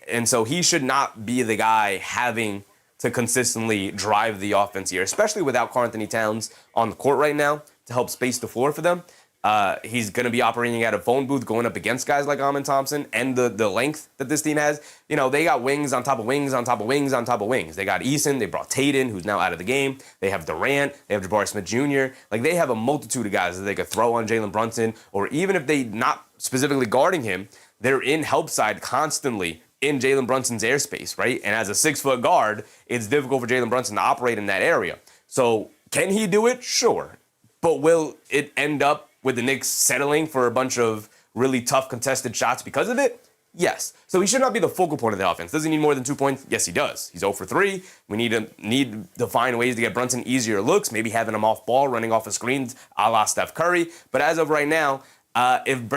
and so he should not be the guy having to consistently drive the offense here, especially without Karl-Anthony Towns on the court right now to help space the floor for them. He's going to be operating at a phone booth going up against guys like Amen Thompson and the length that this team has. They got wings on top of wings on top of wings on top of wings. They got Eason. They brought Tate in, who's now out of the game. They have Durant. They have Jabari Smith Jr. Like, they have a multitude of guys that they could throw on Jalen Brunson, or even if they not specifically guarding him, they're in help side constantly in Jalen Brunson's airspace, right? And as a 6-foot guard, it's difficult for Jalen Brunson to operate in that area. So can he do it? Sure. But will it end up with the Knicks settling for a bunch of really tough contested shots because of it? Yes. So he should not be the focal point of the offense. Does he need more than 2 points? Yes, he does. He's 0 for 3. We need to find ways to get Brunson easier looks, maybe having him off ball, running off of screens, a la Steph Curry. But as of right now, if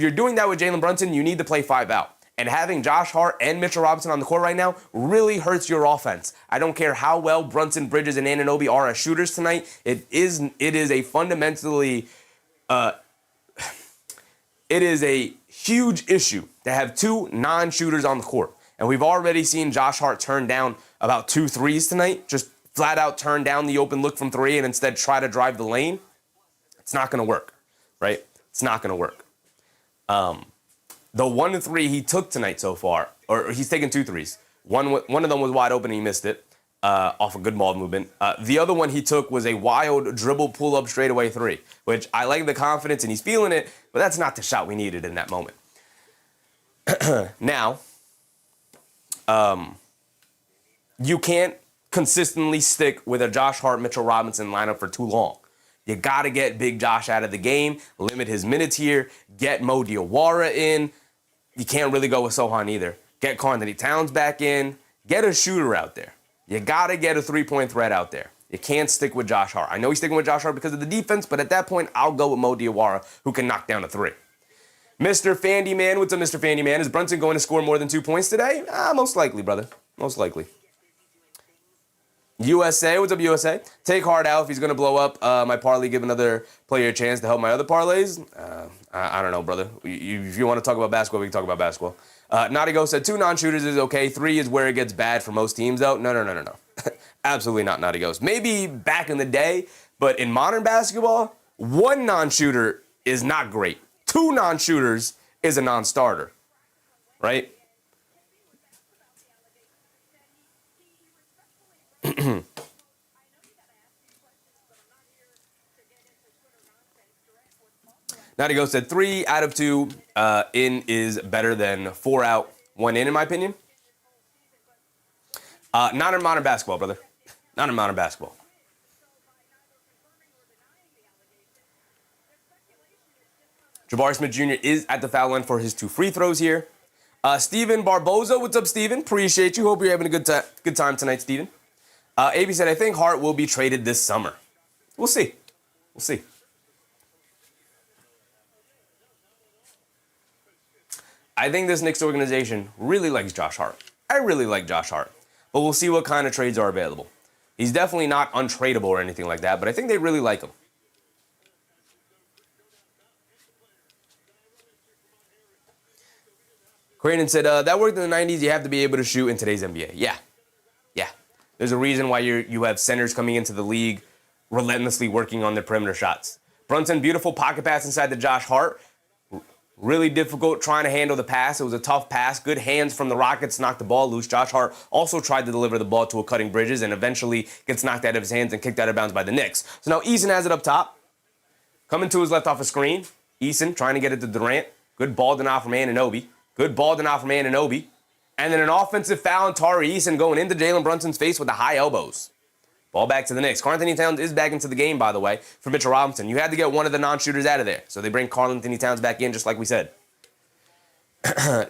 you're doing that with Jalen Brunson, you need to play 5 out. And having Josh Hart and Mitchell Robinson on the court right now really hurts your offense. I don't care how well Brunson, Bridges, and Anunoby are as shooters tonight. It is a fundamentally, it is a huge issue to have two non-shooters on the court. And we've already seen Josh Hart turn down about 2 threes tonight, just flat out turn down the open look from 3 and instead try to drive the lane. It's not going to work, right? It's not going to work. The 1 3 he took tonight so far, or he's taken 2 threes. One of them was wide open and he missed it off a good ball movement. The other one he took was a wild dribble pull-up straightaway 3, which I like the confidence and he's feeling it, but that's not the shot we needed in that moment. Now, you can't consistently stick with a Josh Hart, Mitchell Robinson lineup for too long. You got to get Big Josh out of the game, limit his minutes here, get Mo Diawara in. You can't really go with Sohan either. Get Karl-Anthony Towns back in. Get a shooter out there. You got to get a three-point threat out there. You can't stick with Josh Hart. I know he's sticking with Josh Hart because of the defense, but at that point, I'll go with Mo Diawara, who can knock down a 3. Mr. Fandy Man, what's up, Mr. Fandy Man? Is Brunson going to score more than 2 points today? Most likely, brother. Most likely. USA, what's up, USA? Take Hart out if he's going to blow up my parlay, give another player a chance to help my other parlays. I don't know, brother. If you want to talk about basketball, we can talk about basketball. Nadigo said 2 non-shooters is okay. 3 is where it gets bad for most teams, though. No. Absolutely not, Nadigos. Maybe back in the day, but in modern basketball, 1 non-shooter is not great. 2 non-shooters is a non-starter, right? Nadigo said 3 out of 2 in is better than 4 out, 1 in my opinion. Not in modern basketball, brother. Not in modern basketball. Jabari Smith Jr. is at the foul line for his 2 free throws here. Steven Barboza, what's up, Steven? Appreciate you. Hope you're having a good time tonight, Steven. AB said, I think Hart will be traded this summer. We'll see. We'll see. I think this Knicks organization really likes Josh Hart. I really like Josh Hart. But we'll see what kind of trades are available. He's definitely not untradeable or anything like that, but I think they really like him. Cranen said, that worked in the 90s. You have to be able to shoot in today's NBA. Yeah. There's a reason why you have centers coming into the league relentlessly working on their perimeter shots. Brunson, beautiful pocket pass inside to Josh Hart. Really difficult trying to handle the pass. It was a tough pass. Good hands from the Rockets knocked the ball loose. Josh Hart also tried to deliver the ball to a cutting Bridges and eventually gets knocked out of his hands and kicked out of bounds by the Knicks. So now Eason has it up top. Coming to his left off a screen. Eason trying to get it to Durant. Good ball denial from Anunoby. And then an offensive foul on Tari Eason going into Jalen Brunson's face with the high elbows. Ball back to the Knicks. Karl-Anthony Towns is back into the game, by the way, for Mitchell Robinson. You had to get one of the non-shooters out of there. So they bring Karl-Anthony Towns back in, just like we said.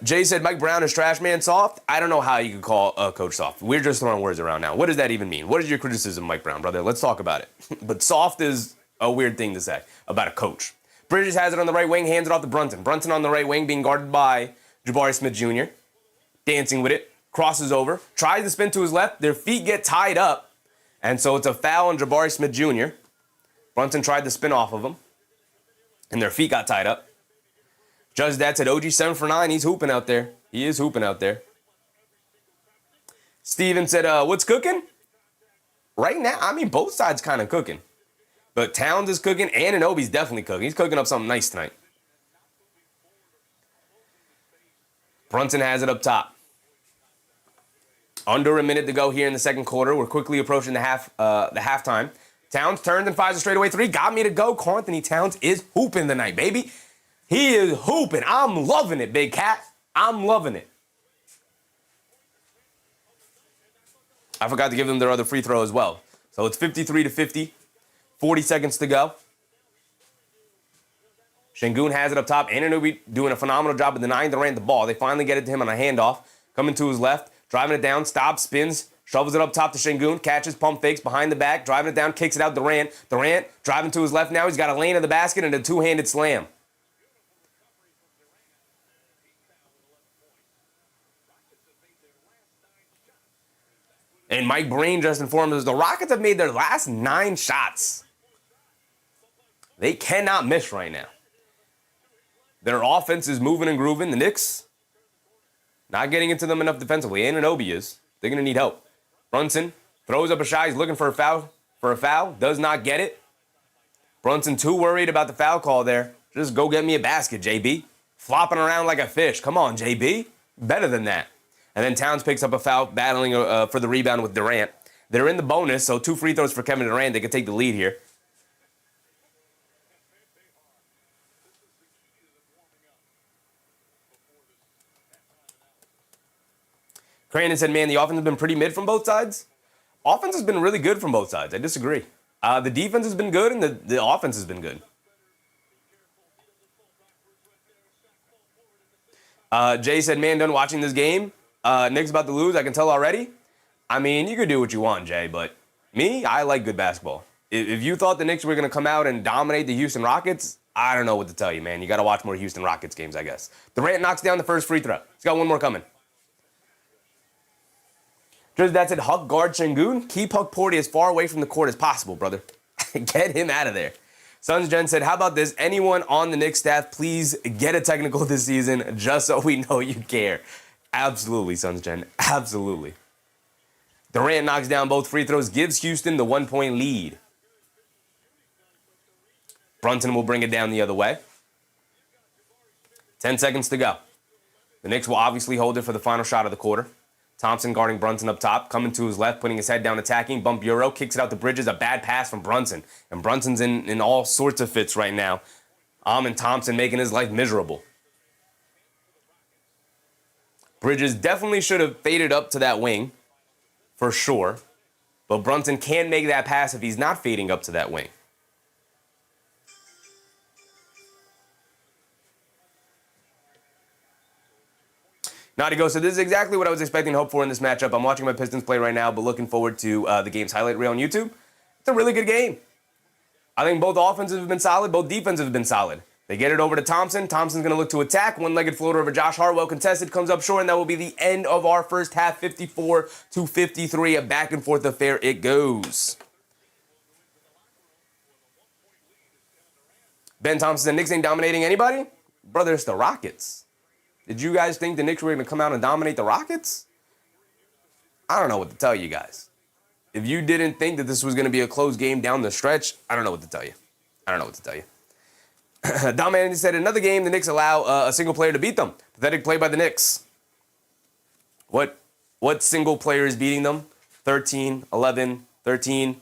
Jay said, Mike Brown is trash man soft. I don't know how you could call a coach soft. We're just throwing words around now. What does that even mean? What is your criticism, Mike Brown, brother? Let's talk about it. But soft is a weird thing to say about a coach. Bridges has it on the right wing, hands it off to Brunson. Brunson on the right wing being guarded by Jabari Smith Jr. Dancing with it. Crosses over. Tries to spin to his left. Their feet get tied up. And so it's a foul on Jabari Smith Jr. Brunson tried to spin off of him. And their feet got tied up. Judge that said OG 7 for 9. He's hooping out there. He is hooping out there. Steven said, what's cooking? Right now, I mean, both sides kind of cooking. But Towns is cooking. Anunoby's definitely cooking. He's cooking up something nice tonight. Brunson has it up top. Under a minute to go here in the second quarter. We're quickly approaching the halftime. Towns turns and fires a straightaway 3. Got me to go. Karl-Anthony Towns is hooping tonight, baby. He is hooping. I'm loving it, big cat. I'm loving it. I forgot to give them their other free throw as well. So it's 53-50. 40 seconds to go. Şengün has it up top. Anunoby doing a phenomenal job of denying Durant the ball. They finally get it to him on a handoff. Coming to his left. Driving it down. Stops. Spins. Shovels it up top to Şengün. Catches. Pump fakes. Behind the back. Driving it down. Kicks it out. Durant. Durant driving to his left now. He's got a lane of the basket and a two-handed slam. And Mike Breen just informed us the Rockets have made their last 9 shots. They cannot miss right now. Their offense is moving and grooving. The Knicks not getting into them enough defensively. Anunoby is. They're going to need help. Brunson throws up a shot. He's looking for a foul. Does not get it. Brunson too worried about the foul call there. Just go get me a basket, JB. Flopping around like a fish. Come on, JB. Better than that. And then Towns picks up a foul, battling for the rebound with Durant. They're in the bonus, so 2 free throws for Kevin Durant. They could take the lead here. Crandon said, man, the offense has been pretty mid from both sides. Offense has been really good from both sides. I disagree. The defense has been good, and the offense has been good. Jay said, man, done watching this game. Knicks about to lose. I can tell already. I mean, you could do what you want, Jay, but me, I like good basketball. If you thought the Knicks were going to come out and dominate the Houston Rockets, I don't know what to tell you, man. You got to watch more Houston Rockets games, I guess. Durant knocks down the first free throw. He's got one more coming. That's it. Huck guard Şengün. Keep Huck Porty as far away from the court as possible, brother. Get him out of there. Sons Jen said, how about this? Anyone on the Knicks staff, please get a technical this season just so we know you care. Absolutely, Sons Jen. Absolutely. Durant knocks down both free throws, gives Houston the 1-point lead. Brunson will bring it down the other way. 10 seconds to go. The Knicks will obviously hold it for the final shot of the quarter. Thompson guarding Brunson up top, coming to his left, putting his head down, attacking. Bump Euro, kicks it out to Bridges. A bad pass from Brunson. And Brunson's in all sorts of fits right now. And Thompson making his life miserable. Bridges definitely should have faded up to that wing, for sure. But Brunson can make that pass if he's not fading up to that wing. Naughty Go, so this is exactly what I was expecting to hope for in this matchup. I'm watching my Pistons play right now, but looking forward to the game's highlight reel on YouTube. It's a really good game. I think both offenses have been solid, both defenses have been solid. They get it over to Thompson. Thompson's going to look to attack. One-legged floater over Josh Hartwell contested, comes up short, and that will be the end of our first half, 54-53. A back-and-forth affair it goes. Ben Thompson said, Knicks ain't dominating anybody? Brother, it's the Rockets. Did you guys think the Knicks were going to come out and dominate the Rockets? I don't know what to tell you guys. If you didn't think that this was going to be a close game down the stretch, I don't know what to tell you. Dom Andy said, another game, the Knicks allow a single player to beat them. Pathetic play by the Knicks. What single player is beating them? 13, 11, 13.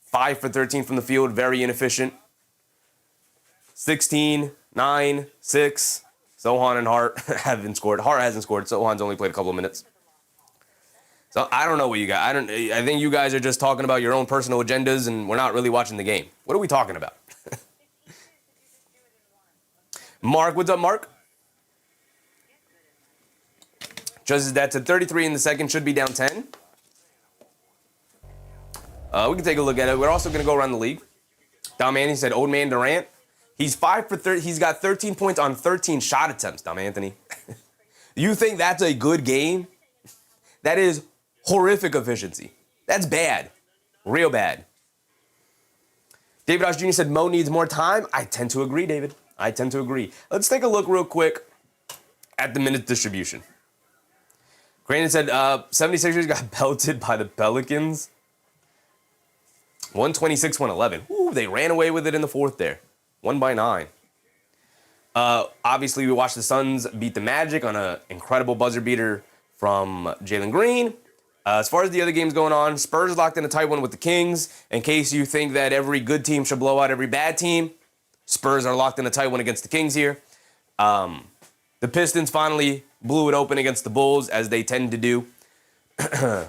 5 for 13 from the field, very inefficient. 16, 9, 6. Sohan and Hart haven't scored. Hart hasn't scored. Sohan's only played a couple of minutes. So I don't know what you got. I think you guys are just talking about your own personal agendas, and we're not really watching the game. What are we talking about? Mark, what's up, Mark? Just that's at 33 in the second. Should be down 10. We can take a look at it. We're also going to go around the league. Dom Anthony said, old man Durant. He's 5 for 30. He's got 13 points on 13 shot attempts, Dom Anthony. You think that's a good game? That is horrific efficiency. That's bad. Real bad. David Osh Jr. said, Mo needs more time. I tend to agree, David. I tend to agree. Let's take a look real quick at the minute distribution. Crandon said, 76ers got belted by the Pelicans. 126-111. Ooh, they ran away with it in the fourth there. 1 by 9. Obviously, we watched the Suns beat the Magic on an incredible buzzer beater from Jalen Green. As far as the other games going on, Spurs locked in a tight one with the Kings. In case you think that every good team should blow out every bad team, Spurs are locked in a tight one against the Kings here. The Pistons finally blew it open against the Bulls, as they tend to do. It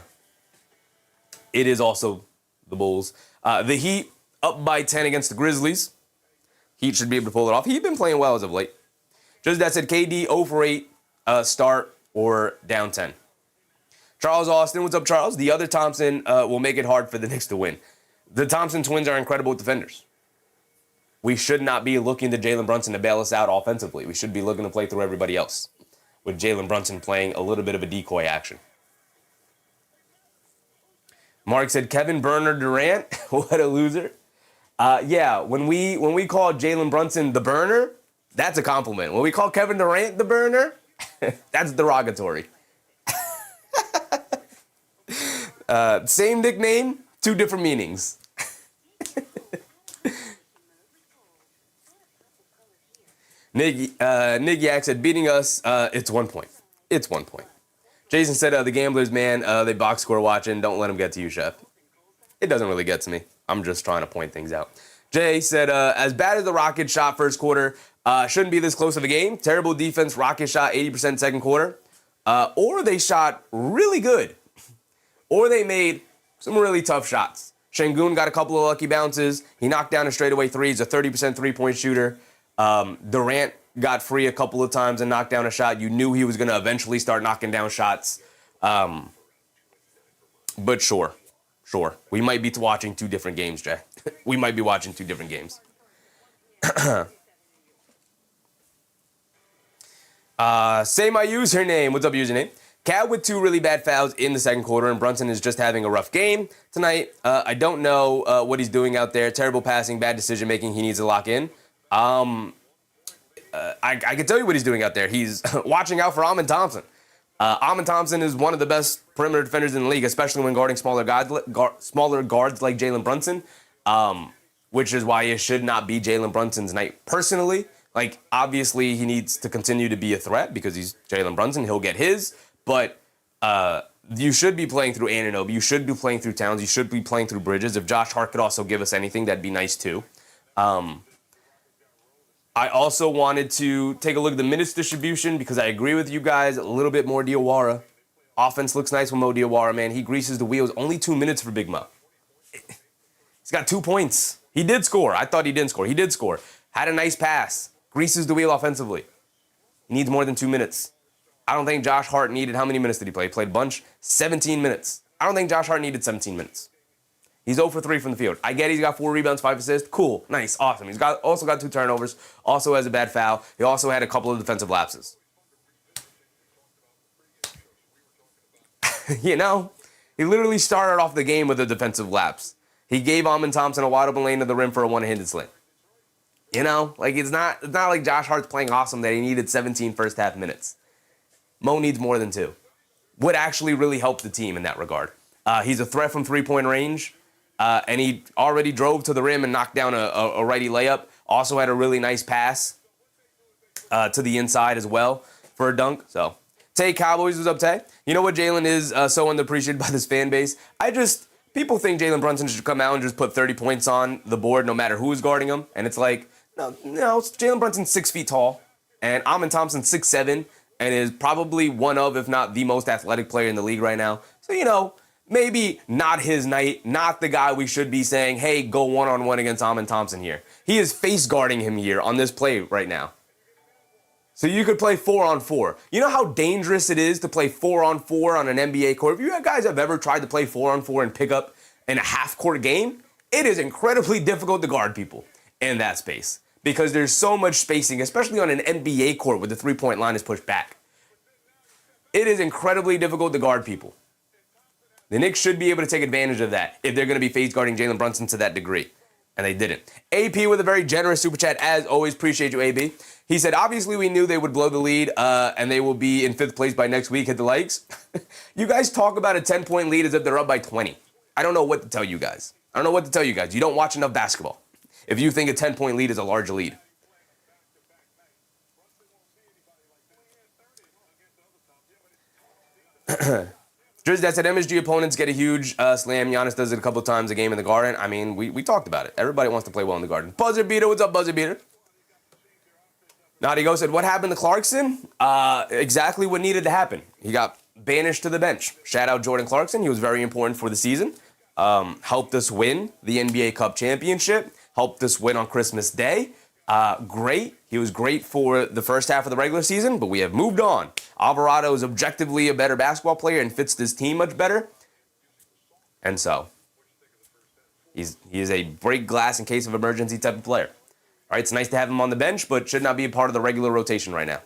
is also the Bulls. The Heat up by 10 against the Grizzlies. Heat should be able to pull it off. He's been playing well as of late. Just that said, KD 0 for 8, start or down 10. Charles Austin, what's up, Charles? The other Thompson will make it hard for the Knicks to win. The Thompson twins are incredible defenders. We should not be looking to Jalen Brunson to bail us out offensively. We should be looking to play through everybody else, with Jalen Brunson playing a little bit of a decoy action. Mark said, Kevin Burner Durant, what a loser. Yeah, when we call Jalen Brunson the burner, That's a compliment. When we call Kevin Durant the burner, that's derogatory. Same nickname, two different meanings. Nick Yak said, beating us, it's 1 point. It's 1 point. Jason said, the gamblers, man, they box score watching. Don't let them get to you, Chef. It doesn't really get to me. I'm just trying to point things out. Jay said, as bad as the Rockets shot first quarter, shouldn't be this close of a game. Terrible defense. Rockets shot 80% second quarter. Or they shot really good. Or they made some really tough shots. Şengün got a couple of lucky bounces. He knocked down a straightaway three. He's a 30% three-point shooter. Durant got free a couple of times and knocked down a shot. You knew he was going to eventually start knocking down shots. But sure. We might be watching two different games, Jay. We might be watching two different games. Say my username. What's up, username? Cat with two really bad fouls in the second quarter, and Brunson is just having a rough game tonight. I don't know what he's doing out there. Terrible passing, bad decision-making. He needs to lock in. I can tell you what he's doing out there. He's watching out for Amin Thompson. Amin Thompson is one of the best perimeter defenders in the league, especially when guarding smaller guards like Jalen Brunson, which is why it should not be Jalen Brunson's night. Personally, like, obviously he needs to continue to be a threat because he's Jalen Brunson. He'll get his, but you should be playing through Anunoby. You should be playing through Towns. You should be playing through Bridges. If Josh Hart could also give us anything, that'd be nice too. I also wanted to take a look at the minutes distribution because I agree with you guys. A little bit more Diawara. Offense looks nice with Mo Diawara, man. He greases the wheels. Only 2 minutes for Big Mo. He's got 2 points. He did score. I thought he didn't score. He did score. Had a nice pass. Greases the wheel offensively. He needs more than 2 minutes. I don't think Josh Hart needed, how many minutes did he play? He played a bunch. 17 minutes. I don't think Josh Hart needed 17 minutes. He's 0 for 3 from the field. I get he's got 4 rebounds, 5 assists. Cool, nice, awesome. He's also got 2 turnovers. Also has a bad foul. He also had a couple of defensive lapses. You know, he literally started off the game with a defensive lapse. He gave Amin Thompson a wide open lane to the rim for a one-handed slam. You know, like it's not like Josh Hart's playing awesome that he needed 17 first half minutes. Mo needs more than 2. Would actually really help the team in that regard. He's a threat from three-point range. And he already drove to the rim and knocked down a righty layup. Also had a really nice pass to the inside as well for a dunk. So, Tay Cowboys was up, Tay. You know what Jalen is so underappreciated by this fan base? People think Jalen Brunson should come out and just put 30 points on the board no matter who is guarding him. And it's like, no, Jalen Brunson's 6 feet tall. And Amin Thompson's 6'7", and is probably one of, if not the most athletic player in the league right now. So, you know, maybe not his night, not the guy we should be saying, hey, go one-on-one against Amin Thompson here. He is face guarding him here on this play right now. So you could play 4-on-4. You know how dangerous it is to play 4-on-4 on an NBA court? If you guys have ever tried to play 4-on-4 and pick up in a half-court game, it is incredibly difficult to guard people in that space because there's so much spacing, especially on an NBA court where the three-point line is pushed back. It is incredibly difficult to guard people. The Knicks should be able to take advantage of that if they're going to be face guarding Jalen Brunson to that degree. And they didn't. AP with a very generous super chat. As always, appreciate you, AB. He said, obviously we knew they would blow the lead and they will be in 5th place by next week. Hit the likes. You guys talk about a 10-point lead as if they're up by 20. I don't know what to tell you guys. You don't watch enough basketball if you think a 10-point lead is a large lead. Drizz, that said, MSG opponents get a huge slam. Giannis does it a couple times a game in the Garden. I mean, we talked about it. Everybody wants to play well in the Garden. Buzzer Beater, what's up, Buzzer Beater? Naughty Go said, what happened to Clarkson? Exactly what needed to happen. He got banished to the bench. Shout out Jordan Clarkson. He was very important for the season. Helped us win the NBA Cup championship. Helped us win on Christmas Day. Great. He was great for the first half of the regular season, but we have moved on. Alvarado is objectively a better basketball player and fits this team much better. And so, he is a break glass in case of emergency type of player. All right, it's nice to have him on the bench, but should not be a part of the regular rotation right now.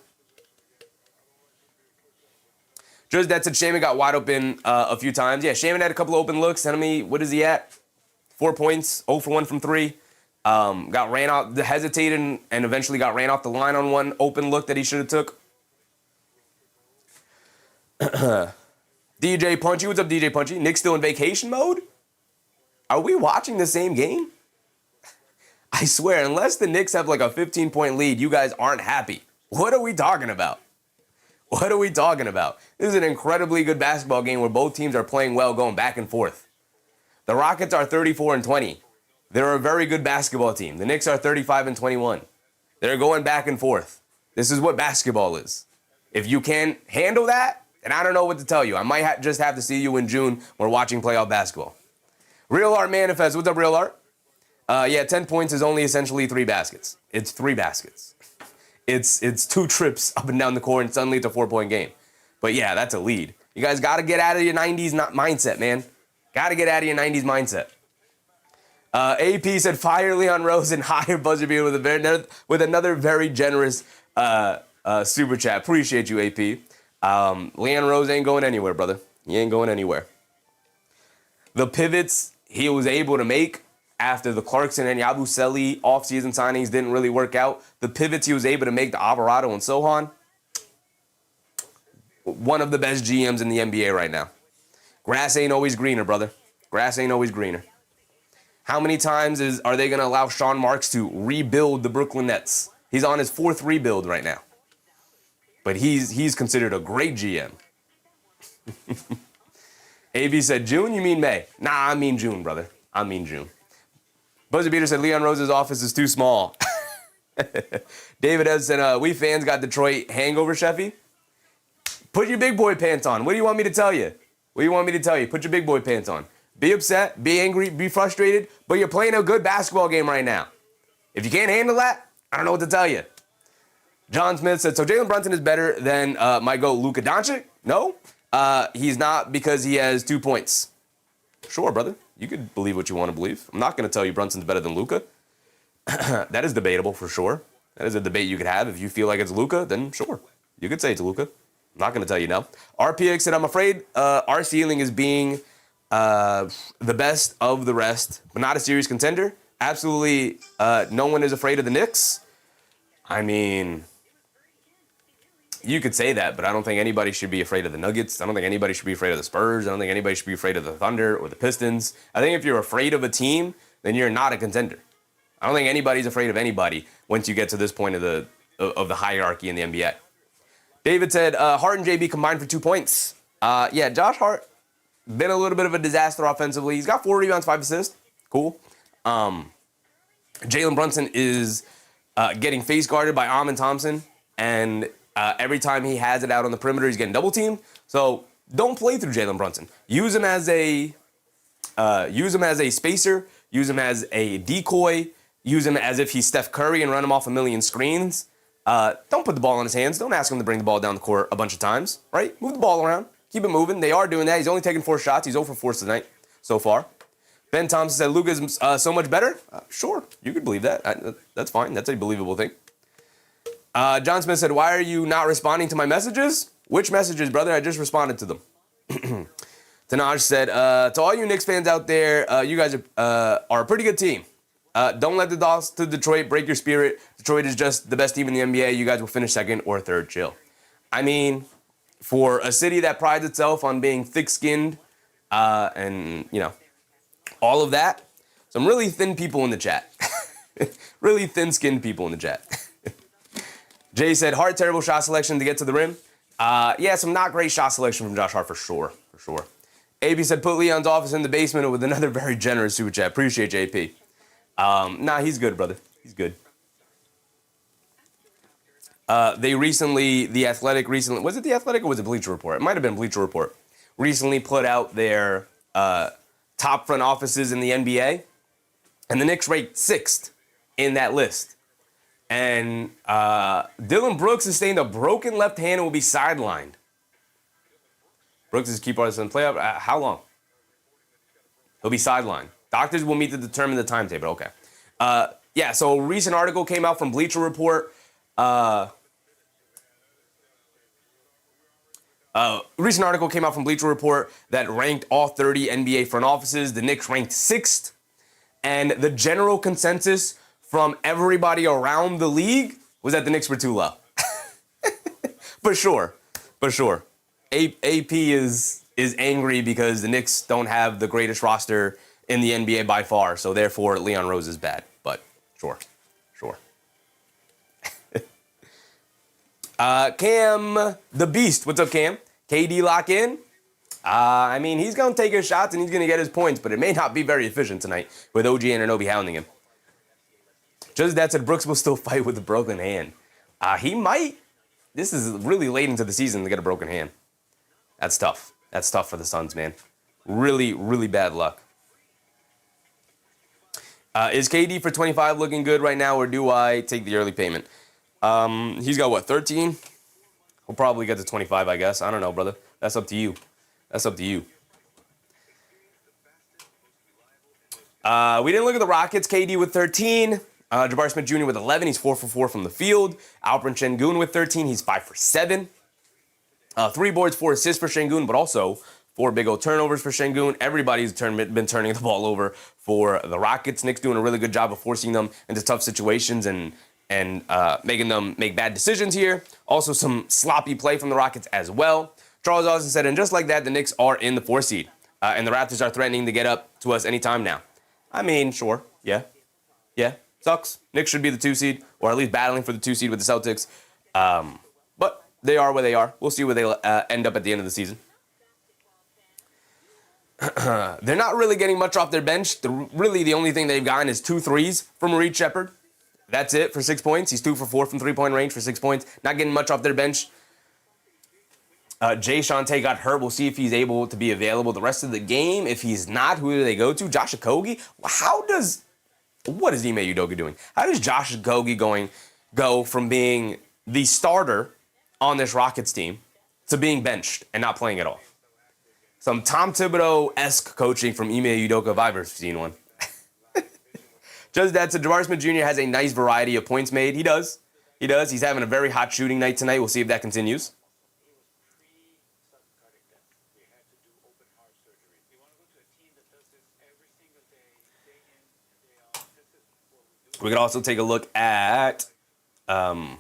Just that said, Shaman got wide open a few times. Yeah, Shaman had a couple of open looks. Enemy, what is he at? 4 points, 0 for 1 from 3. Got ran out, hesitated, and eventually got ran off the line on one open look that he should have took. DJ Punchy, what's up, DJ Punchy? Knicks still in vacation mode? Are we watching the same game? I swear, unless the Knicks have like a 15-point lead, you guys aren't happy. What are we talking about? What are we talking about? This is an incredibly good basketball game where both teams are playing well, going back and forth. The Rockets are 34-20. They're a very good basketball team. The Knicks are 35-21. They're going back and forth. This is what basketball is. If you can't handle that, then I don't know what to tell you. I might just have to see you in June when we're watching playoff basketball. Real Art Manifest. What's up, Real Art? Yeah, 10 points is only essentially 3 baskets. It's 3 baskets. It's 2 trips up and down the court, and suddenly it's a 4-point game. But yeah, that's a lead. You guys got to get out of your 90s mindset, man. Got to get out of your 90s mindset. AP said, fire Leon Rose and hire Buzzer Beater with another very generous super chat. Appreciate you, AP. Leon Rose ain't going anywhere, brother. He ain't going anywhere. The pivots he was able to make after the Clarkson and Yabusele offseason signings didn't really work out, the pivots he was able to make to Alvarado and Sohan, one of the best GMs in the NBA right now. Grass ain't always greener, brother. Grass ain't always greener. How many times are they going to allow Sean Marks to rebuild the Brooklyn Nets? He's on his 4th rebuild right now. But he's considered a great GM. AV said, June? You mean May? Nah, I mean June, brother. I mean June. Buzzer Beater said, Leon Rose's office is too small. David has said, we fans got Detroit hangover, Sheffy. Put your big boy pants on. What do you want me to tell you? What do you want me to tell you? Put your big boy pants on. Be upset, be angry, be frustrated, but you're playing a good basketball game right now. If you can't handle that, I don't know what to tell you. John Smith said, so Jalen Brunson is better than my GOAT Luka Doncic? No, he's not because he has 2 points. Sure, brother. You could believe what you want to believe. I'm not going to tell you Brunson's better than Luka. That is debatable for sure. That is a debate you could have. If you feel like it's Luka, then sure. You could say it's Luka. I'm not going to tell you no. RPX said, I'm afraid our ceiling is being the best of the rest, but not a serious contender. Absolutely no one is afraid of the Knicks. I mean, you could say that, but I don't think anybody should be afraid of the Nuggets. I don't think anybody should be afraid of the Spurs. I don't think anybody should be afraid of the Thunder or the Pistons. I think if you're afraid of a team, then you're not a contender. I don't think anybody's afraid of anybody once you get to this point of the hierarchy in the NBA. David said, Hart and JB combined for 2 points. Yeah, Josh Hart, been a little bit of a disaster offensively. He's got 4 rebounds, 5 assists. Cool. Jalen Brunson is getting face guarded by Amin Thompson, and every time he has it out on the perimeter, he's getting double teamed. So don't play through Jalen Brunson. Use him as a spacer. Use him as a decoy. Use him as if he's Steph Curry and run him off a million screens. Don't put the ball in his hands. Don't ask him to bring the ball down the court a bunch of times, right? Move the ball around. Keep it moving. They are doing that. He's only taken 4 shots. He's 0 for 4 tonight so far. Ben Thompson said Luka's so much better. Sure, you could believe that. That's fine. That's a believable thing. John Smith said, why are you not responding to my messages? Which messages, brother? I just responded to them. Tanaj said, to all you Knicks fans out there, you guys are a pretty good team. Don't let the loss to Detroit break your spirit. Detroit is just the best team in the NBA. You guys will finish 2nd or 3rd. Chill. I mean, for a city that prides itself on being thick-skinned and, you know, all of that, some really thin people in the chat. Really thin-skinned people in the chat. Jay said, Hart, terrible shot selection to get to the rim. Yeah, some not great shot selection from Josh Hart for sure. AB said, put Leon's office in the basement with another very generous super chat. Appreciate JP. Nah, he's good, brother. He's good. The Athletic recently, was it The Athletic or was it Bleacher Report? It might have been Bleacher Report. Recently put out their top front offices in the NBA, and the Knicks ranked 6th in that list. And Dylan Brooks sustained a broken left hand and will be sidelined. Brooks is key part of the playoff. How long? He'll be sidelined. Doctors will meet to determine the timetable. Okay. Yeah, so a recent article came out from Bleacher Report. Recent article came out from Bleacher Report that ranked all 30 NBA front offices. The Knicks ranked 6th. And the general consensus from everybody around the league was that the Knicks were too low. For sure. AP is angry because the Knicks don't have the greatest roster in the NBA by far, so therefore Leon Rose is bad. But sure. Cam the Beast, what's up, Cam? KD lock in? I mean, he's going to take his shots and he's going to get his points, but it may not be very efficient tonight with OG Anunoby hounding him. Just that said, Brooks will still fight with a broken hand. He might. This is really late into the season to get a broken hand. That's tough. That's tough for the Suns, man. Really, really bad luck. Is KD for 25 looking good right now, or do I take the early payment? He's got, what, 13? We'll probably get to 25, I guess. I don't know, brother. That's up to you. We didn't look at the Rockets. KD with 13. Jabari Smith Jr. with 11. He's 4 for 4 from the field. Alperen Sengun with 13. He's 5 for 7. 3 boards, 4 assists for Sengun, but also 4 big old turnovers for Sengun. Everybody's been turning the ball over for the Rockets. Knicks doing a really good job of forcing them into tough situations and making them make bad decisions here. Also some sloppy play from the Rockets as well. Charles Austin said, and just like that, the Knicks are in the 4 seed. And the Raptors are threatening to get up to us anytime now. I mean, sure. Yeah. Sucks. Knicks should be the 2 seed, or at least battling for the 2 seed with the Celtics. But they are where they are. We'll see where they end up at the end of the season. They're not really getting much off their bench. Really, the only thing they've gotten is 2 threes from Reed Shepherd. That's it for 6 points. He's 2 for 4 from three-point range for 6 points. Not getting much off their bench. Jay Shante got hurt. We'll see if he's able to be available the rest of the game. If he's not, who do they go to? Josh Okogie? What is Ime Udoka doing? How does Josh Okogie go from being the starter on this Rockets team to being benched and not playing at all? Some Tom Thibodeau-esque coaching from Ime Udoka if I've ever seen one. Just that, so Jabari Smith Jr. has a nice variety of points made. He does. He's having a very hot shooting night tonight. We'll see if that continues. We could also take a look at the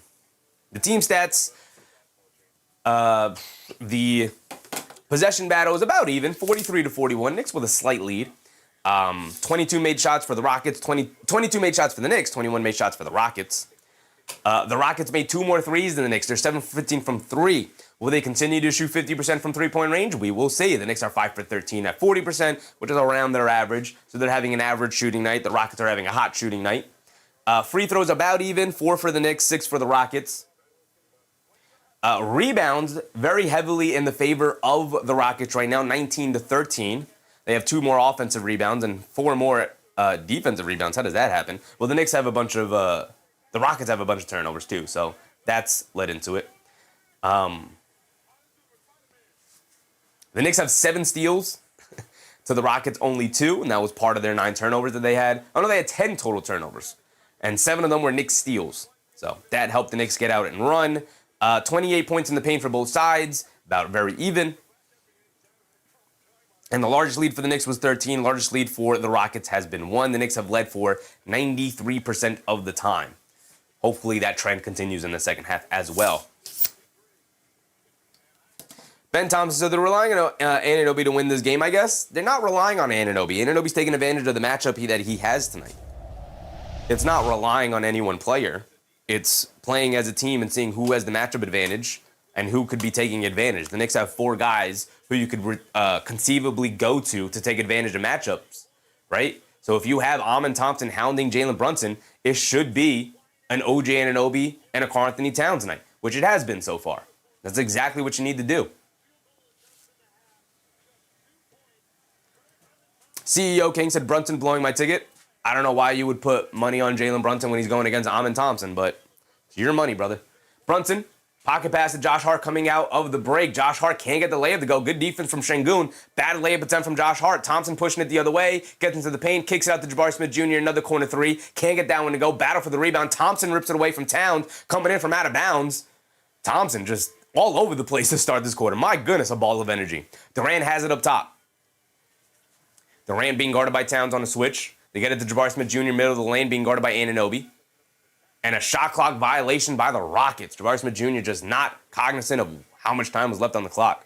team stats. The possession battle is about even, 43-41. Knicks with a slight lead. 22 made shots for the Rockets, 22 made shots for the Knicks, 21 made shots for the Rockets. The Rockets made 2 more threes than the Knicks. They're 7 for 15 from 3. Will they continue to shoot 50% from three-point range? We will see. The Knicks are 5 for 13 at 40%, which is around their average. So they're having an average shooting night. The Rockets are having a hot shooting night. Free throws about even, 4 for the Knicks, 6 for the Rockets. Rebounds very heavily in the favor of the Rockets right now, 19-13. They have 2 more offensive rebounds and 4 more defensive rebounds. How does that happen? Well, the Knicks have the Rockets have a bunch of turnovers too, so that's led into it. The Knicks have 7 steals to the Rockets only 2, and that was part of their 9 turnovers that they had. Oh no, they had 10 total turnovers, and 7 of them were Knicks steals. So that helped the Knicks get out and run. 28 points in the paint for both sides, about very even. And the largest lead for the Knicks was 13. Largest lead for the Rockets has been 1. The Knicks have led for 93% of the time. Hopefully that trend continues in the second half as well. Ben Thompson said they're relying on Anunoby to win this game, I guess. They're not relying on Anunoby. Anunoby's taking advantage of the matchup that he has tonight. It's not relying on any one player. It's playing as a team and seeing who has the matchup advantage and who could be taking advantage. The Knicks have 4 guys who you could conceivably go to take advantage of matchups, right? So if you have Amen Thompson hounding Jalen Brunson, it should be an OG Anunoby and a Karl Anthony Towns night, which it has been so far. That's exactly what you need to do. CEO King said, Brunson blowing my ticket. I don't know why you would put money on Jalen Brunson when he's going against Amen Thompson, but it's your money, brother. Brunson, pocket pass to Josh Hart coming out of the break. Josh Hart can't get the layup to go. Good defense from Sengun. Bad layup attempt from Josh Hart. Thompson pushing it the other way. Gets into the paint. Kicks it out to Jabari Smith Jr. Another corner 3. Can't get that one to go. Battle for the rebound. Thompson rips it away from Towns. Coming in from out of bounds. Thompson just all over the place to start this quarter. My goodness, a ball of energy. Durant has it up top. Durant being guarded by Towns on a switch. They get it to Jabari Smith Jr. middle of the lane, being guarded by Anunoby. And a shot clock violation by the Rockets. Jabari Smith Jr. just not cognizant of how much time was left on the clock.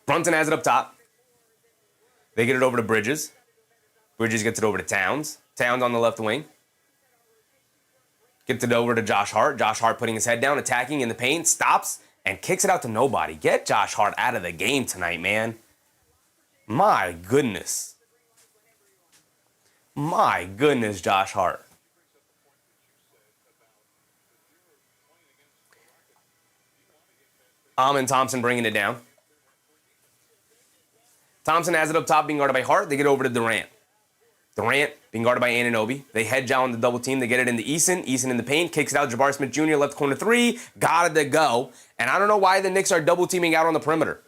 Brunson has it up top. They get it over to Bridges. Bridges gets it over to Towns. Towns on the left wing. Gets it over to Josh Hart. Josh Hart putting his head down, attacking in the paint, stops, and kicks it out to nobody. Get Josh Hart out of the game tonight, man. My goodness. My goodness, Josh Hart. Amin Thompson bringing it down. Thompson has it up top, being guarded by Hart. They get over to Durant. Durant being guarded by Anunoby. They hedge out on the double team. They get it into Eason. Eason in the paint. Kicks it out. Jabari Smith Jr. left corner three. Got it to go. And I don't know why the Knicks are double teaming out on the perimeter.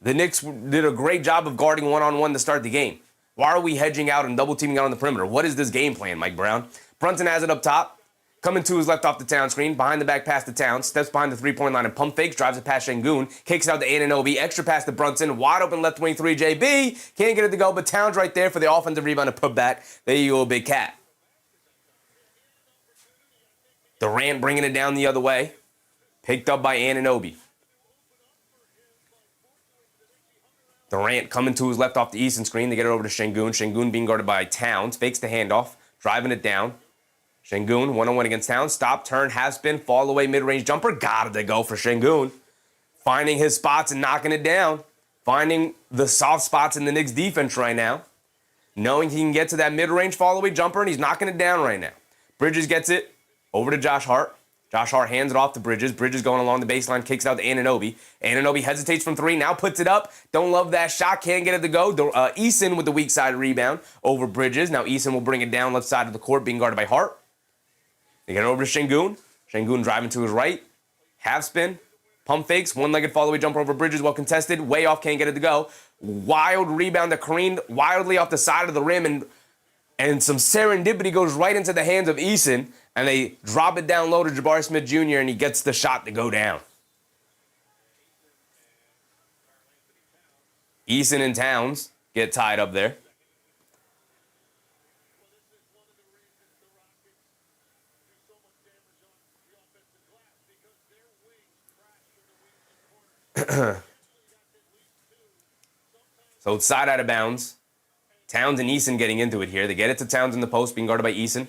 The Knicks did a great job of guarding one-on-one to start the game. Why are we hedging out and double teaming out on the perimeter? What is this game plan, Mike Brown? Brunson has it up top. Coming to his left off the Town screen. Behind the back pass to Town. Steps behind the three-point line and pump fakes. Drives it past Şengün. Kicks it out to Anunoby. Extra pass to Brunson. Wide open left wing 3 JB. Can't get it to go, but Towns right there for the offensive rebound to put back. There you go, big cat. Durant bringing it down the other way. Picked up by Anunoby. Durant coming to his left off the Easton screen. They get it over to Şengün. Şengün being guarded by Towns. Fakes the handoff. Driving it down. Şengün, one-on-one against Towns. Stop, turn, half spin, fall away, mid-range jumper. Got it to go for Şengün. Finding his spots and knocking it down. Finding the soft spots in the Knicks defense right now. Knowing he can get to that mid-range fall away jumper, and he's knocking it down right now. Bridges gets it over to Josh Hart. Josh Hart hands it off to Bridges. Bridges going along the baseline, kicks it out to Anunoby. Anunoby hesitates from three, now puts it up. Don't love that shot, can't get it to go. Eason with the weak side rebound over Bridges. Now Eason will bring it down left side of the court, being guarded by Hart. They get it over to Şengün. Şengün driving to his right. Half spin. Pump fakes. One-legged follow-away jumper over Bridges. Well contested. Way off. Can't get it to go. Wild rebound that careened wildly off the side of the rim. And some serendipity goes right into the hands of Eason. And they drop it down low to Jabari Smith Jr. And he gets the shot to go down. Eason and Towns get tied up there. So it's side out of bounds. Towns and Eason getting into it here. They get it to Towns in the post, being guarded by Eason.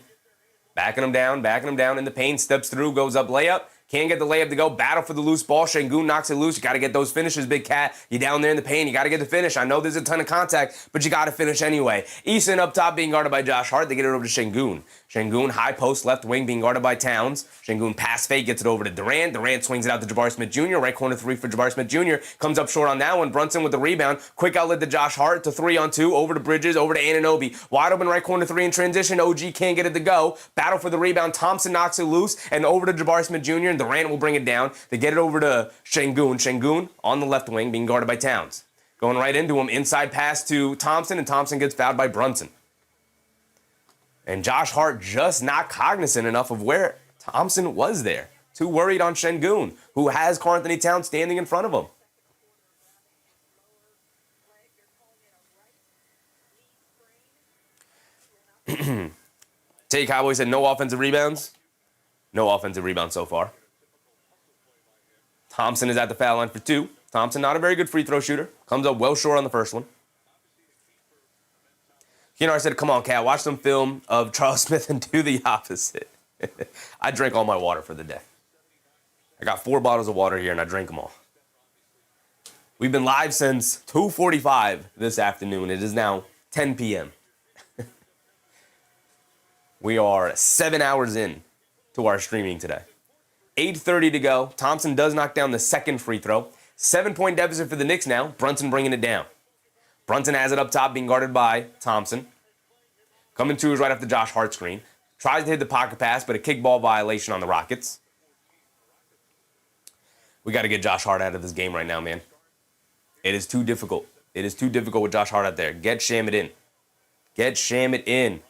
Backing him down in the paint. Steps through, goes up, layup. Can't get the layup to go. Battle for the loose ball. Şengün knocks it loose. You got to get those finishes, big cat. You're down there in the paint. You got to get the finish. I know there's a ton of contact, but you got to finish anyway. Eason up top being guarded by Josh Hart. They get it over to Şengün. Şengün, high post, left wing being guarded by Towns. Şengün pass fake, gets it over to Durant. Durant swings it out to Jabari Smith Jr. Right corner three for Jabari Smith Jr. Comes up short on that one. Brunson with the rebound. Quick outlet to Josh Hart to 3-on-2. Over to Bridges, over to Anunoby. Wide open right corner three in transition. OG can't get it to go. Battle for the rebound. Thompson knocks it loose and over to Jabari Smith Jr. and Durant will bring it down. They get it over to Şengün. Şengün on the left wing being guarded by Towns. Going right into him. Inside pass to Thompson, and Thompson gets fouled by Brunson. And Josh Hart just not cognizant enough of where Thompson was there. Too worried on Şengün, who has Karl Anthony Towns standing in front of him. Tay Cowboy said no offensive rebounds. No offensive rebounds so far. Thompson is at the foul line for two. Thompson, not a very good free throw shooter. Comes up well short on the first one. Keenar said, come on, Cat, watch some film of Charles Smith and do the opposite. I drank all my water for the day. I got 4 bottles of water here, and I drank them all. We've been live since 2:45 this afternoon. It is now 10 p.m. We are 7 hours in to our streaming today. 8:30 to go. Thompson does knock down the second free throw. 7-point deficit for the Knicks now. Brunson bringing it down. Brunson has it up top, being guarded by Thompson. Coming to is right after Josh Hart screen. Tries to hit the pocket pass, but a kickball violation on the Rockets. We got to get Josh Hart out of this game right now, man. It is too difficult. It is too difficult with Josh Hart out there. Get Shamet in. Get Shamet in.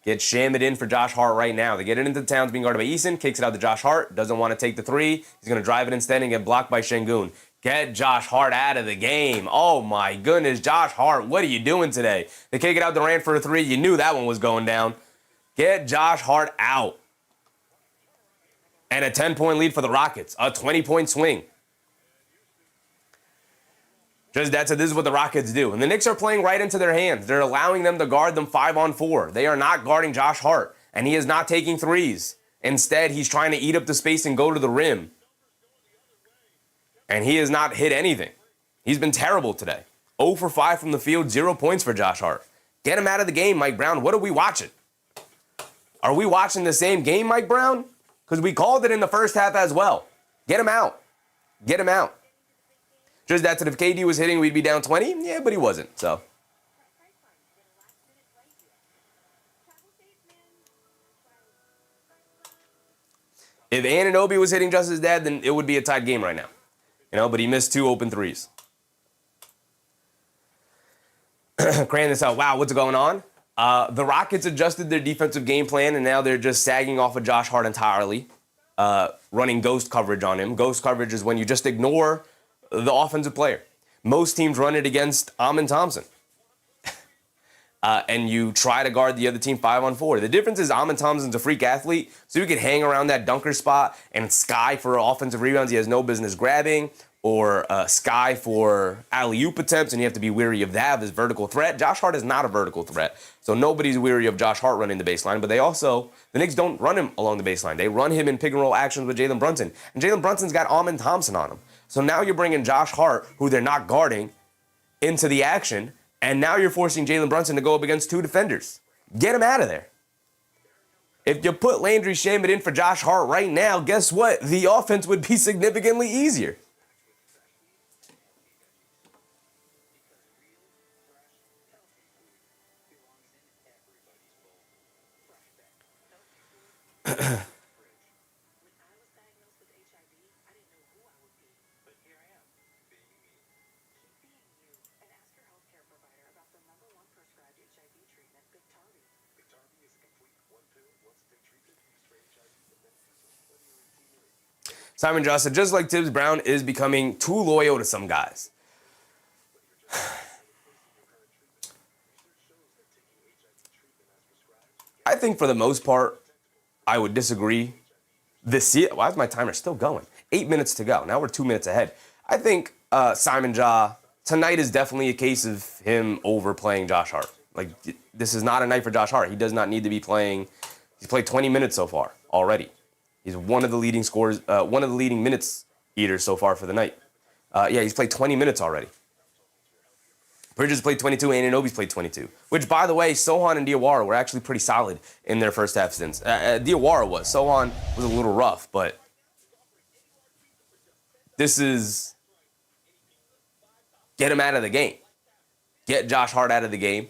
Get Shamit in for Josh Hart right now. They get it into Towns, being guarded by Eason. Kicks it out to Josh Hart. Doesn't want to take the three. He's going to drive it instead and get blocked by Şengün. Get Josh Hart out of the game. Oh, my goodness. Josh Hart, what are you doing today? They kick it out Durant for a three. You knew that one was going down. Get Josh Hart out. And a 10-point lead for the Rockets. A 20-point swing. Just this is what the Rockets do. And the Knicks are playing right into their hands. They're allowing them to guard them 5-on-4. They are not guarding Josh Hart. And he is not taking threes. Instead, he's trying to eat up the space and go to the rim. And he has not hit anything. He's been terrible today. 0 for 5 from the field, 0 points for Josh Hart. Get him out of the game, Mike Brown. What are we watching? Are we watching the same game, Mike Brown? Because we called it in the first half as well. Get him out. Get him out. Just that if KD was hitting, we'd be down 20. Yeah, but he wasn't, so. If Anunoby was hitting just as dead, then it would be a tied game right now. But he missed 2 open threes. Cranking this out. Wow, what's going on? The Rockets adjusted their defensive game plan, and now they're just sagging off of Josh Hart entirely, running ghost coverage on him. Ghost coverage is when you just ignore the offensive player. Most teams run it against Amin Thompson. And you try to guard the other team 5-on-4. The difference is Amin Thompson's a freak athlete, so he could hang around that dunker spot and sky for offensive rebounds he has no business grabbing, or sky for alley-oop attempts, and you have to be weary of that, of his vertical threat. Josh Hart is not a vertical threat, so nobody's weary of Josh Hart running the baseline, but the Knicks don't run him along the baseline. They run him in pick-and-roll actions with Jalen Brunson, and Jalen Brunson's got Amin Thompson on him. So now you're bringing Josh Hart, who they're not guarding, into the action, and now you're forcing Jalen Brunson to go up against 2 defenders. Get him out of there. If you put Landry Shamet in for Josh Hart right now, guess what? The offense would be significantly easier. Simon Joss said, just like Tibbs, Brown is becoming too loyal to some guys. I think for the most part, I would disagree. Why is my timer still going? 8 minutes to go. Now we're 2 minutes ahead. I think Simon Ja, tonight is definitely a case of him overplaying Josh Hart. Like, this is not a night for Josh Hart. He does not need to be playing. He's played 20 minutes so far already. He's one of the leading scorers, one of the leading minutes eaters so far for the night. He's played 20 minutes already. Bridges played 22, Anunoby's played 22. Which, by the way, Sohan and Diawara were actually pretty solid in their first half stints. Diawara was. Sohan was a little rough, but this is get him out of the game. Get Josh Hart out of the game.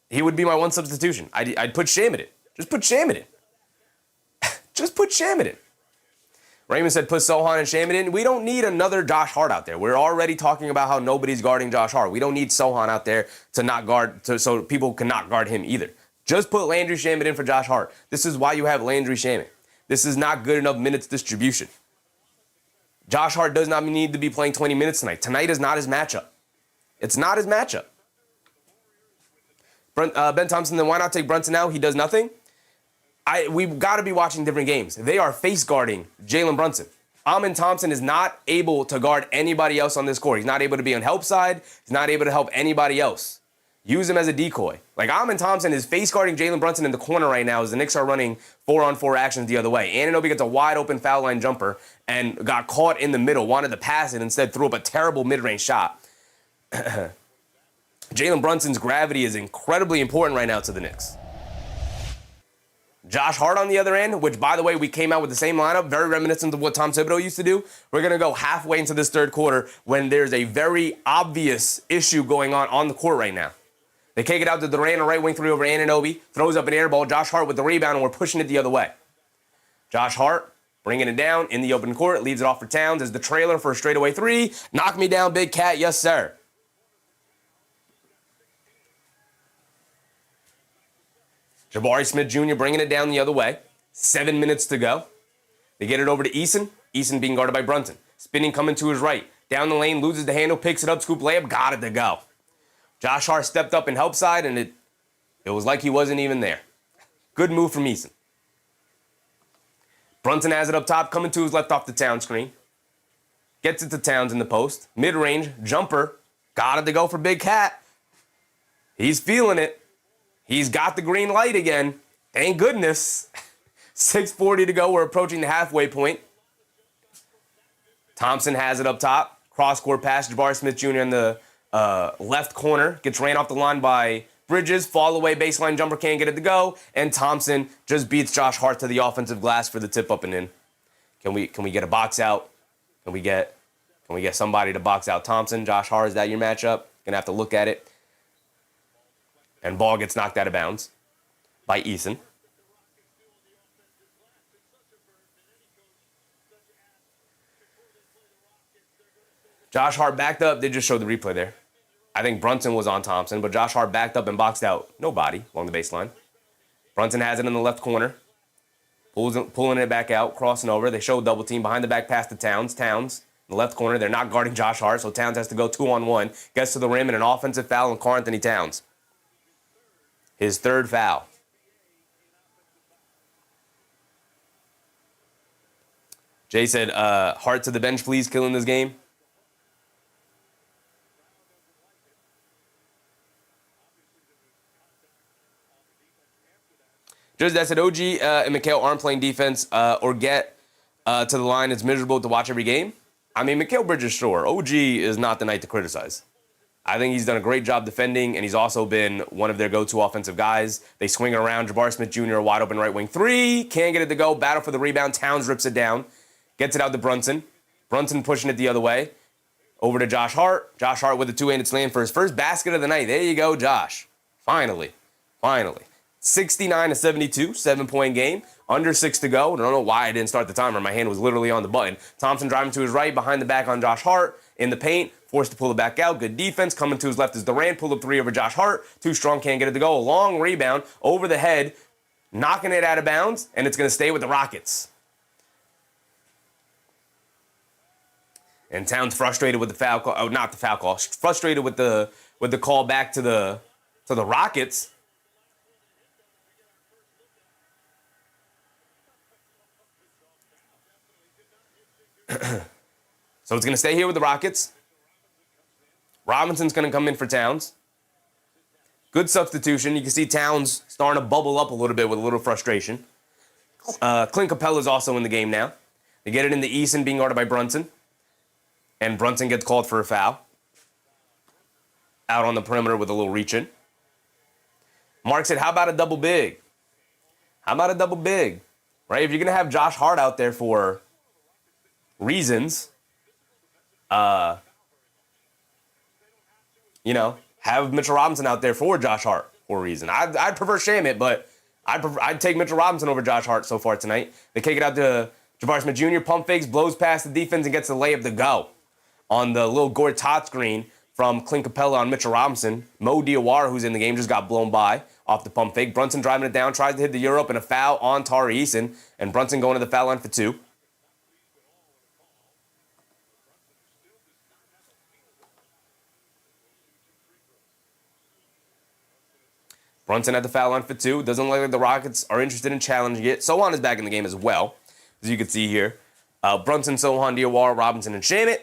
He would be my one substitution. I'd put Shamet in. Just put Shamet in. Just put Shamet in. Raymond said put Sohan and Shamet in. We don't need another Josh Hart out there. We're already talking about how nobody's guarding Josh Hart. We don't need Sohan out there to not guard, so people cannot guard him either. Just put Landry Shamet in for Josh Hart. This is why you have Landry Shamet. This is not good enough minutes distribution. Josh Hart does not need to be playing 20 minutes tonight. Tonight is not his matchup. It's not his matchup. Ben Thompson, then why not take Brunson out? He does nothing. We've got to be watching different games. They are face guarding Jalen Brunson. Amin Thompson is not able to guard anybody else on this court. He's not able to be on help side. He's not able to help anybody else. Use him as a decoy. Like, Amin Thompson is face guarding Jalen Brunson in the corner right now as the Knicks are running 4-on-4 actions the other way. Anunoby gets a wide open foul line jumper and got caught in the middle, wanted to pass it, instead threw up a terrible mid-range shot. Jalen Brunson's gravity is incredibly important right now to the Knicks. Josh Hart on the other end, which, by the way, we came out with the same lineup, very reminiscent of what Tom Thibodeau used to do. We're going to go halfway into this third quarter when there's a very obvious issue going on the court right now. They kick it out to Durant, a right wing three over Anunoby, throws up an air ball. Josh Hart with the rebound, and we're pushing it the other way. Josh Hart bringing it down in the open court, leaves it off for Towns as the trailer for a straightaway three. Knock me down, big cat. Yes, sir. Jabari Smith Jr. bringing it down the other way. 7 minutes to go. They get it over to Eason. Eason being guarded by Brunson. Spinning coming to his right. Down the lane, loses the handle, picks it up, scoop layup, got it to go. Josh Hart stepped up and help side, and it was like he wasn't even there. Good move from Eason. Brunson has it up top, coming to his left off the Towns screen. Gets it to Towns in the post. Mid-range, jumper. Got it to go for Big Cat. He's feeling it. He's got the green light again. Thank goodness. 6:40 to go. We're approaching the halfway point. Thompson has it up top. Cross-court pass. Jabari Smith Jr. in the left corner. Gets ran off the line by Bridges. Fall away baseline jumper. Can't get it to go. And Thompson just beats Josh Hart to the offensive glass for the tip up and in. Can we get a box out? Can we get somebody to box out Thompson? Josh Hart, is that your matchup? Gonna have to look at it. And ball gets knocked out of bounds by Eason. Josh Hart backed up. They just showed the replay there. I think Brunson was on Thompson, but Josh Hart backed up and boxed out nobody along the baseline. Brunson has it in the left corner. Pulling it back out, crossing over. They show double team behind the back pass to Towns. Towns in the left corner. They're not guarding Josh Hart, so Towns has to go 2-on-1. Gets to the rim and an offensive foul on Karl-Anthony Towns. His third foul. Jay said, Hart to the bench, please, killing this game. Just that said, OG and Mikal aren't playing defense or get to the line. It's miserable to watch every game. I mean, Mikal Bridges, sure. OG is not the night to criticize. I think he's done a great job defending, and he's also been one of their go-to offensive guys. They swing it around. Jabari Smith Jr., wide open right wing three. Can't get it to go. Battle for the rebound. Towns rips it down. Gets it out to Brunson. Brunson pushing it the other way. Over to Josh Hart. Josh Hart with a two-handed slam for his first basket of the night. There you go, Josh. Finally. 69-72, 7-point game. Under 6 to go. I don't know why I didn't start the timer. My hand was literally on the button. Thompson driving to his right, behind the back on Josh Hart. In the paint, forced to pull it back out. Good defense. Coming to his left is Durant. Pull up three over Josh Hart. Too strong, can't get it to go. A long rebound over the head. Knocking it out of bounds, and it's going to stay with the Rockets. And Towns frustrated with the foul call. Oh, not the foul call. Frustrated with the call back to the Rockets. So it's going to stay here with the Rockets. Robinson's going to come in for Towns. Good substitution. You can see Towns starting to bubble up a little bit with a little frustration. Clint Capella's also in the game now. They get it into Eason, being guarded by Brunson. And Brunson gets called for a foul. Out on the perimeter with a little reach in. Mark said, how about a double big? How about a double big? Right? If you're going to have Josh Hart out there for reasons, have Mitchell Robinson out there for Josh Hart for a reason. I'd prefer Shamit, but I'd take Mitchell Robinson over Josh Hart so far tonight. They kick it out to Jabari Smith Jr., pump fakes, blows past the defense, and gets the layup to go. On the little Gortat screen from Clint Capella on Mitchell Robinson, Mo Diawara, who's in the game, just got blown by off the pump fake. Brunson driving it down, tries to hit the Europe, and a foul on Tari Eason, and Brunson going to the foul line for 2. Brunson at the foul line for 2. Doesn't look like the Rockets are interested in challenging it. Sohan is back in the game as well, as you can see here. Brunson, Sohan, Diawara, Robinson, and Shamit.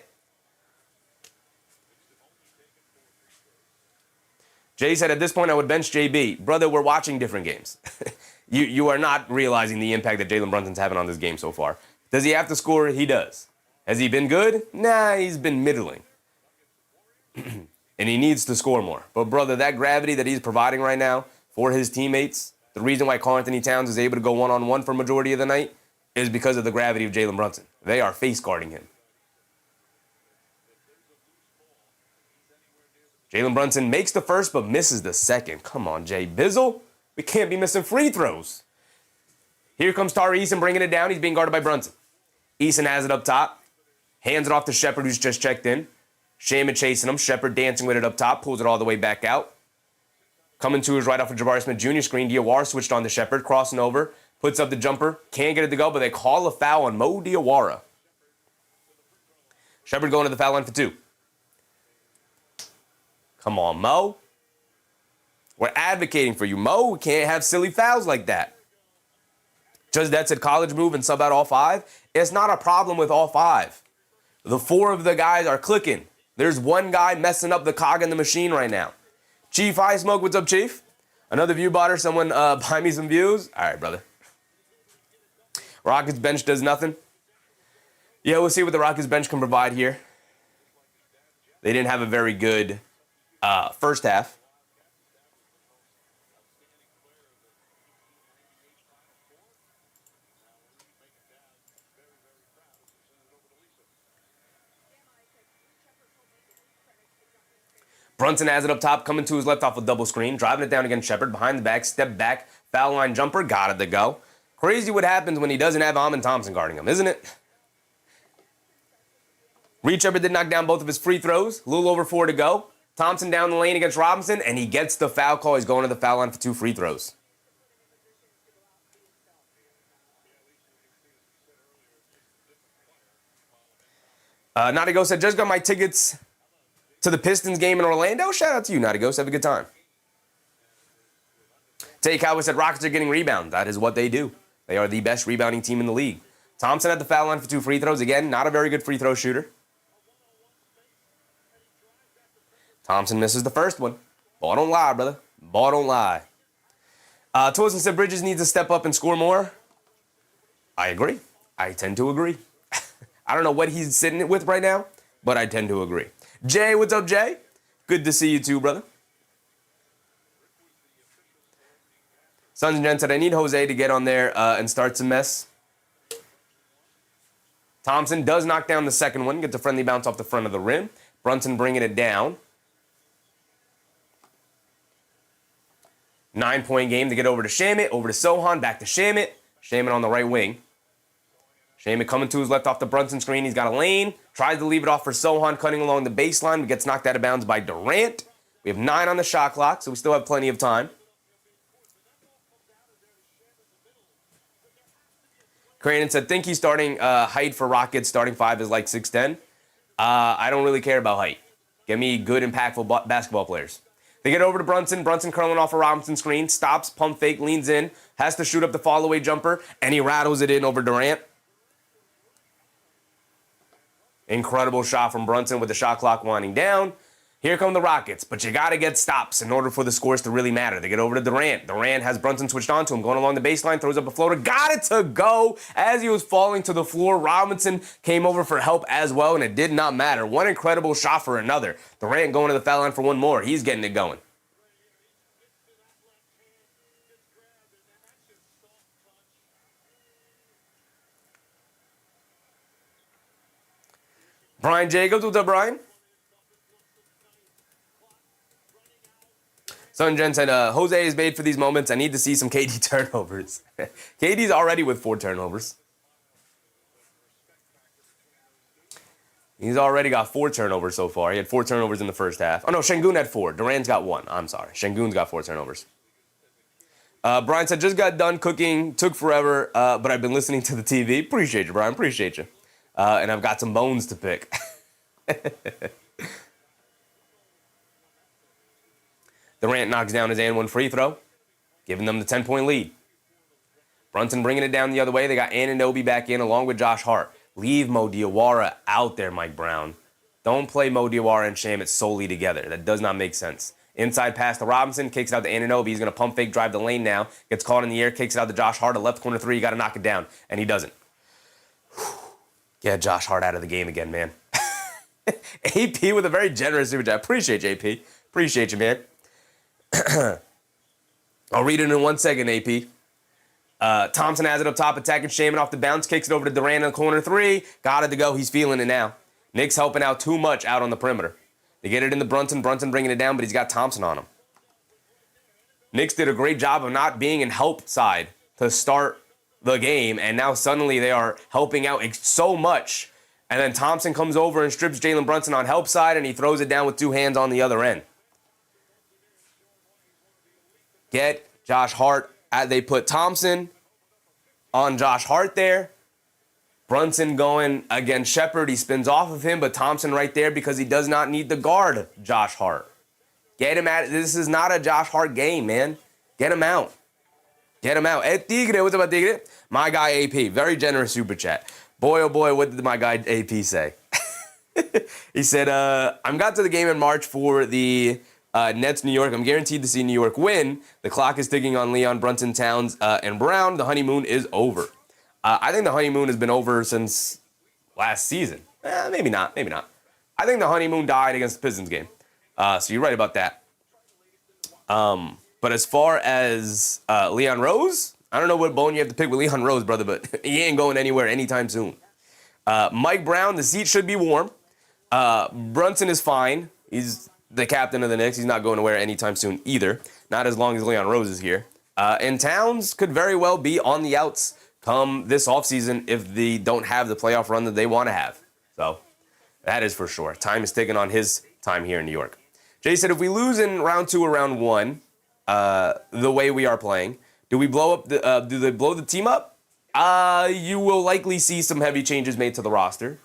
Jay said, at this point, I would bench JB. Brother, we're watching different games. You are not realizing the impact that Jalen Brunson's having on this game so far. Does he have to score? He does. Has he been good? Nah, he's been middling. And he needs to score more. But, brother, that gravity that he's providing right now for his teammates, the reason why Karl-Anthony Towns is able to go one-on-one for majority of the night is because of the gravity of Jalen Brunson. They are face guarding him. Jalen Brunson makes the first but misses the second. Come on, Jay Bizzle. We can't be missing free throws. Here comes Tari Eason bringing it down. He's being guarded by Brunson. Eason has it up top. Hands it off to Shepard, who's just checked in. Shaman chasing him. Shepard dancing with it up top. Pulls it all the way back out. Coming to his right off of Jabari Smith Jr. screen. Diawara switched on to Shepard, crossing over, puts up the jumper, can't get it to go, but they call a foul on Mo Diawara. Shepard going to the foul line for 2. Come on, Mo. We're advocating for you, Mo. We can't have silly fouls like that. Just that's a college move and sub out all 5. It's not a problem with all 5. The 4 of the guys are clicking. There's one guy messing up the cog in the machine right now. Chief High Smoke, what's up, Chief? Another view botter. Someone buy me some views. All right, brother. Rockets bench does nothing. Yeah, we'll see what the Rockets bench can provide here. They didn't have a very good first half. Brunson has it up top, coming to his left off a double screen, driving it down against Shepard, behind the back, step back, foul line jumper, got it to go. Crazy what happens when he doesn't have Amin Thompson guarding him, isn't it? Reed Shepard did knock down both of his free throws, a little over 4 to go. Thompson down the lane against Robinson, and he gets the foul call. He's going to the foul line for 2 free throws. Nadigo said, just got my tickets to the Pistons game in Orlando. Shout out to you, Nadigo. Have a good time. Tay Cowboy said, Rockets are getting rebounds. That is what they do. They are the best rebounding team in the league. Thompson at the foul line for 2 free throws. Again, not a very good free throw shooter. Thompson misses the first one. Ball don't lie, brother. Ball don't lie. Tosin said Bridges needs to step up and score more. I agree. I tend to agree. I don't know what he's sitting with right now, but I tend to agree. Jay, what's up, Jay? Good to see you too, brother. Sons and Gents said, I need Jose to get on there and start some mess. Thompson does knock down the second one, gets a friendly bounce off the front of the rim. Brunson bringing it down. 9-point game to get over to Shamit, over to Sohan, back to Shamit. Shamit on the right wing. Shamit coming to his left off the Brunson screen. He's got a lane. Tries to leave it off for Sohan, cutting along the baseline, but gets knocked out of bounds by Durant. We have 9 on the shot clock, so we still have plenty of time. Cranen said, think he's starting height for Rockets. Starting 5 is like 6'10". I don't really care about height. Give me good, impactful basketball players. They get over to Brunson. Brunson curling off a Robinson screen. Stops, pump fake, leans in. Has to shoot up the fall-away jumper, and he rattles it in over Durant. Incredible shot from Brunson with the shot clock winding down. Here come the Rockets, but you got to get stops in order for the scores to really matter. They get over to Durant. Durant has Brunson switched on to him, going along the baseline, throws up a floater, got it to go. As he was falling to the floor, Robinson came over for help as well, and it did not matter. One incredible shot for another. Durant going to the foul line for one more. He's getting it going. Brian Jacobs, what's up, Brian? Son Jen said, Jose is made for these moments. I need to see some KD turnovers. KD's already with 4 turnovers. He's already got 4 turnovers so far. He had 4 turnovers in the first half. Oh, no, Şengün had 4. Durant's got 1. I'm sorry. Şengün's got 4 turnovers. Brian said, just got done cooking. Took forever, but I've been listening to the TV. Appreciate you, Brian. Appreciate you. And I've got some bones to pick. Durant knocks down his and one free throw, giving them the 10-point lead. Brunson bringing it down the other way. They got Anunoby back in along with Josh Hart. Leave Mo Diawara out there, Mike Brown. Don't play Mo Diawara and Shamit solely together. That does not make sense. Inside pass to Robinson, kicks it out to Anunoby. He's going to pump fake, drive the lane now. Gets caught in the air, kicks it out to Josh Hart. A left corner 3, you got to knock it down. And he doesn't. Get Josh Hart out of the game again, man. AP with a very generous super chat. Appreciate you, AP. Appreciate you, man. I'll read it in 1 second, AP. Thompson has it up top, attacking Shaman off the bounce, kicks it over to Durant in the corner 3. Got it to go. He's feeling it now. Knicks helping out too much out on the perimeter. They get it into Brunson. Brunson bringing it down, but he's got Thompson on him. Knicks did a great job of not being in help side to start the game, and now suddenly they are helping out so much. And then Thompson comes over and strips Jalen Brunson on help side, and he throws it down with 2 hands on the other end. Get Josh Hart. They put Thompson on Josh Hart there. Brunson going against Shepard. He spins off of him, but Thompson right there because he does not need to guard Josh Hart. Get him out. This is not a Josh Hart game, man. Get him out. Get him out. Hey, Tigre, what's up, Tigre? My guy AP, very generous super chat. Boy, oh boy, what did my guy AP say? He said, I'm got to the game in March for the Nets New York. I'm guaranteed to see New York win. The clock is ticking on Leon, Brunson, Towns, and Brown. The honeymoon is over. I think the honeymoon has been over since last season. Maybe not. I think the honeymoon died against the Pistons game. So you're right about that. But as far as Leon Rose, I don't know what bone you have to pick with Leon Rose, brother, but he ain't going anywhere anytime soon. Mike Brown, the seat should be warm. Brunson is fine. He's the captain of the Knicks. He's not going nowhere anytime soon either. Not as long as Leon Rose is here. And Towns could very well be on the outs come this offseason if they don't have the playoff run that they want to have. So that is for sure. Time is ticking on his time here in New York. Jay said, if we lose in round 2 or round 1, the way we are playing, do they blow the team up? You will likely see some heavy changes made to the roster.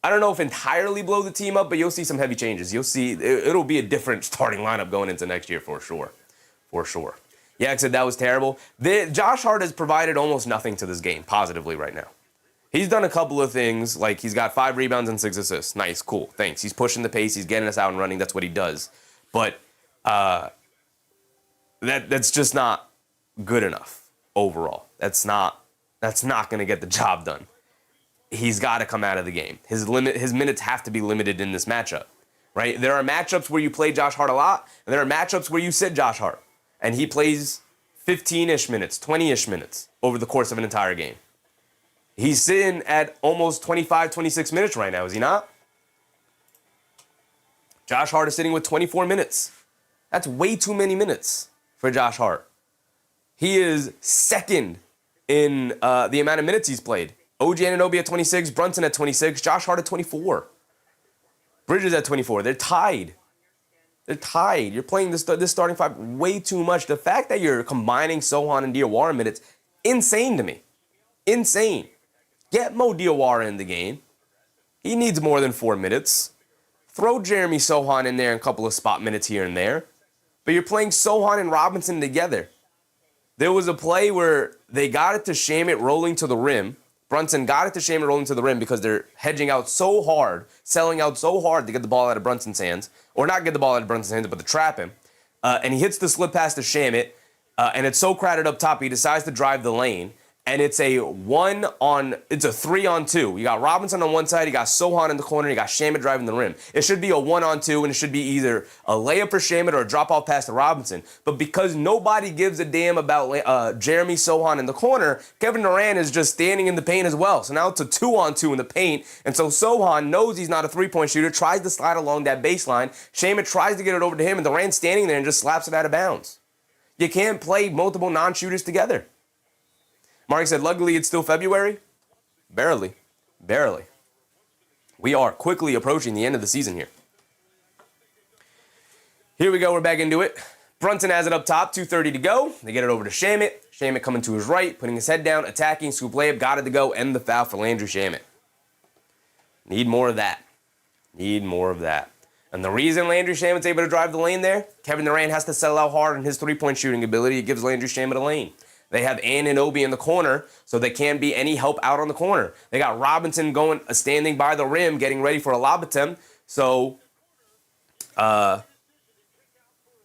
I don't know if entirely blow the team up, but you'll see some heavy changes. You'll see it'll be a different starting lineup going into next year for sure. For sure. Yeah, I said that was terrible. Josh Hart has provided almost nothing to this game positively right now. He's done a couple of things, like he's got 5 rebounds and 6 assists. Nice, cool, thanks. He's pushing the pace. He's getting us out and running. That's what he does. But that's just not good enough overall. That's not going to get the job done. He's got to come out of the game. His minutes have to be limited in this matchup, right? There are matchups where you play Josh Hart a lot, and there are matchups where you sit Josh Hart, and he plays 15-ish minutes, 20-ish minutes over the course of an entire game. He's sitting at almost 25, 26 minutes right now, is he not? Josh Hart is sitting with 24 minutes. That's way too many minutes for Josh Hart. He is second in the amount of minutes he's played. OG Anunoby at 26, Brunson at 26, Josh Hart at 24. Bridges at 24. They're tied. You're playing this starting five way too much. The fact that you're combining Sohan and Diawara minutes, insane to me. Insane. Get Mo Diawara in the game. He needs more than 4 minutes. Throw Jeremy Sohan in there in a couple of spot minutes here and there. But you're playing Sohan and Robinson together. There was a play where they got it to Shamet rolling to the rim. Brunson got it to Shamet rolling to the rim because they're hedging out so hard, selling out so hard to get the ball out of Brunson's hands. Or not get the ball out of Brunson's hands, but to trap him. And he hits the slip pass to Shamet. And it's so crowded up top, he decides to drive the lane. And it's a 3-on-2. You got Robinson on one side, you got Sohan in the corner, you got Shamet driving the rim. It should be a 1-on-2, and it should be either a layup for Shamet or a drop-off pass to Robinson. But because nobody gives a damn about Jeremy Sohan in the corner, Kevin Durant is just standing in the paint as well. So now it's a 2-on-2 in the paint. And so Sohan knows he's not a three-point shooter, tries to slide along that baseline. Shamet tries to get it over to him, and Durant's standing there and just slaps it out of bounds. You can't play multiple non-shooters together. Mark said, luckily it's still February. Barely. We are quickly approaching the end of the season here. Here we go, we're back into it. Brunson has it up top, 2:30 to go. They get it over to Shamet. Shamet coming to his right, putting his head down, attacking, scoop layup, got it to go, end the foul for Landry Shamet. Need more of that. And the reason Landry Shamet's able to drive the lane there, Kevin Durant has to settle out hard on his three-point shooting ability. It gives Landry Shamet a lane. They have Anunoby in the corner, so there can't be any help out on the corner. They got Robinson standing by the rim, getting ready for a lob attempt. So Tari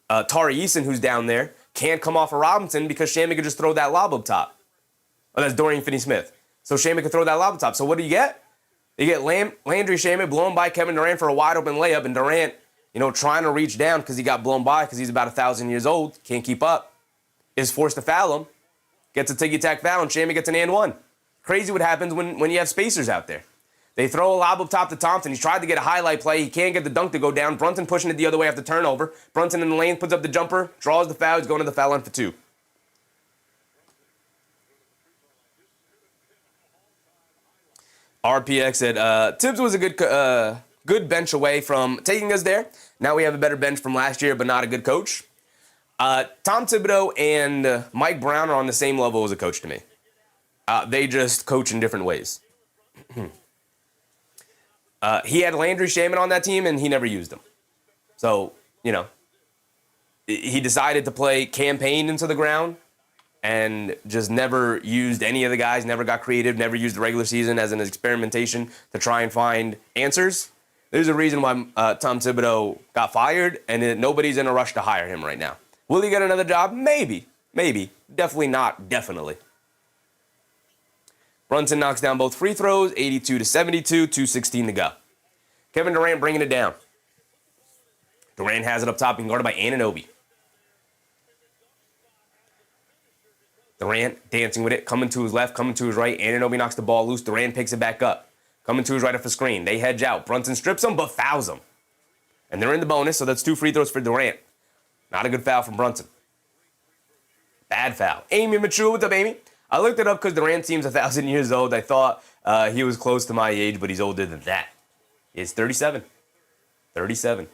Eason, who's down there, can't come off of Robinson because Shamet could just throw that lob up top. Oh, that's Dorian Finney-Smith. So Shamet could throw that lob up top. So what do you get? You get Landry Shamet blown by Kevin Durant for a wide open layup, and Durant, trying to reach down because he got blown by because he's about 1,000 years old, can't keep up, is forced to foul him. Gets a ticky-tack foul, and Shamet gets an and one. Crazy what happens when you have spacers out there. They throw a lob up top to Thompson. He's tried to get a highlight play. He can't get the dunk to go down. Brunson pushing it the other way after turnover. Brunson in the lane, puts up the jumper, draws the foul. He's going to the foul line for 2. RPX said, Tibbs was a good bench away from taking us there. Now we have a better bench from last year, but not a good coach. Tom Thibodeau and Mike Brown are on the same level as a coach to me. They just coach in different ways. He had Landry Shaman on that team, and he never used him. So, he decided to play campaign into the ground and just never used any of the guys, never got creative, never used the regular season as an experimentation to try and find answers. There's a reason why Tom Thibodeau got fired, and nobody's in a rush to hire him right now. Will he get another job? Maybe. Definitely not. Definitely. Brunson knocks down both free throws, 82-72, 2:16 to go. Kevin Durant bringing it down. Durant has it up top, being guarded by Anunoby. Durant dancing with it, coming to his left, coming to his right. Anunoby knocks the ball loose. Durant picks it back up. Coming to his right off a screen. They hedge out. Brunson strips him, but fouls him. And they're in the bonus, so that's 2 free throws for Durant. Not a good foul from Brunson. Bad foul. Amy Mature, what's up, Amy? I looked it up because Durant seems 1,000 years old. I thought he was close to my age, but he's older than that. He's 37. 37.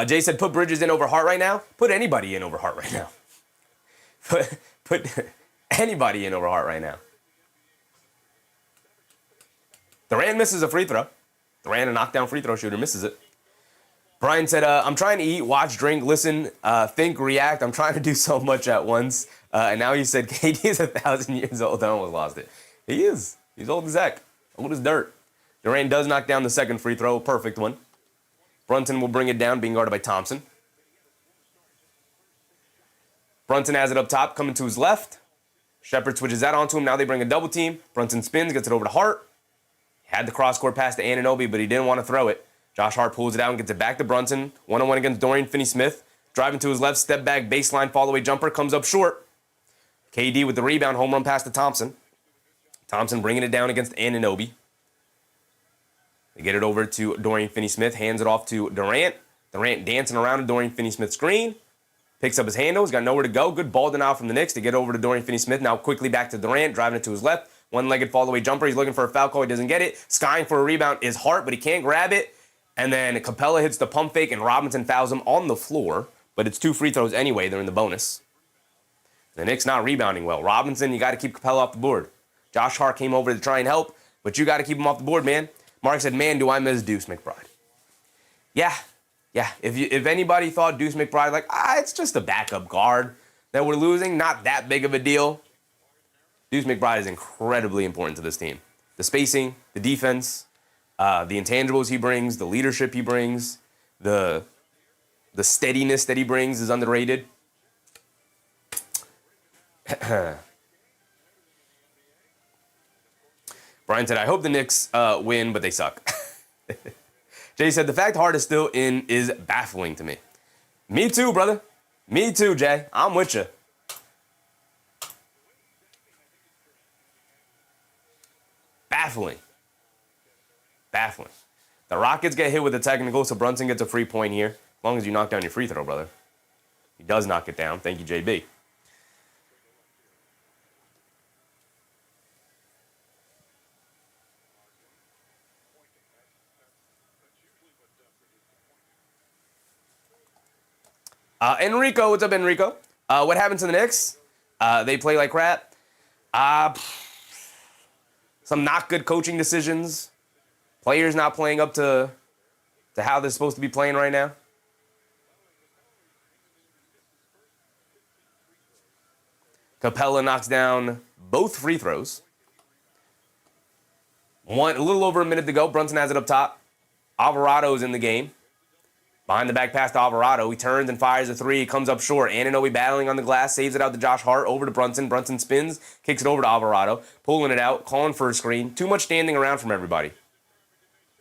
Jay said, put Bridges in over Hart right now. Put anybody in over Hart right now. Put anybody in over Hart right now. Durant misses a free throw. Durant, a knockdown free throw shooter, misses it. Brian said, I'm trying to eat, watch, drink, listen, think, react. I'm trying to do so much at once. And now he said, KD is 1,000 years old. I almost lost it. He is. He's old as heck. Old as dirt. Durant does knock down the second free throw. Perfect one. Brunson will bring it down, being guarded by Thompson. Brunson has it up top, coming to his left. Shepard switches that onto him. Now they bring a double team. Brunson spins, gets it over to Hart. Had the cross-court pass to Anunoby, but he didn't want to throw it. Josh Hart pulls it out and gets it back to Brunson. One-on-one against Dorian Finney-Smith. Driving to his left, step back, baseline, fall-away jumper, comes up short. KD with the rebound, home run pass to Thompson. Thompson bringing it down against Anunoby. They get it over to Dorian Finney-Smith, hands it off to Durant. Durant dancing around a Dorian Finney-Smith screen. Picks up his handle, he's got nowhere to go. Good ball denial from the Knicks to get over to Dorian Finney-Smith. Now quickly back to Durant, driving it to his left. One-legged fall-away jumper, he's looking for a foul call, he doesn't get it. Skying for a rebound is Hart, but he can't grab it. And then Capella hits the pump fake, and Robinson fouls him on the floor. But it's 2 free throws anyway, they're in the bonus. The Knicks not rebounding well. Robinson, you got to keep Capella off the board. Josh Hart came over to try and help, but you got to keep him off the board, man. Mark said, man, do I miss Deuce McBride. Yeah. If anybody thought Deuce McBride, it's just a backup guard that we're losing, not that big of a deal. Deuce McBride is incredibly important to this team. The spacing, the defense, the intangibles he brings, the leadership he brings, the steadiness that he brings is underrated. Brian said, I hope the Knicks win, but they suck. Jay said, the fact Hart is still in is baffling to me. Me too, brother. Me too, Jay. I'm with you. Baffling. The Rockets get hit with a technical, so Brunson gets a free point here. As long as you knock down your free throw, brother. He does knock it down. Thank you, JB. Enrico, what's up, Enrico? What happened to the Knicks? They play like crap. Some not good coaching decisions. Players not playing up to how they're supposed to be playing right now. Capella knocks down both free throws. A little over a minute to go. Brunson has it up top. Alvarado's in the game. Behind the back pass to Alvarado. He turns and fires a three. He comes up short. Anunoby battling on the glass. Saves it out to Josh Hart. Over to Brunson. Brunson spins. Kicks it over to Alvarado. Pulling it out. Calling for a screen. Too much standing around from everybody.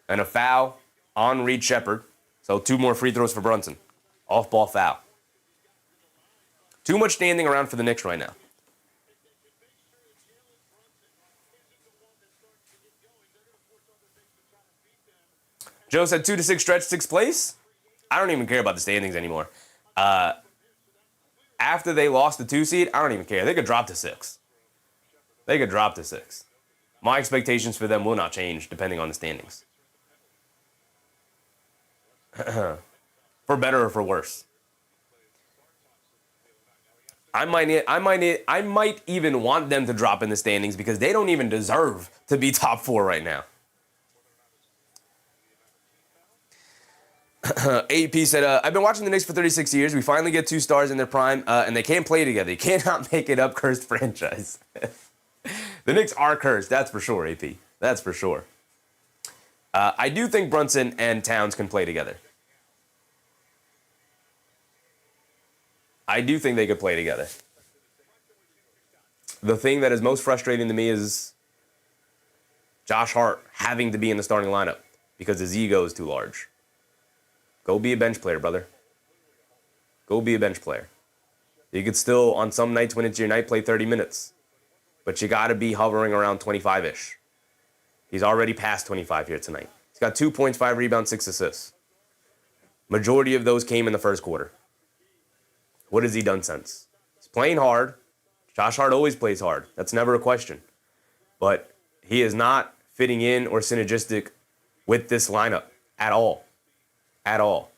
And a foul on Reed Shepard. So 2 more free throws for Brunson. Off-ball foul. Too much standing around for the Knicks right now. Joe said 2 to 6 stretch, 6th place. I don't even care about the standings anymore. After they lost the 2 seed, I don't even care. They could drop to 6. My expectations for them will not change depending on the standings. For better or for worse. I might even want them to drop in the standings because they don't even deserve to be top 4 right now. AP said, I've been watching the Knicks for 36 years. We finally get 2 stars in their prime, and they can't play together. You cannot make it up, cursed franchise. The Knicks are cursed, that's for sure, AP. That's for sure. I do think Brunson and Towns can play together. I do think they could play together. The thing that is most frustrating to me is Josh Hart having to be in the starting lineup because his ego is too large. Go be a bench player, brother. Go be a bench player. You could still, on some nights when it's your night, play 30 minutes. But you got to be hovering around 25-ish. He's already past 25 here tonight. He's got 2 points, 5 rebounds, 6 assists. Majority of those came in the first quarter. What has he done since? He's playing hard. Josh Hart always plays hard. That's never a question. But he is not fitting in or synergistic with this lineup at all. At all.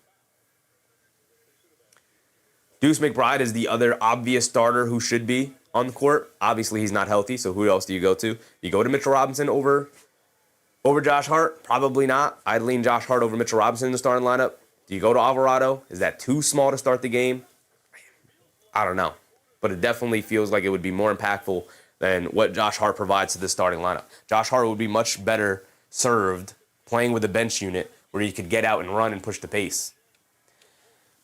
Deuce McBride is the other obvious starter who should be on the court. Obviously, he's not healthy, so who else do you go to? You go to Mitchell Robinson over Josh Hart? Probably not. I'd lean Josh Hart over Mitchell Robinson in the starting lineup. Do you go to Alvarado? Is that too small to start the game? I don't know. But it definitely feels like it would be more impactful than what Josh Hart provides to the starting lineup. Josh Hart would be much better served playing with a bench unit where he could get out and run and push the pace.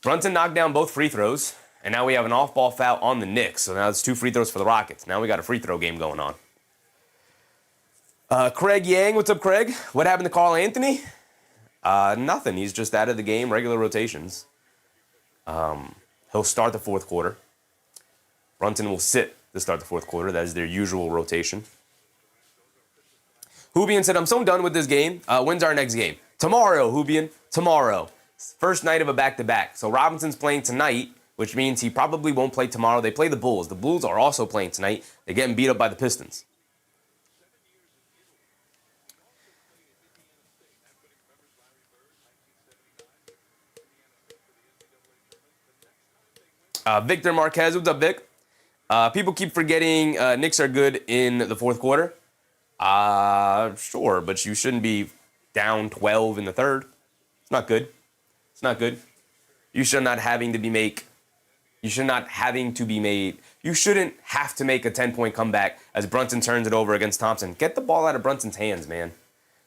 Brunson knocked down both free throws, and now we have an off-ball foul on the Knicks. So now it's 2 free throws for the Rockets. Now we got a free throw game going on. Craig Yang, what's up, Craig? What happened to Carl Anthony? Nothing. He's just out of the game, regular rotations. He'll start the fourth quarter. Brunson will sit to start the fourth quarter. That is their usual rotation. Hubian said, I'm so done with this game. When's our next game? Tomorrow, Hubian. Tomorrow. First night of a back-to-back. So Robinson's playing tonight, which means he probably won't play tomorrow. They play the Bulls. The Bulls are also playing tonight. They're getting beat up by the Pistons. Victor Marquez, what's up, Vic? People keep forgetting Knicks are good in the fourth quarter. Sure, but you shouldn't be down 12 in the third. It's not good. It's not good. You shouldn't have to make a 10-point comeback as Brunson turns it over against Thompson. Get the ball out of Brunson's hands, man.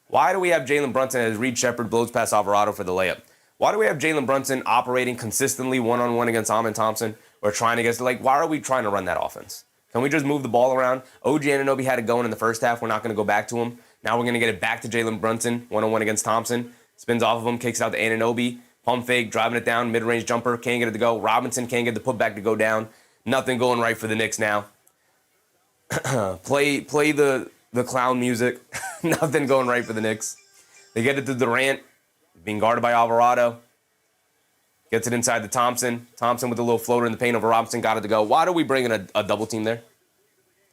Why do we have Jalen Brunson as Reed Shepherd blows past Alvarado for the layup? Why do we have Jalen Brunson operating consistently one-on-one against Amin Thompson or trying to get, why are we trying to run that offense? Can we just move the ball around? OG Anunoby had it going in the first half. We're not going to go back to him. Now we're going to get it back to Jalen Brunson, one-on-one against Thompson. Spins off of him, kicks out to Anunoby. Pump fake, driving it down, mid-range jumper, can't get it to go. Robinson can't get the putback to go down. Nothing going right for the Knicks now. play the clown music. Nothing going right for the Knicks. They get it to Durant, being guarded by Alvarado. Gets it inside to Thompson. Thompson with a little floater in the paint over Robinson, got it to go. Why do we bring in a double team there?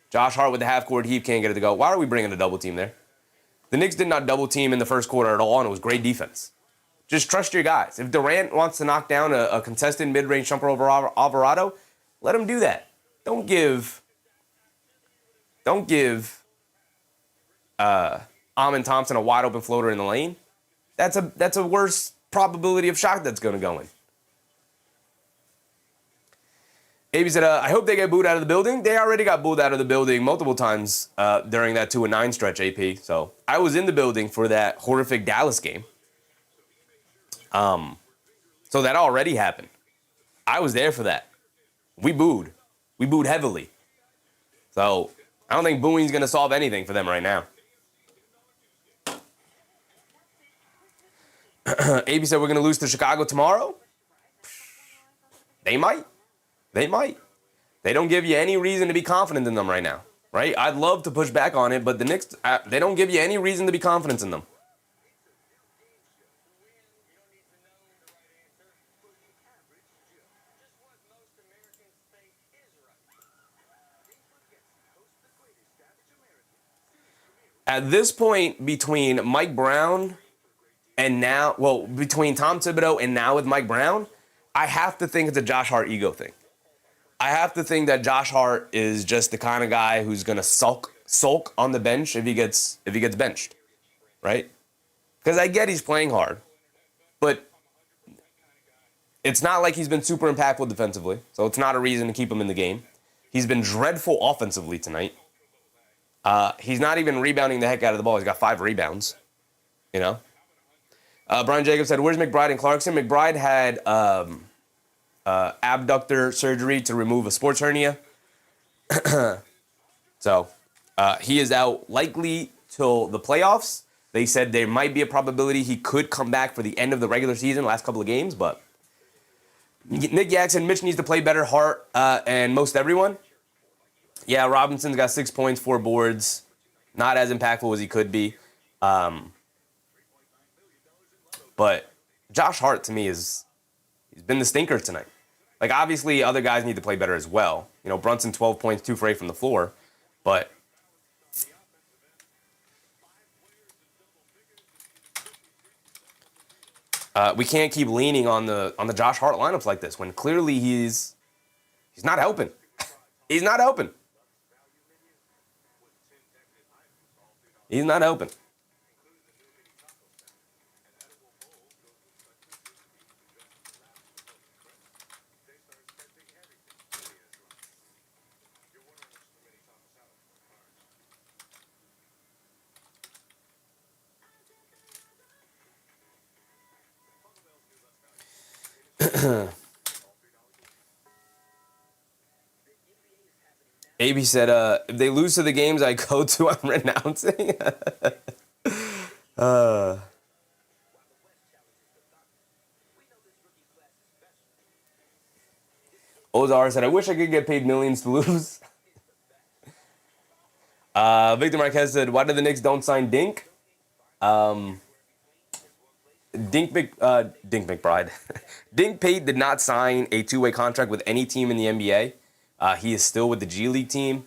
Josh Hart with the half-court heave, can't get it to go. Why are we bringing a double team there? The Knicks did not double team in the first quarter at all, and it was great defense. Just trust your guys. If Durant wants to knock down a contested mid-range jumper over Alvarado, let him do that. Don't give Amin Thompson a wide-open floater in the lane. That's a worse probability of shot that's going to go in. AB said, I hope they get booed out of the building. They already got booed out of the building multiple times during that 2-9 stretch, AP. So I was in the building for that horrific Dallas game. So that already happened. I was there for that. We booed. We booed heavily. So I don't think booing's going to solve anything for them right now. AB said, we're going to lose to Chicago tomorrow. They might. They might. They don't give you any reason to be confident in them right now, right? I'd love to push back on it, but the Knicks, they don't give you any reason to be confident in them. At this point, between Mike Brown and now, well, between Tom Thibodeau and now with Mike Brown, I have to think it's a Josh Hart ego thing. I have to think that Josh Hart is just the kind of guy who's gonna sulk on the bench if he gets benched, right? Because I get he's playing hard, but it's not like he's been super impactful defensively, so it's not a reason to keep him in the game. He's been dreadful offensively tonight. He's not even rebounding the heck out of the ball. He's got 5 rebounds, you know? Brian Jacobs said, where's McBride and Clarkson? McBride had abductor surgery to remove a sports hernia. So he is out likely till the playoffs. They said there might be a probability he could come back for the end of the regular season, last couple of games, but Nick Jackson, Mitch needs to play better, Hart, and most everyone. Yeah, Robinson's got 6 points, 4 boards. Not as impactful as he could be. But Josh Hart, to me, he's been the stinker tonight. Like, obviously, other guys need to play better as well. You know, Brunson, 12 points, 2 for 8 from the floor. But we can't keep leaning on the Josh Hart lineups like this when clearly he's not helping. He's not helping. He's not helping. AB said, if they lose to the games I go to, I'm renouncing. Ozar said, I wish I could get paid millions to lose. Victor Marquez said, why did the Knicks don't sign Dink? Dink McBride. Dink Pate did not sign a 2-way contract with any team in the NBA. He is still with the G League team.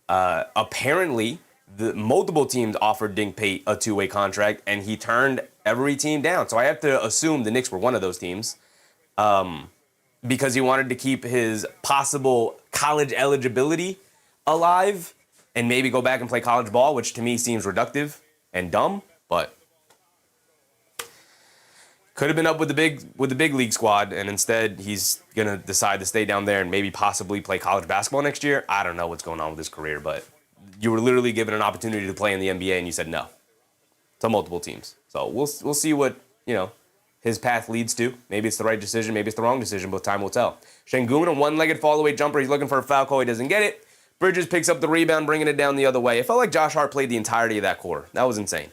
Apparently, the multiple teams offered Dink Pate a 2-way contract, and he turned every team down. So I have to assume the Knicks were one of those teams, because he wanted to keep his possible college eligibility alive and maybe go back and play college ball, which to me seems reductive and dumb, but could have been up with the big league squad, and instead he's gonna decide to stay down there and maybe possibly play college basketball next year. I don't know what's going on with his career, but you were literally given an opportunity to play in the NBA and you said no to multiple teams. So we'll see what his path leads to. Maybe it's the right decision, maybe it's the wrong decision, but time will tell. Şengün, a one-legged fall-away jumper. He's looking for a foul call. He doesn't get it. Bridges picks up the rebound, bringing it down the other way. It felt like Josh Hart played the entirety of that quarter. That was insane.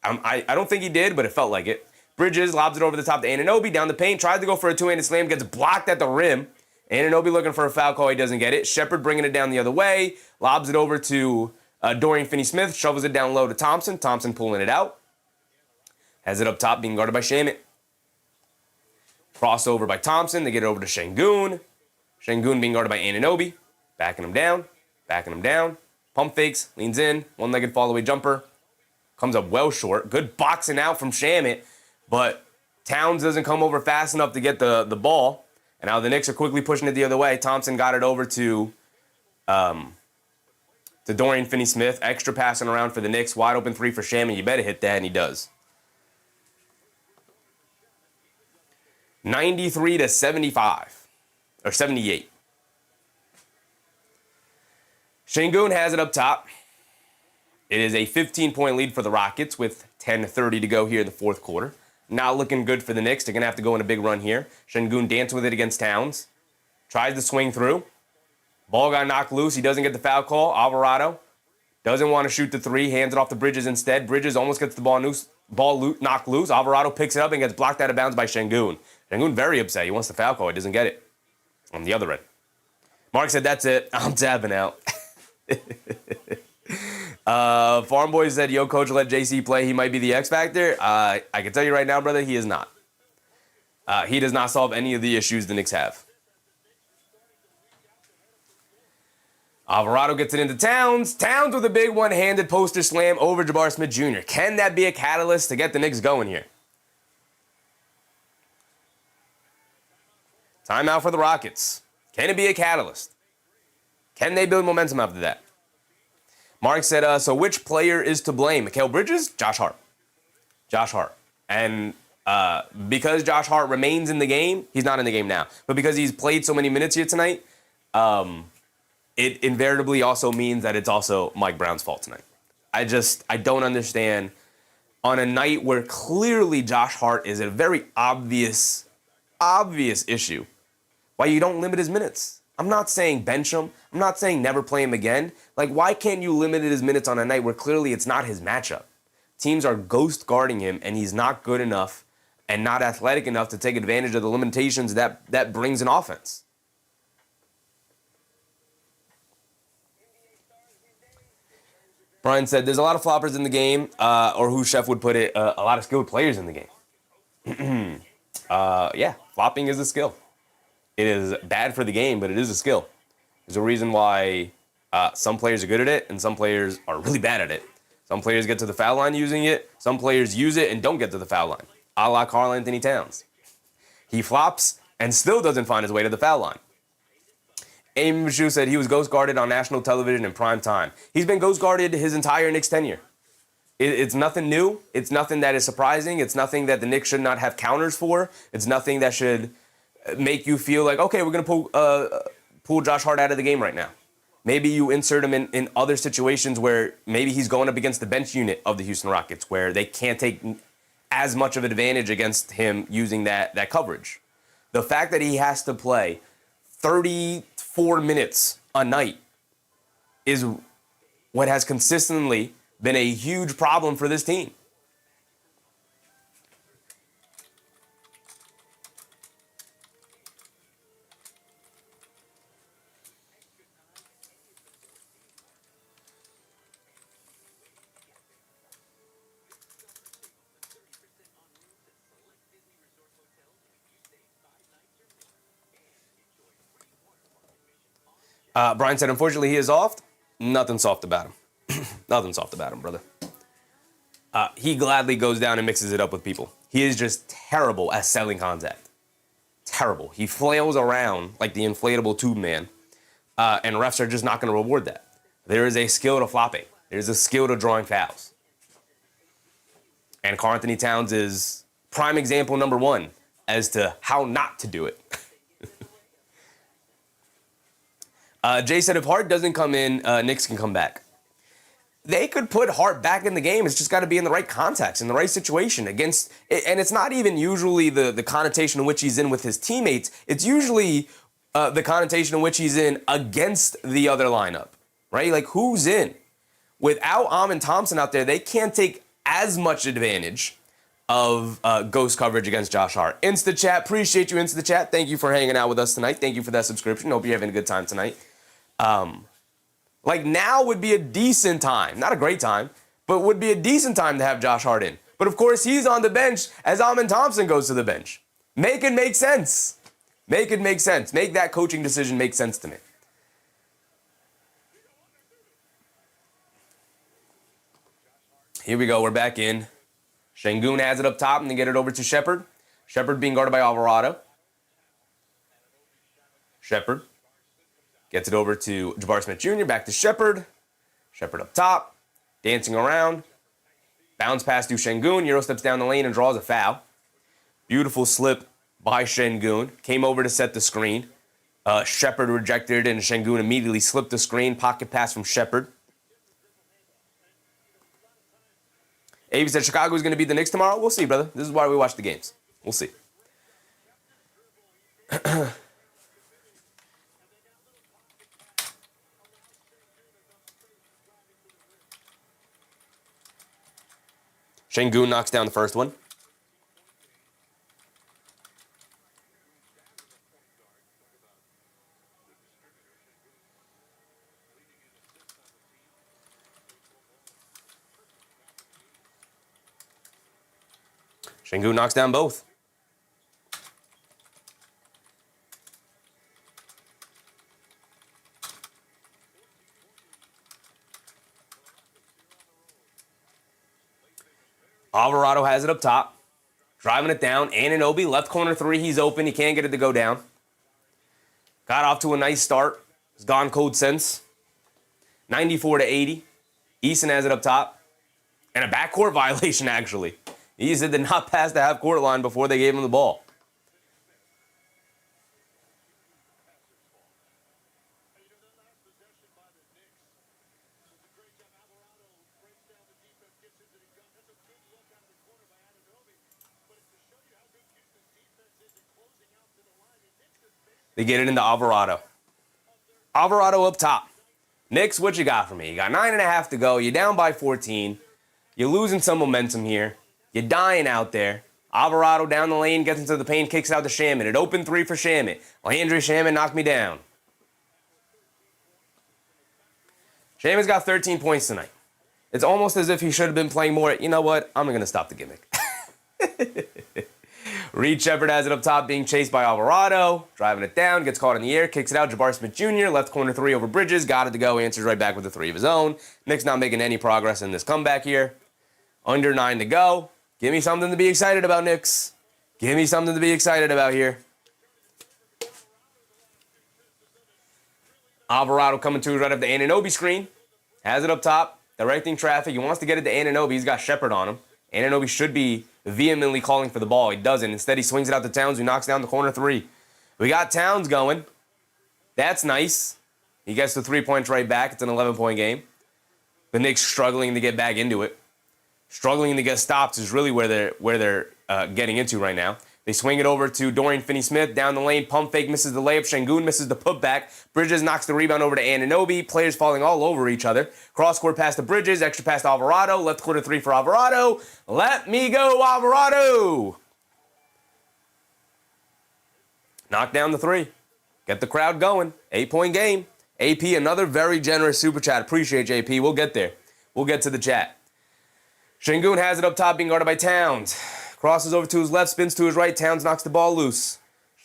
I don't think he did, but it felt like it. Bridges lobs it over the top to Anunoby, down the paint, tries to go for a two-handed slam, gets blocked at the rim. Anunoby looking for a foul call, he doesn't get it. Shepherd bringing it down the other way, lobs it over to Dorian Finney-Smith, shovels it down low to Thompson. Thompson pulling it out. Has it up top, being guarded by Shamet. Crossover by Thompson, they get it over to Şengün. Şengün being guarded by Anunoby, backing him down. Pump fakes, leans in, one-legged fall-away jumper. Comes up well short. Good boxing out from Shamet. But Towns doesn't come over fast enough to get the ball. And now the Knicks are quickly pushing it the other way. Thompson got it over to Dorian Finney-Smith. Extra passing around for the Knicks. Wide open three for Shamet. You better hit that, and he does. 93-75. Or 78. Şengün has it up top. It is a 15-point lead for the Rockets with 10:30 to go here in the fourth quarter. Not looking good for the Knicks. They're going to have to go on a big run here. Şengün dancing with it against Towns. Tries to swing through. Ball got knocked loose. He doesn't get the foul call. Alvarado doesn't want to shoot the three. Hands it off to Bridges instead. Bridges almost gets the ball knocked loose. Alvarado picks it up and gets blocked out of bounds by Şengün. Şengün very upset. He wants the foul call. He doesn't get it. On the other end. Mark said, that's it. I'm tapping out. Farm Boy said, yo, coach, let JC play. He might be the X Factor. I can tell you right now, brother, he is not. He does not solve any of the issues the Knicks have. Alvarado gets it into Towns. Towns with a big one-handed poster slam over Jabari Smith Jr. Can that be a catalyst to get the Knicks going here? Timeout for the Rockets. Can it be a catalyst? Can they build momentum after that? Mark said, so which player is to blame? Mikal Bridges? Josh Hart. Josh Hart. And because Josh Hart remains in the game, he's not in the game now, but because he's played so many minutes here tonight, it invariably also means that it's also Mike Brown's fault tonight. I don't understand. On a night where clearly Josh Hart is a very obvious issue, why you don't limit his minutes. I'm not saying bench him. I'm not saying never play him again. Like, why can't you limit his minutes on a night where clearly it's not his matchup? Teams are ghost guarding him, and he's not good enough and not athletic enough to take advantage of the limitations that brings an offense. Brian said, there's a lot of floppers in the game, or who Chef would put it, a lot of skilled players in the game. Yeah, flopping is a skill. It is bad for the game, but it is a skill. There's a reason why some players are good at it and some players are really bad at it. Some players get to the foul line using it. Some players use it and don't get to the foul line, a la Karl Anthony Towns. He flops and still doesn't find his way to the foul line. Amy Michoud said he was ghost guarded on national television in prime time. He's been ghost guarded his entire Knicks tenure. It's nothing new. It's nothing that is surprising. It's nothing that the Knicks should not have counters for. It's nothing that should make you feel like, okay, we're going to pull Josh Hart out of the game right now. Maybe you insert him in other situations where maybe he's going up against the bench unit of the Houston Rockets where they can't take as much of an advantage against him using that coverage. The fact that he has to play 34 minutes a night is what has consistently been a huge problem for this team. Brian said, unfortunately, he is soft. Nothing soft about him. Nothing soft about him, brother. He gladly goes down and mixes it up with people. He is just terrible at selling contact. Terrible. He flails around like the inflatable tube man, and refs are just not going to reward that. There is a skill to flopping. There's a skill to drawing fouls. And Karl Anthony Towns is prime example number one as to how not to do it. Jay said, if Hart doesn't come in, Knicks can come back. They could put Hart back in the game. It's just got to be in the right context, in the right situation against, and it's not even usually the connotation in which he's in with his teammates. It's usually the connotation in which he's in against the other lineup, right? Like, who's in? Without Amin Thompson out there, they can't take as much advantage of ghost coverage against Josh Hart. Insta-chat, appreciate you, Insta-chat. Thank you for hanging out with us tonight. Thank you for that subscription. Hope you're having a good time tonight. Like, now would be a decent time, not a great time, but would be a decent time to have Josh Hart in. But of course, he's on the bench as Amin Thompson goes to the bench. Make it make sense. Make it make sense. Make that coaching decision make sense to me. Here we go. We're back in. Şengün has it up top and then get it over to Shepherd. Shepherd being guarded by Alvarado. Shepherd gets it over to Jabari Smith Jr. Back to Shepherd. Shepherd up top. Dancing around. Bounce pass to Şengün. Euro steps down the lane and draws a foul. Beautiful slip by Şengün. Came over to set the screen. Shepherd rejected it and Şengün immediately slipped the screen. Pocket pass from Shepherd. Abe said Chicago's going to beat the Knicks tomorrow. We'll see, brother. This is why we watch the games. We'll see. Şengün knocks down the first one. Şengün knocks down both. Alvarado has it up top. Driving it down. Anunoby, left corner 3. He's open. He can't get it to go down. Got off to a nice start. It's gone cold since. 94-80. Eason has it up top. And a backcourt violation, actually. Eason did not pass the half-court line before they gave him the ball. They get it into Alvarado. Alvarado up top. Knicks, what you got for me? You got 9.5 to go. You're down by 14. You're losing some momentum here. You're dying out there. Alvarado down the lane, gets into the paint, kicks it out to Shaman. An open 3 for Shaman. Landry Shaman knocked me down. Shaman's got 13 points tonight. It's almost as if he should have been playing more. You know what? I'm going to stop the gimmick. Reed Shepard has it up top, being chased by Alvarado. Driving it down, gets caught in the air, kicks it out. Jabari Smith Jr., left corner 3 over Bridges. Got it to go, answers right back with a 3 of his own. Knicks not making any progress in this comeback here. Under 9 to go. Give me something to be excited about, Knicks. Give me something to be excited about here. Alvarado coming to right up the Anunoby screen. Has it up top, directing traffic. He wants to get it to Anunoby. He's got Shepard on him. Anunoby should be vehemently calling for the ball. He doesn't. Instead, he swings it out to Towns, who knocks down the corner 3. We got Towns going. That's nice. He gets the 3 points right back. It's an 11-point game. The Knicks struggling to get back into it. Struggling to get stops is really where they're getting into right now. They swing it over to Dorian Finney-Smith. Down the lane, pump fake, misses the layup. Şengün misses the putback. Bridges knocks the rebound over to Anunoby. Players falling all over each other. Cross-court pass to Bridges. Extra pass to Alvarado. Left corner 3 for Alvarado. Let me go, Alvarado! Knock down the 3. Get the crowd going. 8-point game. AP, another very generous super chat. Appreciate JP. We'll get there. We'll get to the chat. Şengün has it up top, being guarded by Towns. Crosses over to his left, spins to his right. Towns knocks the ball loose.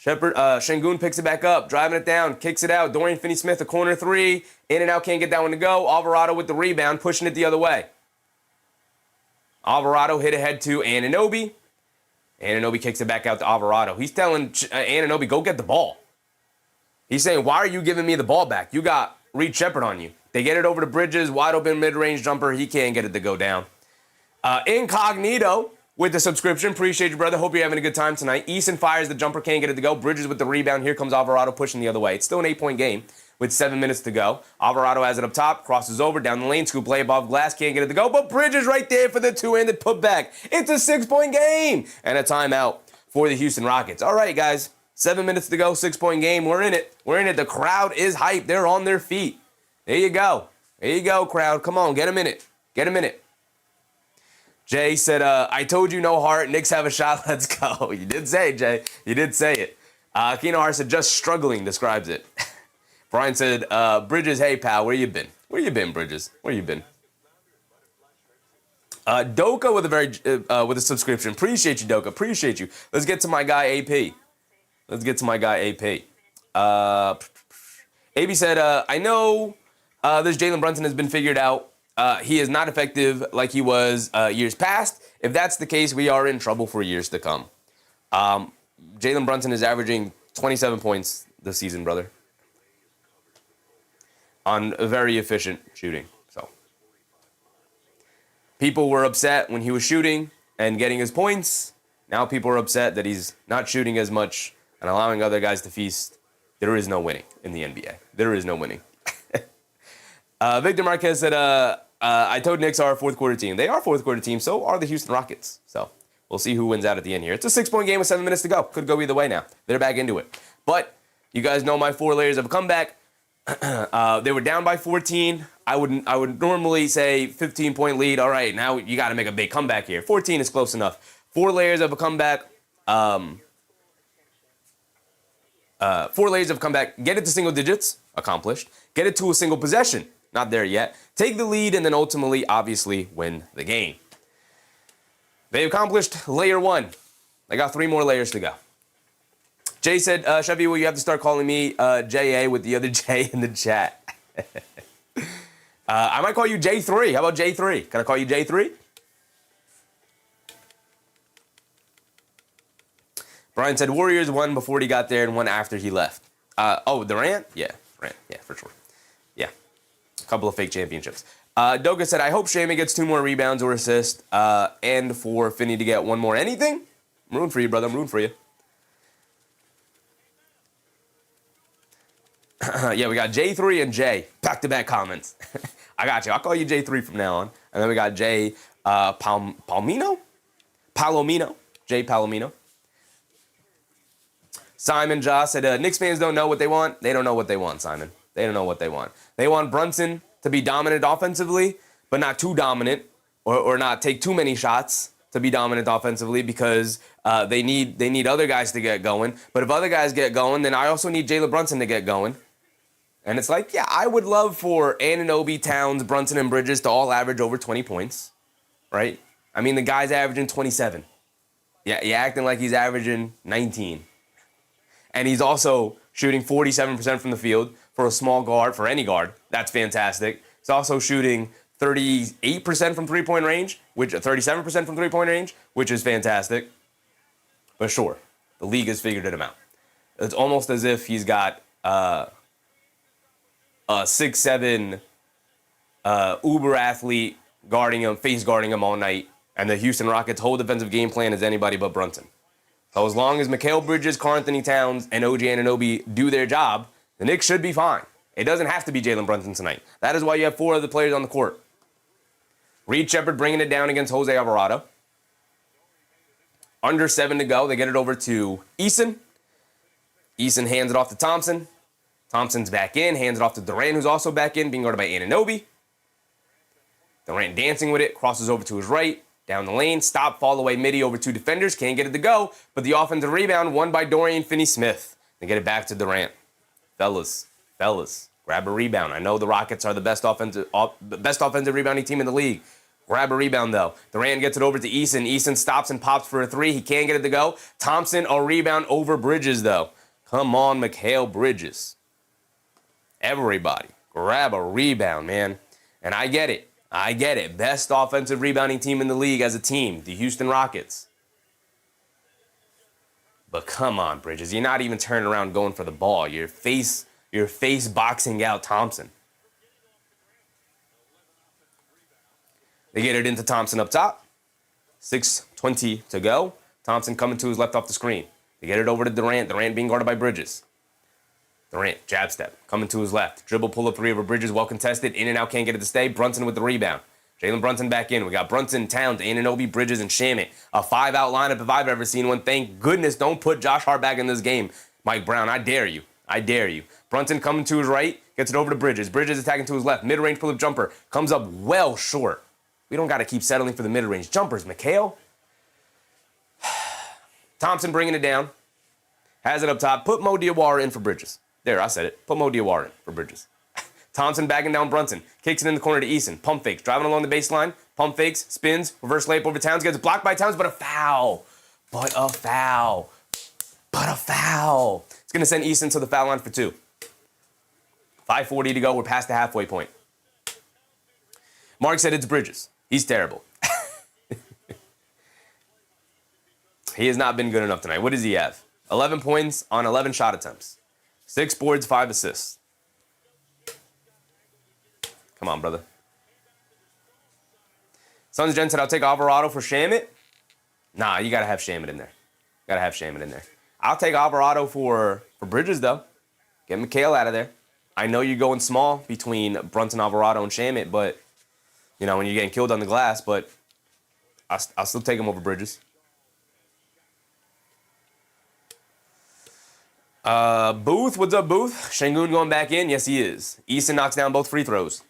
Şengün picks it back up, driving it down, kicks it out. Dorian Finney-Smith, a corner 3. In and out, can't get that one to go. Alvarado with the rebound, pushing it the other way. Alvarado hit ahead to Anunoby. Anunoby kicks it back out to Alvarado. He's telling Anunoby, go get the ball. He's saying, why are you giving me the ball back? You got Reed Shepard on you. They get it over to Bridges, wide open mid-range jumper. He can't get it to go down. Incognito with the subscription. Appreciate you, brother. Hope you're having a good time tonight. Eason fires the jumper, can't get it to go. Bridges with the rebound. Here comes Alvarado pushing the other way. It's still an 8-point game with 7 minutes to go. Alvarado has it up top, crosses over, down the lane, scoop play above glass, can't get it to go, but Bridges right there for the 2-handed putback. It's a 6-point game and a timeout for the Houston Rockets. All right, guys, 7 minutes to go, 6-point game. We're in it. We're in it. The crowd is hyped. They're on their feet. There you go. There you go, crowd. Come on, get a minute. Get a minute. Jay said, I told you no heart. Knicks have a shot. Let's go. You did say it, Jay. You did say it. Keno Hart said, just struggling describes it. Brian said, Bridges, hey, pal, where you been? Where you been, Bridges? Where you been? Doka with a subscription. Appreciate you, Doka. Appreciate you. Let's get to my guy, AP. Let's get to my guy, AP. AP said, I know this Jalen Brunson has been figured out. He is not effective like he was years past. If that's the case, we are in trouble for years to come. Jalen Brunson is averaging 27 points this season, brother, on very efficient shooting. So people were upset when he was shooting and getting his points. Now people are upset that he's not shooting as much and allowing other guys to feast. There is no winning in the NBA. There is no winning. Victor Marquez said, I told Knicks are a fourth-quarter team. They are a fourth-quarter team. So are the Houston Rockets. So we'll see who wins out at the end here. It's a 6-point game with 7 minutes to go. Could go either way now. They're back into it. But you guys know my 4 layers of a comeback. They were down by 14. I would normally say 15-point lead. All right, now you got to make a big comeback here. 14 is close enough. 4 layers of a comeback. 4 layers of comeback. Get it to single digits. Accomplished. Get it to a single possession. Not there yet. Take the lead and then ultimately, obviously, win the game. They accomplished layer 1. They got 3 more layers to go. Jay said, Chevy, will you have to start calling me J.A. with the other J in the chat? I might call you J3. How about J3? Can I call you J3? Brian said Warriors won before he got there and won after he left. Durant? Yeah, Durant. Yeah, for sure. Yeah. A couple of fake championships. Doga said, I hope Shamit gets 2 more rebounds or assists and for Finney to get 1 more anything. I'm rooting for you, brother. I'm rooting for you. Yeah, we got J3 and J. Back-to-back comments. I got you. I'll call you J3 from now on. And then we got J Palomino? J Palomino. Simon Joss said, Knicks fans don't know what they want. They don't know what they want, Simon. They don't know what they want. They want Brunson to be dominant offensively, but not too dominant or not take too many shots to be dominant offensively because they need other guys to get going. But if other guys get going, then I also need Jalen Brunson to get going. And it's like, yeah, I would love for Anunoby, Towns, Brunson, and Bridges to all average over 20 points, right? I mean, the guy's averaging 27. Yeah, you're acting like he's averaging 19. And he's also shooting 47% from the field for a small guard, for any guard. That's fantastic. He's also shooting 38% from three-point range, 37% from three-point range, which is fantastic. But sure, the league has figured him out. It's almost as if he's got a 6'7" uber athlete guarding him, face guarding him all night, and the Houston Rockets' whole defensive game plan is anybody but Brunson. So as long as Mikal Bridges, Karl-Anthony Towns, and OG Anunoby do their job, the Knicks should be fine. It doesn't have to be Jalen Brunson tonight. That is why you have 4 other players on the court. Reed Shepherd bringing it down against Jose Alvarado. Under 7 to go. They get it over to Eason. Eason hands it off to Thompson. Thompson's back in, hands it off to Durant, who's also back in, being guarded by Anunoby. Durant dancing with it, crosses over to his right, down the lane, stop, fall away, midi over 2 defenders, can't get it to go, but the offensive rebound won by Dorian Finney-Smith. They get it back to Durant. Fellas, grab a rebound. I know the Rockets are the best offensive rebounding team in the league. Grab a rebound, though. Durant gets it over to Eason. Eason stops and pops for a 3. He can't get it to go. Thompson, a rebound over Bridges, though. Come on, Mikal Bridges. Everybody, grab a rebound, man. And I get it. Best offensive rebounding team in the league as a team, the Houston Rockets. But come on, Bridges. You're not even turning around going for the ball. You're face boxing out Thompson. They get it into Thompson up top. 6:20 to go. Thompson coming to his left off the screen. They get it over to Durant. Durant being guarded by Bridges. Durant, jab step, coming to his left. Dribble, pull up 3 over Bridges, well contested. In and out, can't get it to stay. Brunson with the rebound. Jalen Brunson back in. We got Brunson, Towns, Anunoby, Bridges, and Shamit. A 5-out lineup if I've ever seen one. Thank goodness don't put Josh Hart back in this game. Mike Brown, I dare you. Brunson coming to his right, gets it over to Bridges. Bridges attacking to his left. Mid-range pull-up jumper. Comes up well short. We don't got to keep settling for the mid-range jumpers, Mikal. Thompson bringing it down. Has it up top. Put Mo Diawara in for Bridges. There, I said it. Put Mo Diawara in for Bridges. Thompson backing down Brunson. Kicks it in the corner to Eason. Pump fakes. Driving along the baseline. Pump fakes. Spins. Reverse layup over Towns. Gets blocked by Towns, but a foul. It's going to send Eason to the foul line for 2. 5:40 to go. We're past the halfway point. Mark said it's Bridges. He's terrible. He has not been good enough tonight. What does he have? 11 points on 11 shot attempts. 6 boards, 5 assists. Come on, brother. Sons Jen said, I'll take Alvarado for Shamit. Nah, you got to have Shamit in there. I'll take Alvarado for Bridges, though. Get Mikal out of there. I know you're going small between Brunson, Alvarado, and Shamit, but, you know, when you're getting killed on the glass, but I'll still take him over Bridges. Booth, what's up, Booth? Şengün going back in? Yes, he is. Eason knocks down both free throws.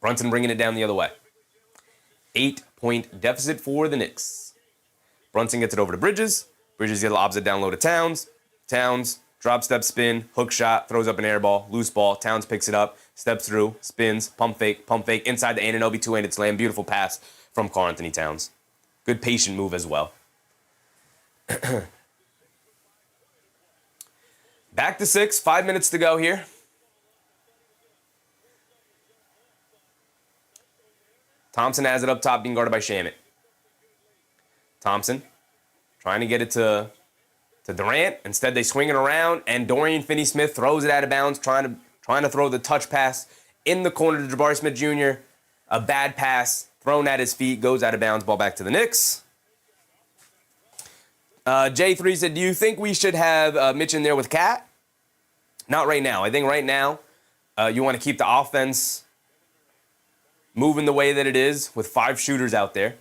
Brunson bringing it down the other way. 8-point deficit for the Knicks. Brunson gets it over to Bridges. Bridges lobs it down low to Towns. Towns, drop step spin, hook shot, throws up an air ball, loose ball. Towns picks it up, steps through, spins, pump fake, inside the Anunoby two-handed slam. Beautiful pass from Karl-Anthony Towns. Good patient move as well. Back to 6, 5 minutes to go here. Thompson has it up top, being guarded by Shamit. Thompson trying to get it to Durant. Instead, they swing it around, and Dorian Finney-Smith throws it out of bounds, trying to throw the touch pass in the corner to Jabari Smith Jr. A bad pass thrown at his feet, goes out of bounds, ball back to the Knicks. J3 said, do you think we should have Mitch in there with Cat? Not right now. I think right now you want to keep the offense moving the way that it is with 5 shooters out there.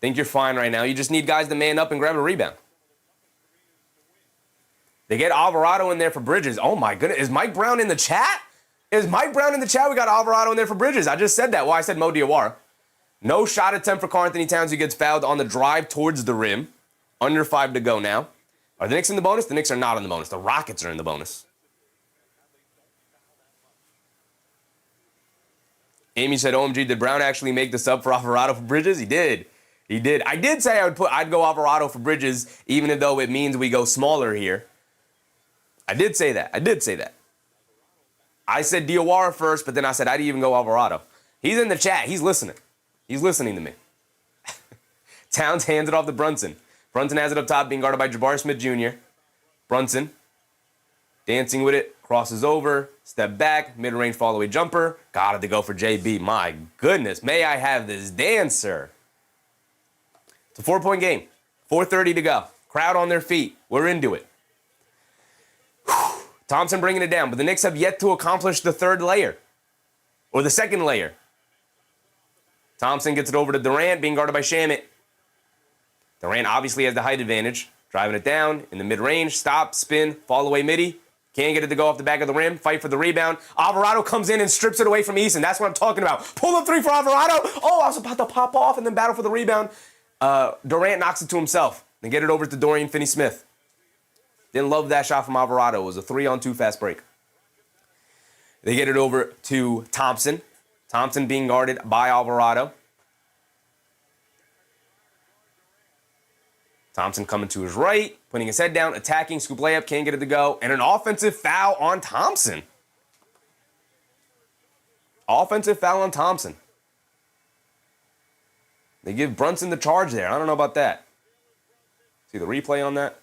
Think you're fine right now. You just need guys to man up and grab a rebound. They get Alvarado in there for Bridges. Oh, my goodness. Is Mike Brown in the chat? Is Mike Brown in the chat? We got Alvarado in there for Bridges. I just said that. Well, I said Mo Diawara. No shot attempt for Karl-Anthony Towns, who gets fouled on the drive towards the rim. Under 5 to go now. Are the Knicks in the bonus? The Knicks are not in the bonus. The Rockets are in the bonus. Amy said, OMG, did Brown actually make the sub for Alvarado for Bridges? He did. He did. I did say I'd go Alvarado for Bridges, even though it means we go smaller here. I did say that. I said Diawara first, but then I said I'd even go Alvarado. He's in the chat. He's listening. He's listening to me. Towns hands it off to Brunson. Brunson has it up top, being guarded by Jabari Smith Jr. Brunson dancing with it, crosses over, step back, mid-range fall-away jumper. Got it to go for JB. My goodness, may I have this dancer? It's a 4-point game. 4:30 to go. Crowd on their feet. We're into it. Thompson bringing it down, but the Knicks have yet to accomplish the third layer, or the second layer. Thompson gets it over to Durant, being guarded by Shamet. Durant obviously has the height advantage, driving it down in the mid-range, stop, spin, fall away midi. Can't get it to go off the back of the rim, fight for the rebound. Alvarado comes in and strips it away from Eason. That's what I'm talking about. Pull up 3 for Alvarado. Oh, I was about to pop off and then battle for the rebound. Durant knocks it to himself and get it over to Dorian Finney-Smith. Didn't love that shot from Alvarado. It was a 3-on-2 fast break. They get it over to Thompson. Thompson being guarded by Alvarado. Thompson coming to his right, putting his head down, attacking, scoop layup, can't get it to go, and an offensive foul on Thompson. Offensive foul on Thompson. They give Brunson the charge there. I don't know about that. See the replay on that?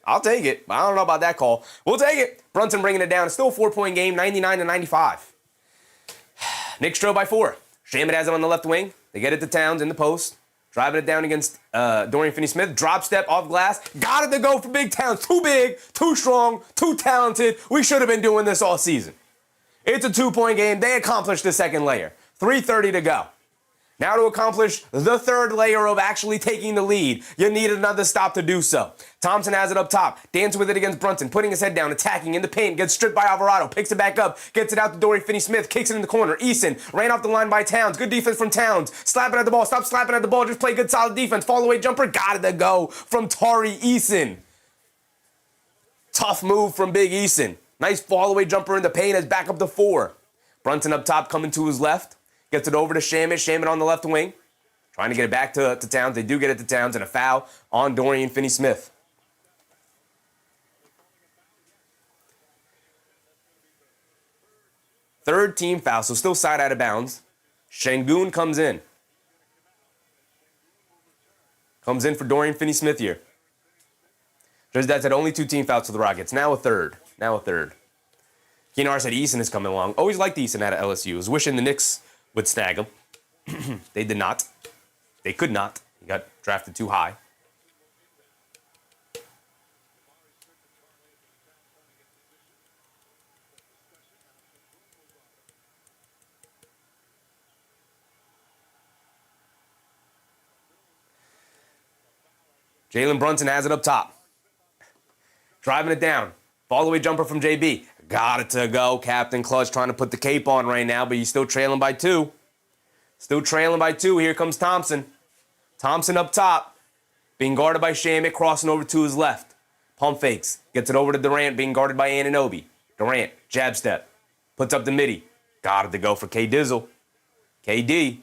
I'll take it, but I don't know about that call. We'll take it. Brunson bringing it down. It's still a 4-point game, 99-95. Knicks trail by 4. Shamet has him on the left wing. They get it to Towns in the post. Driving it down against Dorian Finney-Smith. Drop step off glass. Got it to go for Big Towns. Too big, too strong, too talented. We should have been doing this all season. It's a 2-point game. They accomplished the second layer. 3:30 to go. Now to accomplish the third layer of actually taking the lead, you need another stop to do so. Thompson has it up top, dancing with it against Brunson, putting his head down, attacking in the paint, gets stripped by Alvarado, picks it back up, gets it out to Dorian Finney-Smith, kicks it in the corner. Eason ran off the line by Towns. Good defense from Towns. Slapping at the ball. Stop slapping at the ball. Just play good, solid defense. Fall away jumper. Got it to go from Tari Eason. Tough move from Big Eason. Nice fall away jumper in the paint as back up to 4. Brunson up top coming to his left. Gets it over to Shamet. Shamet on the left wing. Trying to get it back to Towns. They do get it to Towns, and a foul on Dorian Finney-Smith. Third team foul, so still side out of bounds. Şengün comes in. Comes in for Dorian Finney-Smith here. Just that said, only 2 team fouls to the Rockets. Now a third. Keenar said Eason is coming along. Always liked Eason at LSU. Was wishing the Knicks would snag him. They did not. They could not. He got drafted too high. Jalen Brunson has it up top. Driving it down. Fall away jumper from JB. Got it to go. Captain Clutch trying to put the cape on right now, but he's still trailing by 2. Here comes Thompson. Thompson up top. Being guarded by Shamet, crossing over to his left. Pump fakes. Gets it over to Durant, being guarded by Anunoby. Durant, jab step. Puts up the midi. Got it to go for K Dizzle. KD.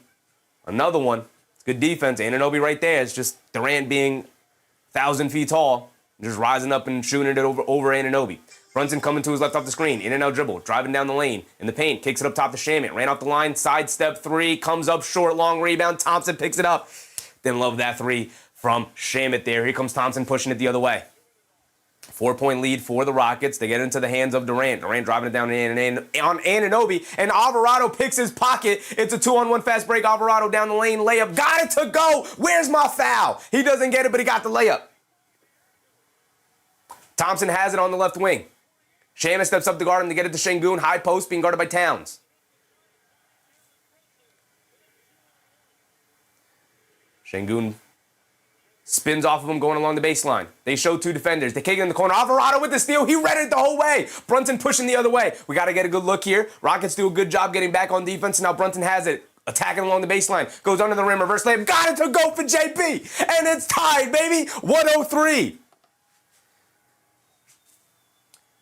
Another one. It's good defense. Anunoby right there. It's just Durant being 1,000 feet tall. Just rising up and shooting it over Anunoby. Brunson coming to his left off the screen. In and out dribble. Driving down the lane. In the paint. Kicks it up top to Shamit. Ran off the line. Sidestep three. Comes up short. Long rebound. Thompson picks it up. Didn't love that three from Shamit there. Here comes Thompson pushing it the other way. 4-point lead for the Rockets. They get into the hands of Durant. Durant driving it down on Anunoby. And Alvarado picks his pocket. It's a 2-on-1 fast break. Alvarado down the lane. Layup. Got it to go. Where's my foul? He doesn't get it, but he got the layup. Thompson has it on the left wing. Shamit steps up to guard him to get it to Şengün. High post being guarded by Towns. Şengün spins off of him going along the baseline. They show two defenders. They kick it in the corner. Alvarado with the steal. He read it the whole way. Brunson pushing the other way. We got to get a good look here. Rockets do a good job getting back on defense. Now Brunson has it. Attacking along the baseline. Goes under the rim. Reverse layup. Got it to go for JP. And it's tied, baby. 103.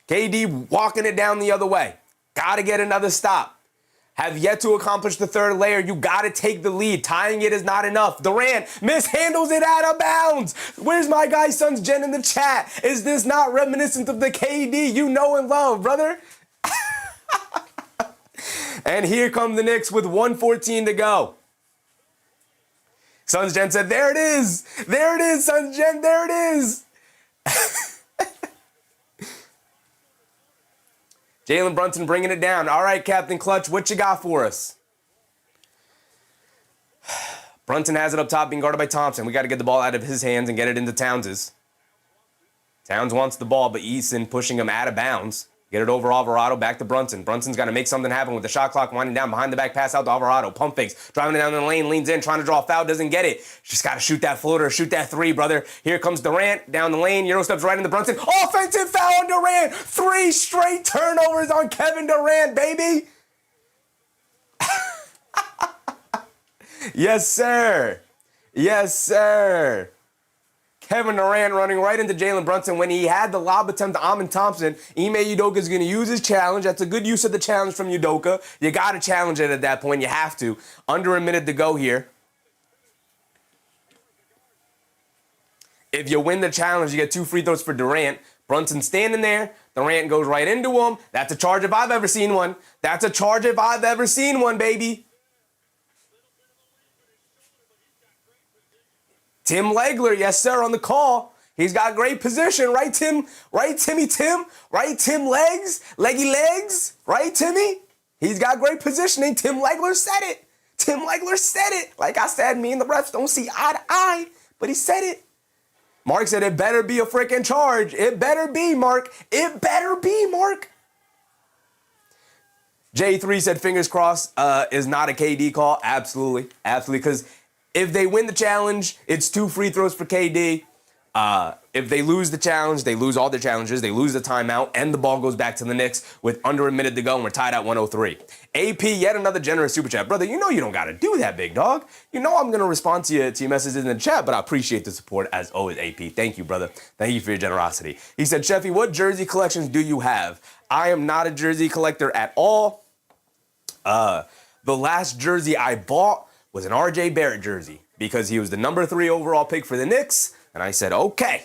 KD walking it down the other way. Got to get another stop. Have yet to accomplish the third layer. You got to take the lead. Tying it is not enough. Durant mishandles it out of bounds. Where's my guy Sons Jen in the chat? Is this not reminiscent of the KD you know and love, brother? And here come the Knicks with 1:14 to go. Sons Jen said, there it is. There it is, Sons Jen. There it is. Jalen Brunson bringing it down. All right, Captain Clutch, what you got for us? Brunson has it up top, being guarded by Thompson. We got to get the ball out of his hands and get it into Towns's. Towns wants the ball, but Eason pushing him out of bounds. Get it over Alvarado, back to Brunson. Brunson's got to make something happen with the shot clock winding down. Behind the back pass out to Alvarado. Pump fakes. Driving it down the lane, leans in, trying to draw a foul, doesn't get it. Just got to shoot that floater, shoot that three, brother. Here comes Durant down the lane. Euro steps right into Brunson. Offensive foul on Durant. 3 straight turnovers on Kevin Durant, baby. Yes, sir. Yes, sir. Kevin Durant running right into Jalen Brunson when he had the lob attempt to Amin Thompson. Ime Udoka is going to use his challenge. That's a good use of the challenge from Udoka. You got to challenge it at that point. You have to. Under a minute to go here. If you win the challenge, you get 2 free throws for Durant. Brunson standing there. Durant goes right into him. That's a charge if I've ever seen one. That's a charge if I've ever seen one, baby. Tim Legler, yes, sir, on the call. He's got great position, right, Tim? Right, Timmy Tim? Right, Tim Legs? Leggy Legs? Right, Timmy? He's got great positioning. Tim Legler said it. Tim Legler said it. Like I said, me and the refs don't see eye to eye, but he said it. Mark said it better be a freaking charge. It better be, Mark. It better be, Mark. J3 said fingers crossed is not a KD call. Absolutely. Absolutely, because if they win the challenge, it's 2 free throws for KD. If they lose the challenge, they lose all their challenges. They lose the timeout, and the ball goes back to the Knicks with under a minute to go, and we're tied at 103. AP, yet another generous super chat. Brother, you know you don't got to do that, big dog. You know I'm going to respond to your messages in the chat, but I appreciate the support as always, AP. Thank you, brother. Thank you for your generosity. He said, Sheffy, what jersey collections do you have? I am not a jersey collector at all. The last jersey I bought was an RJ Barrett jersey because he was the number 3 overall pick for the Knicks. And I said, okay,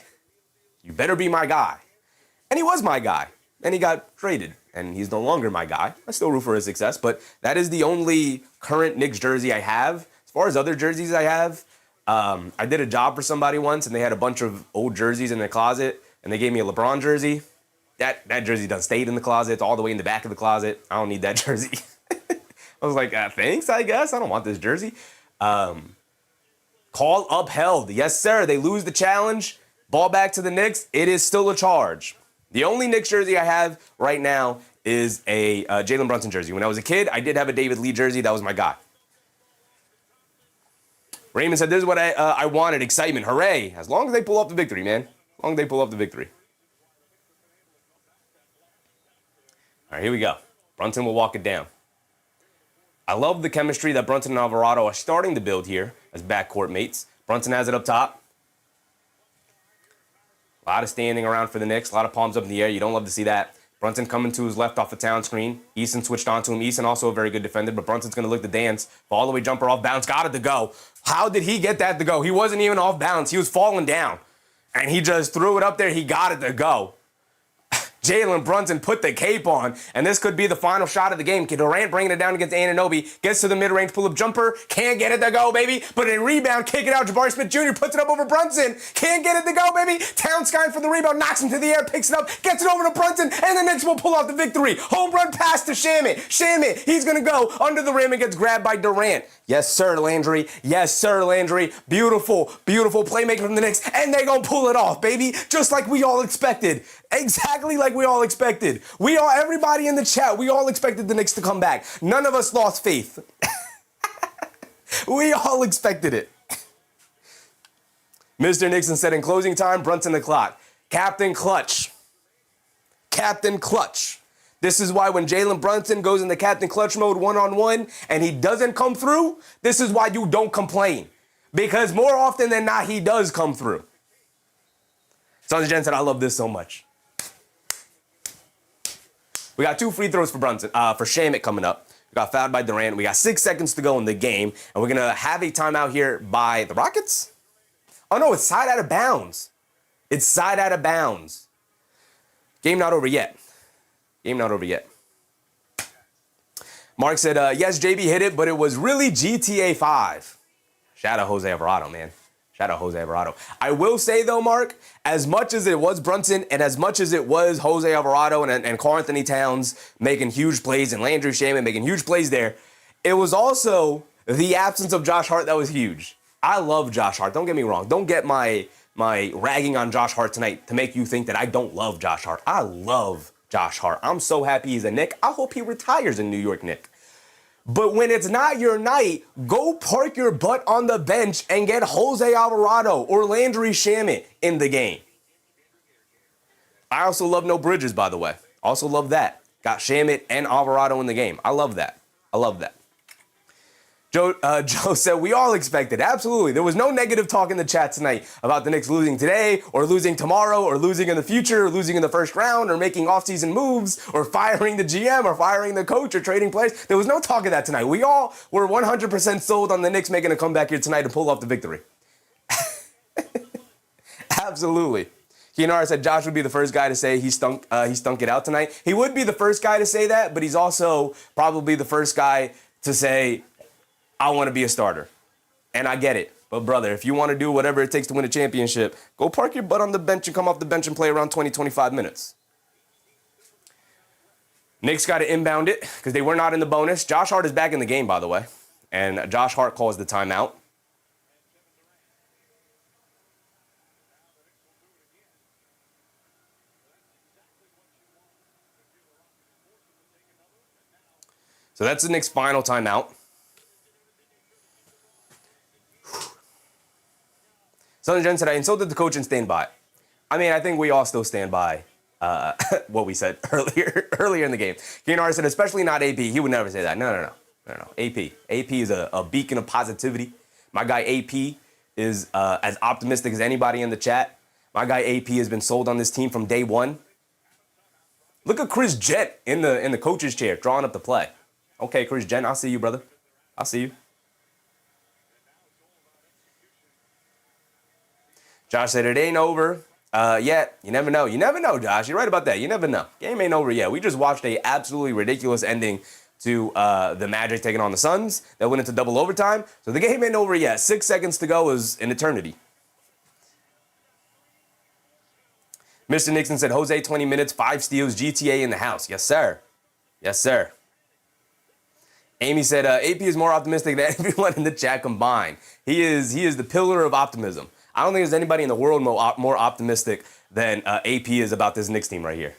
you better be my guy. And he was my guy. And he got traded. And he's no longer my guy. I still root for his success. But that is the only current Knicks jersey I have. As far as other jerseys I have, I did a job for somebody once, and they had a bunch of old jerseys in their closet. And they gave me a LeBron jersey. That jersey done stayed in the closet. It's all the way in the back of the closet. I don't need that jersey. I was like, thanks, I guess. I don't want this jersey. Call upheld. Yes, sir. They lose the challenge. Ball back to the Knicks. It is still a charge. The only Knicks jersey I have right now is a Jalen Brunson jersey. When I was a kid, I did have a David Lee jersey. That was my guy. Raymond said, this is what I wanted. Excitement. Hooray. As long as they pull off the victory, man. As long as they pull off the victory. All right, here we go. Brunson will walk it down. I love the chemistry that Brunson and Alvarado are starting to build here as backcourt mates. Brunson has it up top. A lot of standing around for the Knicks. A lot of palms up in the air. You don't love to see that. Brunson coming to his left off the town screen. Eason switched on to him. Eason also a very good defender, but Brunson's going to look to dance. Fall away jumper off bounds. Got it to go. How did he get that to go? He wasn't even off balance. He was falling down. And he just threw it up there. He got it to go. Jalen Brunson put the cape on, and this could be the final shot of the game. Durant bringing it down against Anunoby, gets to the mid-range pull-up jumper, can't get it to go, baby. But a rebound, kick it out. Jabari Smith Jr. puts it up over Brunson, can't get it to go, baby. Towns skying for the rebound, knocks him to the air, picks it up, gets it over to Brunson, and the Knicks will pull off the victory. Home run pass to Shamit. Shamit, he's gonna go under the rim and gets grabbed by Durant. Yes, sir, Landry. Yes, sir, Landry. Beautiful, beautiful playmaking from the Knicks, and they gonna pull it off, baby. Just like we all expected. Exactly like we all expected. Everybody in the chat, we all expected the Knicks to come back. None of us lost faith. We all expected it. Mr. Nixon said in closing time, Brunson the clock. Captain Clutch. Captain Clutch. This is why when Jalen Brunson goes into Captain Clutch mode one-on-one and he doesn't come through, this is why you don't complain. Because more often than not, he does come through. Sons Jen said, I love this so much. We got 2 free throws for Brunson, for Shamit coming up. We got fouled by Durant. We got 6 seconds to go in the game, and we're gonna have a timeout here by the Rockets. Oh no, it's side out of bounds. It's side out of bounds. Game not over yet. Game not over yet. Mark said, yes, JB hit it, but it was really GTA 5. Shout out Jose Alvarado, man. Shout out Jose Alvarado. I will say, though, Mark, as much as it was Brunson and as much as it was Jose Alvarado and Karl Anthony Towns making huge plays and Landry Shaman making huge plays there, it was also the absence of Josh Hart that was huge. I love Josh Hart. Don't get me wrong. Don't get my ragging on Josh Hart tonight to make you think that I don't love Josh Hart. I love Josh Hart. I'm so happy he's a Knick. I hope he retires a New York Knick. But when it's not your night, go park your butt on the bench and get Jose Alvarado or Landry Shamet in the game. I also love no Bridges, by the way. Also love that. Got Shamet and Alvarado in the game. I love that. I love that. Joe said, we all expected. Absolutely. There was no negative talk in the chat tonight about the Knicks losing today or losing tomorrow or losing in the future or losing in the first round or making offseason moves or firing the GM or firing the coach or trading players. There was no talk of that tonight. We all were 100% sold on the Knicks making a comeback here tonight to pull off the victory. Absolutely. Kianara said Josh would be the first guy to say he stunk it out tonight. He would be the first guy to say that, but he's also probably the first guy to say, I want to be a starter. And I get it. But, brother, if you want to do whatever it takes to win a championship, go park your butt on the bench and come off the bench and play around 20, 25 minutes. Knicks got to inbound it because they were not in the bonus. Josh Hart is back in the game, by the way. And Josh Hart calls the timeout. So that's the Knicks' final timeout. Southern Jen said, I insulted the coach and stand by it. I mean, I think we all still stand by what we said earlier in the game. Keenar said, especially not AP. He would never say that. No. AP. AP is a beacon of positivity. My guy AP is as optimistic as anybody in the chat. My guy AP has been sold on this team from day one. Look at Chris Jett in the coach's chair drawing up the play. Okay, Chris Jett, I'll see you, brother. I'll see you. Josh said it ain't over yet. You never know. You never know, Josh. You're right about that. You never know. Game ain't over yet. We just watched a absolutely ridiculous ending to the Magic taking on the Suns that went into double overtime. So the game ain't over yet. 6 seconds to go is an eternity. Mr. Nixon said, Jose, 20 minutes, 5 steals, GTA in the house. Yes, sir. Yes, sir. Amy said, AP is more optimistic than everyone in the chat combined. He is the pillar of optimism. I don't think there's anybody in the world more optimistic than AP is about this Knicks team right here.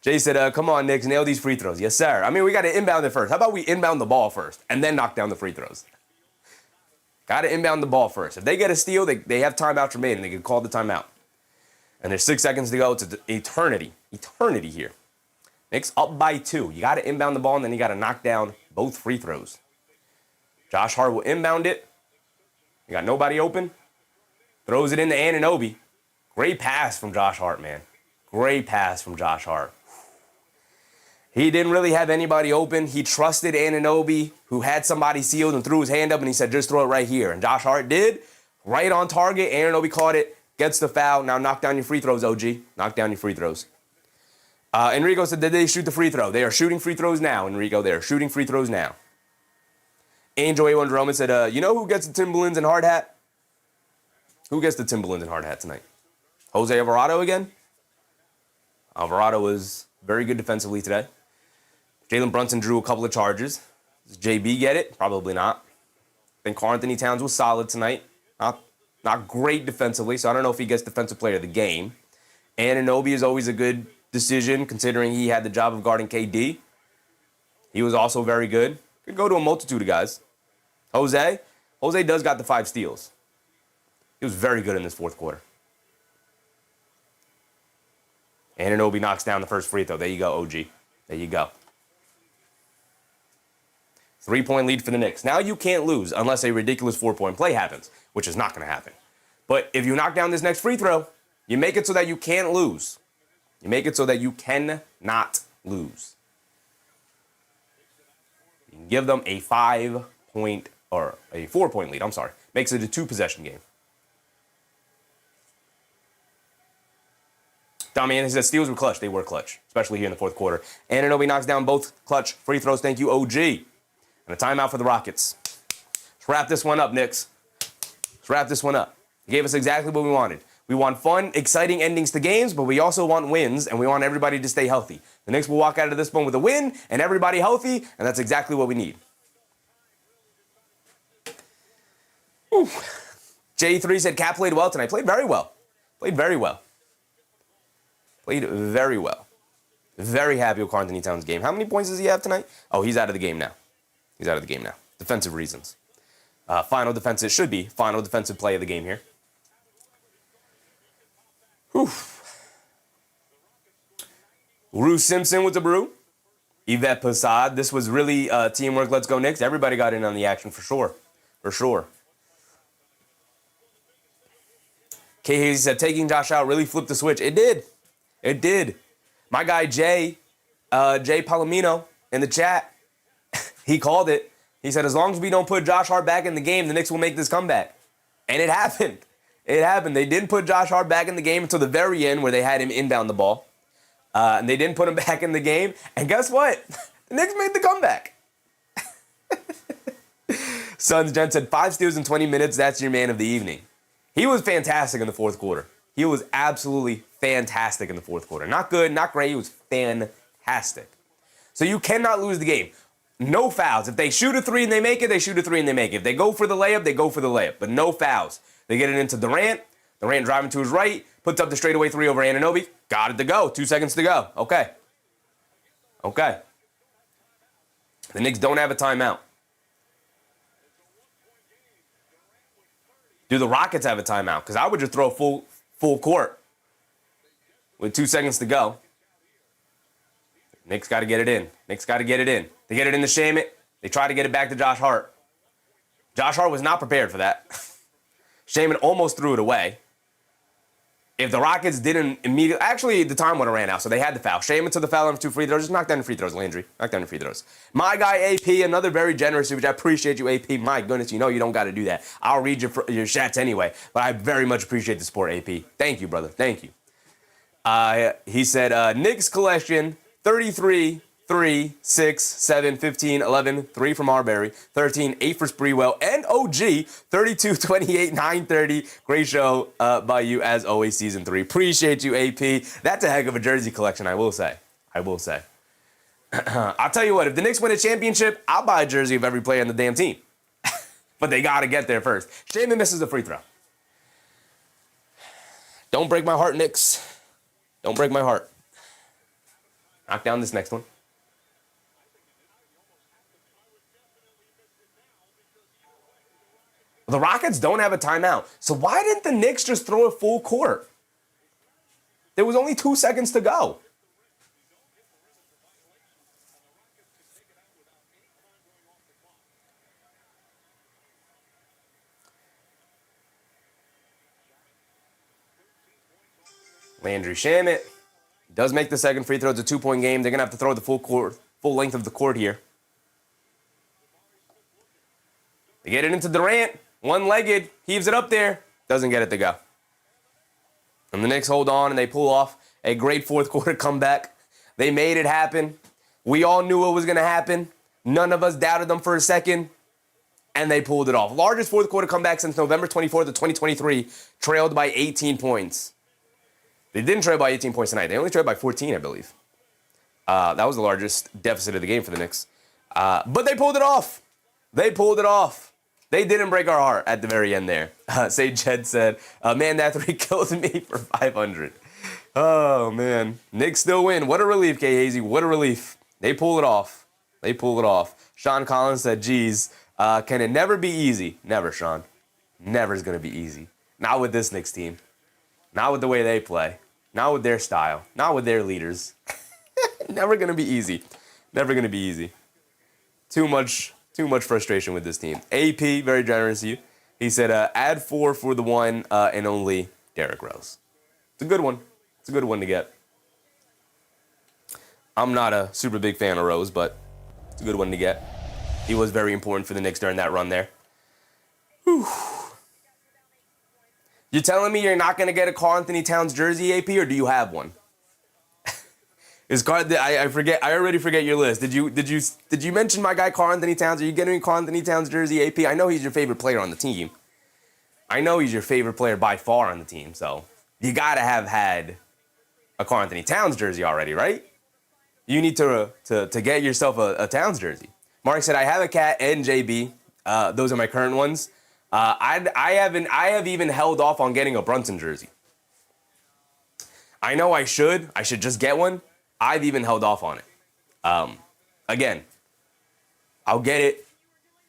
Jay said, come on, Knicks, nail these free throws. Yes, sir. I mean, we got to inbound it first. How about we inbound the ball first and then knock down the free throws? Got to inbound the ball first. If they get a steal, they have timeouts remaining. They can call the timeout. And there's 6 seconds to go. It's eternity. Eternity here. Knicks up by 2. You got to inbound the ball, and then you got to knock down both free throws. Josh Hart will inbound it. You got nobody open. Throws it into Anunoby. Great pass from Josh Hart, man. Great pass from Josh Hart. He didn't really have anybody open. He trusted Anunoby, who had somebody sealed, and threw his hand up, and he said, just throw it right here. And Josh Hart did. Right on target. Anunoby caught it. Gets the foul. Now knock down your free throws, OG. Knock down your free throws. Enrico said, did they shoot the free throw? They are shooting free throws now, Enrico. They are shooting free throws now. Angel A1 Jerome said, you know who gets the Timberlands and hard hat? Who gets the Timberlands and hard hat tonight? Jose Alvarado again? Alvarado was very good defensively today. Jalen Brunson drew a couple of charges. Does JB get it? Probably not. I think Karl Anthony Towns was solid tonight. Not great defensively, so I don't know if he gets Defensive Player of the Game. Anunoby is always a good decision, considering he had the job of guarding KD. He was also very good. Could go to a multitude of guys. Jose does got the 5 steals. He was very good in this fourth quarter. Anunoby knocks down the first free throw. There you go, OG. There you go. 3-point lead for the Knicks. Now you can't lose unless a ridiculous 4-point play happens, which is not going to happen. But if you knock down this next free throw, you make it so that you can't lose. You make it so that you cannot lose. You can give them a 5-point or a 4-point lead. I'm sorry. Makes it a 2-possession game. Damian says steals were clutch. They were clutch, especially here in the fourth quarter. Anunoby knocks down both clutch free throws. Thank you, OG. And a timeout for the Rockets. Let's wrap this one up, Knicks. Let's wrap this one up. You gave us exactly what we wanted. We want fun, exciting endings to games, but we also want wins, and we want everybody to stay healthy. The Knicks will walk out of this one with a win, and everybody healthy, and that's exactly what we need. Whew. J3 said Cat played well tonight. Played very well. Played very well. Played very well. Very happy with Karl Anthony Towns' game. How many points does he have tonight? Oh, he's out of the game now. He's out of the game now. Defensive reasons. Final defensive play of the game here. Whew. Rue Simpson with the brew. Yvette Passad. This was really teamwork. Let's go Knicks. Everybody got in on the action for sure. For sure. K. Hazy said taking Josh out really flipped the switch. It did. It did. My guy Jay Palomino in the chat, he called it. He said, as long as we don't put Josh Hart back in the game, the Knicks will make this comeback. And it happened. It happened. They didn't put Josh Hart back in the game until the very end where they had him inbound the ball. And they didn't put him back in the game. And guess what? The Knicks made the comeback. Suns Jen said 5 steals in 20 minutes. That's your man of the evening. He was fantastic in the fourth quarter. He was absolutely fantastic in the fourth quarter. Not good, not great. He was fantastic. So you cannot lose the game. No fouls. If they shoot a 3 and they make it, they shoot a 3 and they make it. If they go for the layup, they go for the layup. But no fouls. They get it into Durant. Durant driving to his right, puts up the straightaway 3 over Anunoby. Got it to go. 2 seconds to go. Okay. Okay. The Knicks don't have a timeout. Do the Rockets have a timeout? Because I would just throw full court with 2 seconds to go. Knicks got to get it in. Knicks got to get it in. They get it in to Shamet. They try to get it back to Josh Hart. Josh Hart was not prepared for that. Shamet almost threw it away. If the Rockets didn't immediately... Actually, the time would have ran out, so they had the foul. Shamet took the foul on 2 free throws. Just knock down the free throws, Landry. Knock down the free throws. My guy, AP, another very generous, which I appreciate you, AP. My goodness, you know you don't got to do that. I'll read your chats anyway, but I very much appreciate the support, AP. Thank you, brother. Thank you. He said, Knicks collection, 33, 3, 6, 7, 15, 11, 3 from Marbury, 13, 8 for Spreewell, and OG, 32, 28, 9, 30. Great show by you, as always, season 3. Appreciate you, AP. That's a heck of a jersey collection, I will say. I will say. I'll tell you what, if the Knicks win a championship, I'll buy a jersey of every player on the damn team. But they got to get there first. Shaman misses the free throw. Don't break my heart, Knicks. Don't break my heart. Knock down this next one. The Rockets don't have a timeout. So why didn't the Knicks just throw it full court? There was only 2 seconds to go. Landry Shamet does make the second free throw. It's a 2-point game. They're going to have to throw the full length of the court here. They get it into Durant. One-legged. Heaves it up there. Doesn't get it to go. And the Knicks hold on and they pull off a great fourth quarter comeback. They made it happen. We all knew it was going to happen. None of us doubted them for a second. And they pulled it off. Largest fourth quarter comeback since November 24th of 2023, trailed by 18 points. They didn't trail by 18 points tonight. They only trailed by 14, I believe. That was the largest deficit of the game for the Knicks. But they pulled it off. They pulled it off. They didn't break our heart at the very end there. Sage Jed said, man, that three killed me for 500. Oh, man. Knicks still win. What a relief, K. Hazy. What a relief. They pull it off. They pull it off. Sean Collins said, geez, can it never be easy? Never, Sean. Never is going to be easy. Not with this Knicks team. Not with the way they play. Not with their style. Not with their leaders. Never going to be easy. Never going to be easy. Too much frustration with this team. AP, very generous of you. He said, add 4 for the one and only Derrick Rose. It's a good one. It's a good one to get. I'm not a super big fan of Rose, but it's a good one to get. He was very important for the Knicks during that run there. Whew. You're telling me you're not going to get a Karl Anthony Towns jersey, AP, or do you have one? I forget. I already forget your list. Did you mention my guy Karl Anthony Towns? Are you getting a Karl Anthony Towns jersey, AP? I know he's your favorite player on the team. I know he's your favorite player by far on the team. So you gotta have had a Karl Anthony Towns jersey already, right? You need to get yourself a Towns jersey. Mark said, I have a Cat and JB. Those are my current ones. I have even held off on getting a Brunson jersey. I know I should. I should just get one. I've even held off on it. Again, I'll get it.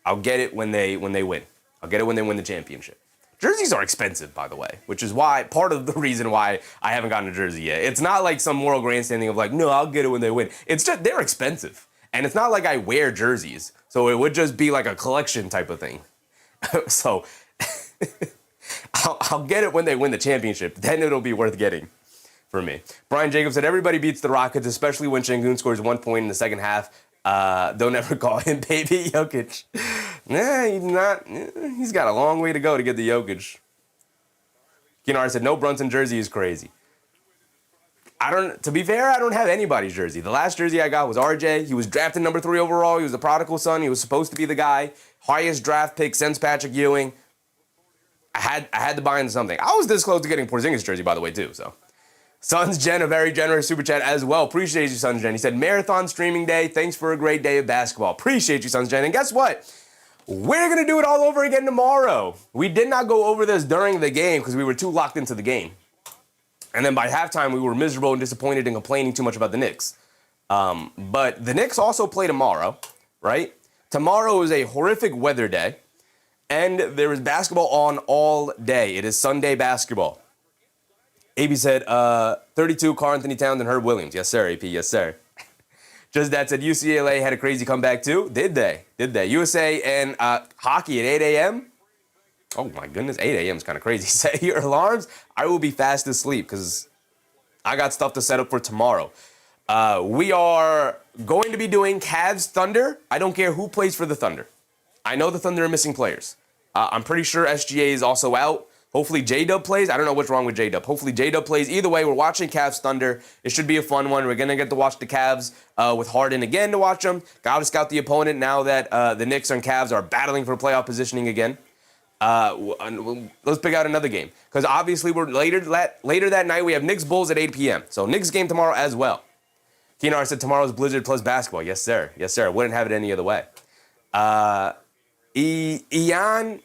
I'll get it when they win. I'll get it when they win the championship. Jerseys are expensive, by the way, which is why part of the reason why I haven't gotten a jersey yet. It's not like some moral grandstanding of like, no, I'll get it when they win. It's just they're expensive, and it's not like I wear jerseys, so it would just be like a collection type of thing. So I'll get it when they win the championship. Then it'll be worth getting for me. Brian Jacobs said, everybody beats the Rockets, especially when Şengün scores 1 point in the second half. Don't ever call him baby Jokic. Nah, he's not. He's got a long way to go to get the Jokic. Keenar said, no Brunson jersey is crazy. To be fair, I don't have anybody's jersey. The last jersey I got was RJ. He was drafted number 3 overall. He was the prodigal son. He was supposed to be the guy. Highest draft pick since Patrick Ewing. I had to buy into something. I was this close to getting Porzingis jersey, by the way, too, so. Sons Jen, a very generous super chat as well. Appreciate you, Sons Jen. He said, marathon streaming day. Thanks for a great day of basketball. Appreciate you, Sons Jen. And guess what? We're going to do it all over again tomorrow. We did not go over this during the game because we were too locked into the game. And then by halftime, we were miserable and disappointed and complaining too much about the Knicks. But the Knicks also play tomorrow, right? Tomorrow is a horrific weather day. And there is basketball on all day. It is Sunday basketball. AB said, 32, Karl Anthony Towns and Herb Williams. Yes, sir, AP. Yes, sir. Just that said, UCLA had a crazy comeback, too. Did they? USA and hockey at 8 a.m.? Oh, my goodness. 8 a.m. is kind of crazy. Set your alarms. I will be fast asleep because I got stuff to set up for tomorrow. We are going to be doing Cavs Thunder. I don't care who plays for the Thunder. I know the Thunder are missing players. I'm pretty sure SGA is also out. Hopefully J-Dub plays. I don't know what's wrong with J-Dub. Hopefully J-Dub plays. Either way, we're watching Cavs Thunder. It should be a fun one. We're going to get to watch the Cavs with Harden again to watch them. Got to scout the opponent now that the Knicks and Cavs are battling for playoff positioning again. Let's pick out another game. Because obviously we're later that night, we have Knicks Bulls at 8 p.m. So Knicks game tomorrow as well. Keenar said tomorrow's Blizzard plus basketball. Yes, sir. Yes, sir. I wouldn't have it any other way. Ian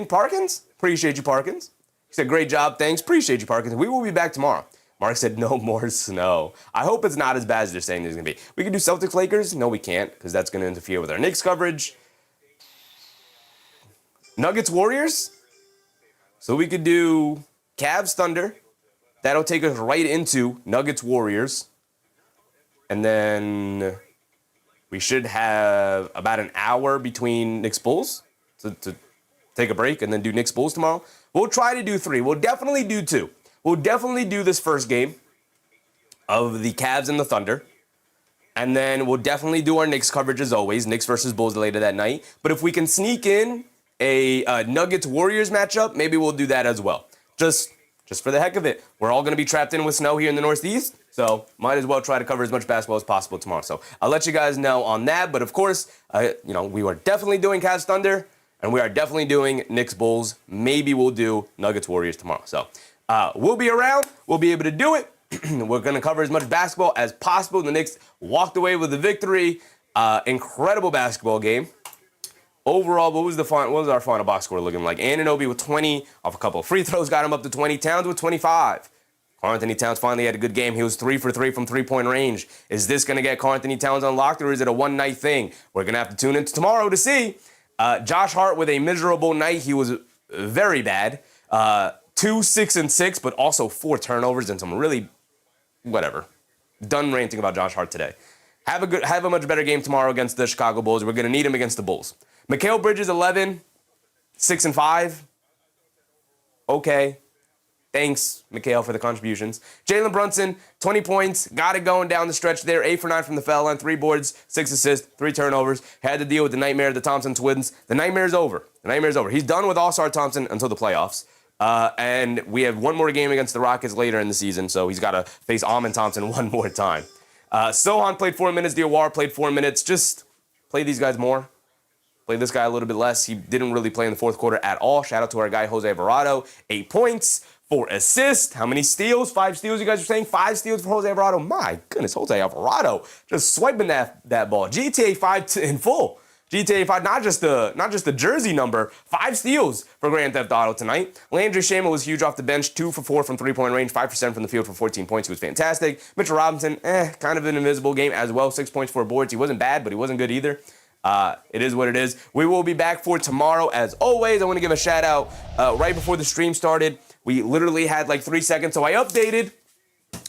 Parkins? Appreciate you, Parkins. He said, great job, thanks. Appreciate you, Parkins. We will be back tomorrow. Mark said, no more snow. I hope it's not as bad as they're saying there's going to be. We can do Celtics Lakers? No, we can't, because that's going to interfere with our Knicks coverage. Nuggets Warriors? So we could do Cavs Thunder. That'll take us right into Nuggets Warriors. And then we should have about an hour between Knicks Bulls to take a break and then do Knicks Bulls tomorrow. We'll try to do 3. We'll definitely do 2. We'll definitely do this first game of the Cavs and the Thunder. And then we'll definitely do our Knicks coverage as always. Knicks versus Bulls later that night. But if we can sneak in a Nuggets Warriors matchup, maybe we'll do that as well. Just just for the heck of it. We're all going to be trapped in with snow here in the Northeast, so might as well try to cover as much basketball as possible tomorrow. So I'll let you guys know on that. But of course, we are definitely doing Cavs Thunder, and we are definitely doing Knicks Bulls. Maybe we'll do Nuggets Warriors tomorrow. So we'll be around. We'll be able to do it. We're going to cover as much basketball as possible. The Knicks walked away with the victory. Incredible basketball game. Overall, what was our final box score looking like? Anunoby with 20 off a couple of free throws, got him up to 20. Towns with 25. Karl-Anthony Towns finally had a good game. He was 3 for 3 from three-point range. Is this going to get Karl-Anthony Towns unlocked, or is it a one-night thing? We're going to have to tune in tomorrow to see. Josh Hart with a miserable night. He was very bad. 2, 6, and 6, but also 4 turnovers and some really, whatever. Done ranting about Josh Hart today. Have a much better game tomorrow against the Chicago Bulls. We're going to need him against the Bulls. Mikal Bridges, 11, 6 and 5. Okay. Thanks, Mikal, for the contributions. Jalen Brunson, 20 points. Got it going down the stretch there. 8 for 9 from the foul line. 3 boards, 6 assists, 3 turnovers. Had to deal with the nightmare of the Thompson twins. The nightmare's over. He's done with All-Star Thompson until the playoffs. And we have one more game against the Rockets later in the season, so he's got to face Amin Thompson one more time. Sohan played 4 minutes. Diawara played 4 minutes. Just play these guys more. Play this guy a little bit less. He didn't really play in the fourth quarter at all. Shout out to our guy, Jose Alvarado. 8 points, 4 assists. How many steals? 5 steals, you guys are saying? 5 steals for Jose Alvarado. My goodness, Jose Alvarado just swiping that ball. GTA 5 in full. GTA 5, not just the jersey number. 5 steals for Grand Theft Auto tonight. Landry Shamet was huge off the bench. 2 for 4 from three-point range. 5% from the field for 14 points. He was fantastic. Mitchell Robinson, kind of an invisible game as well. 6 points, 4 boards. He wasn't bad, but he wasn't good either. It is what it is. We will be back for tomorrow as always. I want to give a shout out right before the stream started. We literally had like 3 seconds, so I updated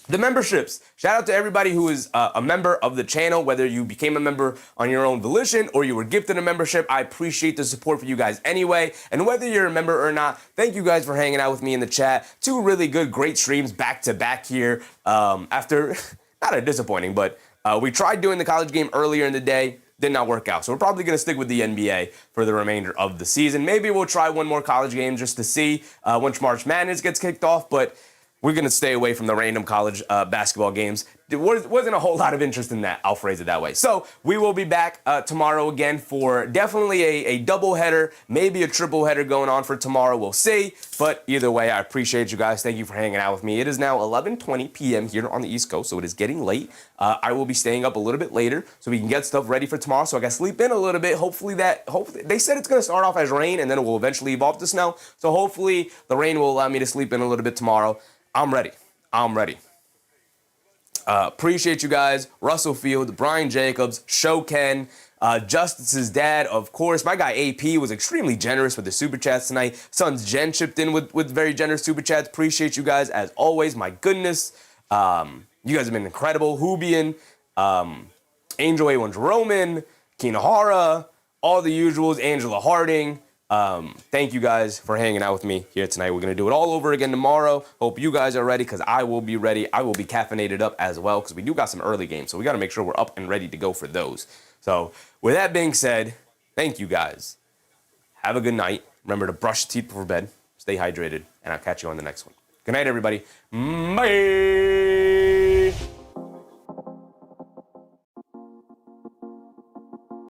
the memberships. Shout out to everybody who is a member of the channel, whether you became a member on your own volition or you were gifted a membership. I appreciate the support for you guys anyway. And whether you're a member or not, thank you guys for hanging out with me in the chat. 2 really good, great streams back to back here after, not a disappointing, but we tried doing the college game earlier in the day. Did not work out. So we're probably going to stick with the NBA for the remainder of the season. Maybe we'll try one more college game just to see once March Madness gets kicked off, but we're going to stay away from the random college basketball games. There wasn't a whole lot of interest in that. I'll phrase it that way. So we will be back tomorrow again for definitely a double header, maybe a triple header going on for tomorrow. We'll see. But either way, I appreciate you guys. Thank you for hanging out with me. It is now 11:20 p.m. here on the East Coast, so it is getting late. I will be staying up a little bit later so we can get stuff ready for tomorrow. So I got to sleep in a little bit. Hopefully they said it's going to start off as rain and then it will eventually evolve to snow. So hopefully the rain will allow me to sleep in a little bit tomorrow. I'm ready. Appreciate you guys. Russell Field, Brian Jacobs, Show Ken, Justice's dad, of course. My guy AP was extremely generous with the super chats tonight. Sons Jen chipped in with very generous super chats. Appreciate you guys as always. My goodness. You guys have been incredible. Hubian, Angel A1's Roman, Kinahara, all the usuals, Angela Harding. Thank you guys for hanging out with me here tonight. We're going to do it all over again tomorrow. Hope you guys are ready because I will be ready. I will be caffeinated up as well because we do got some early games. So we got to make sure we're up and ready to go for those. So with that being said, thank you guys. Have a good night. Remember to brush your teeth before bed. Stay hydrated. And I'll catch you on the next one. Good night, everybody. Bye.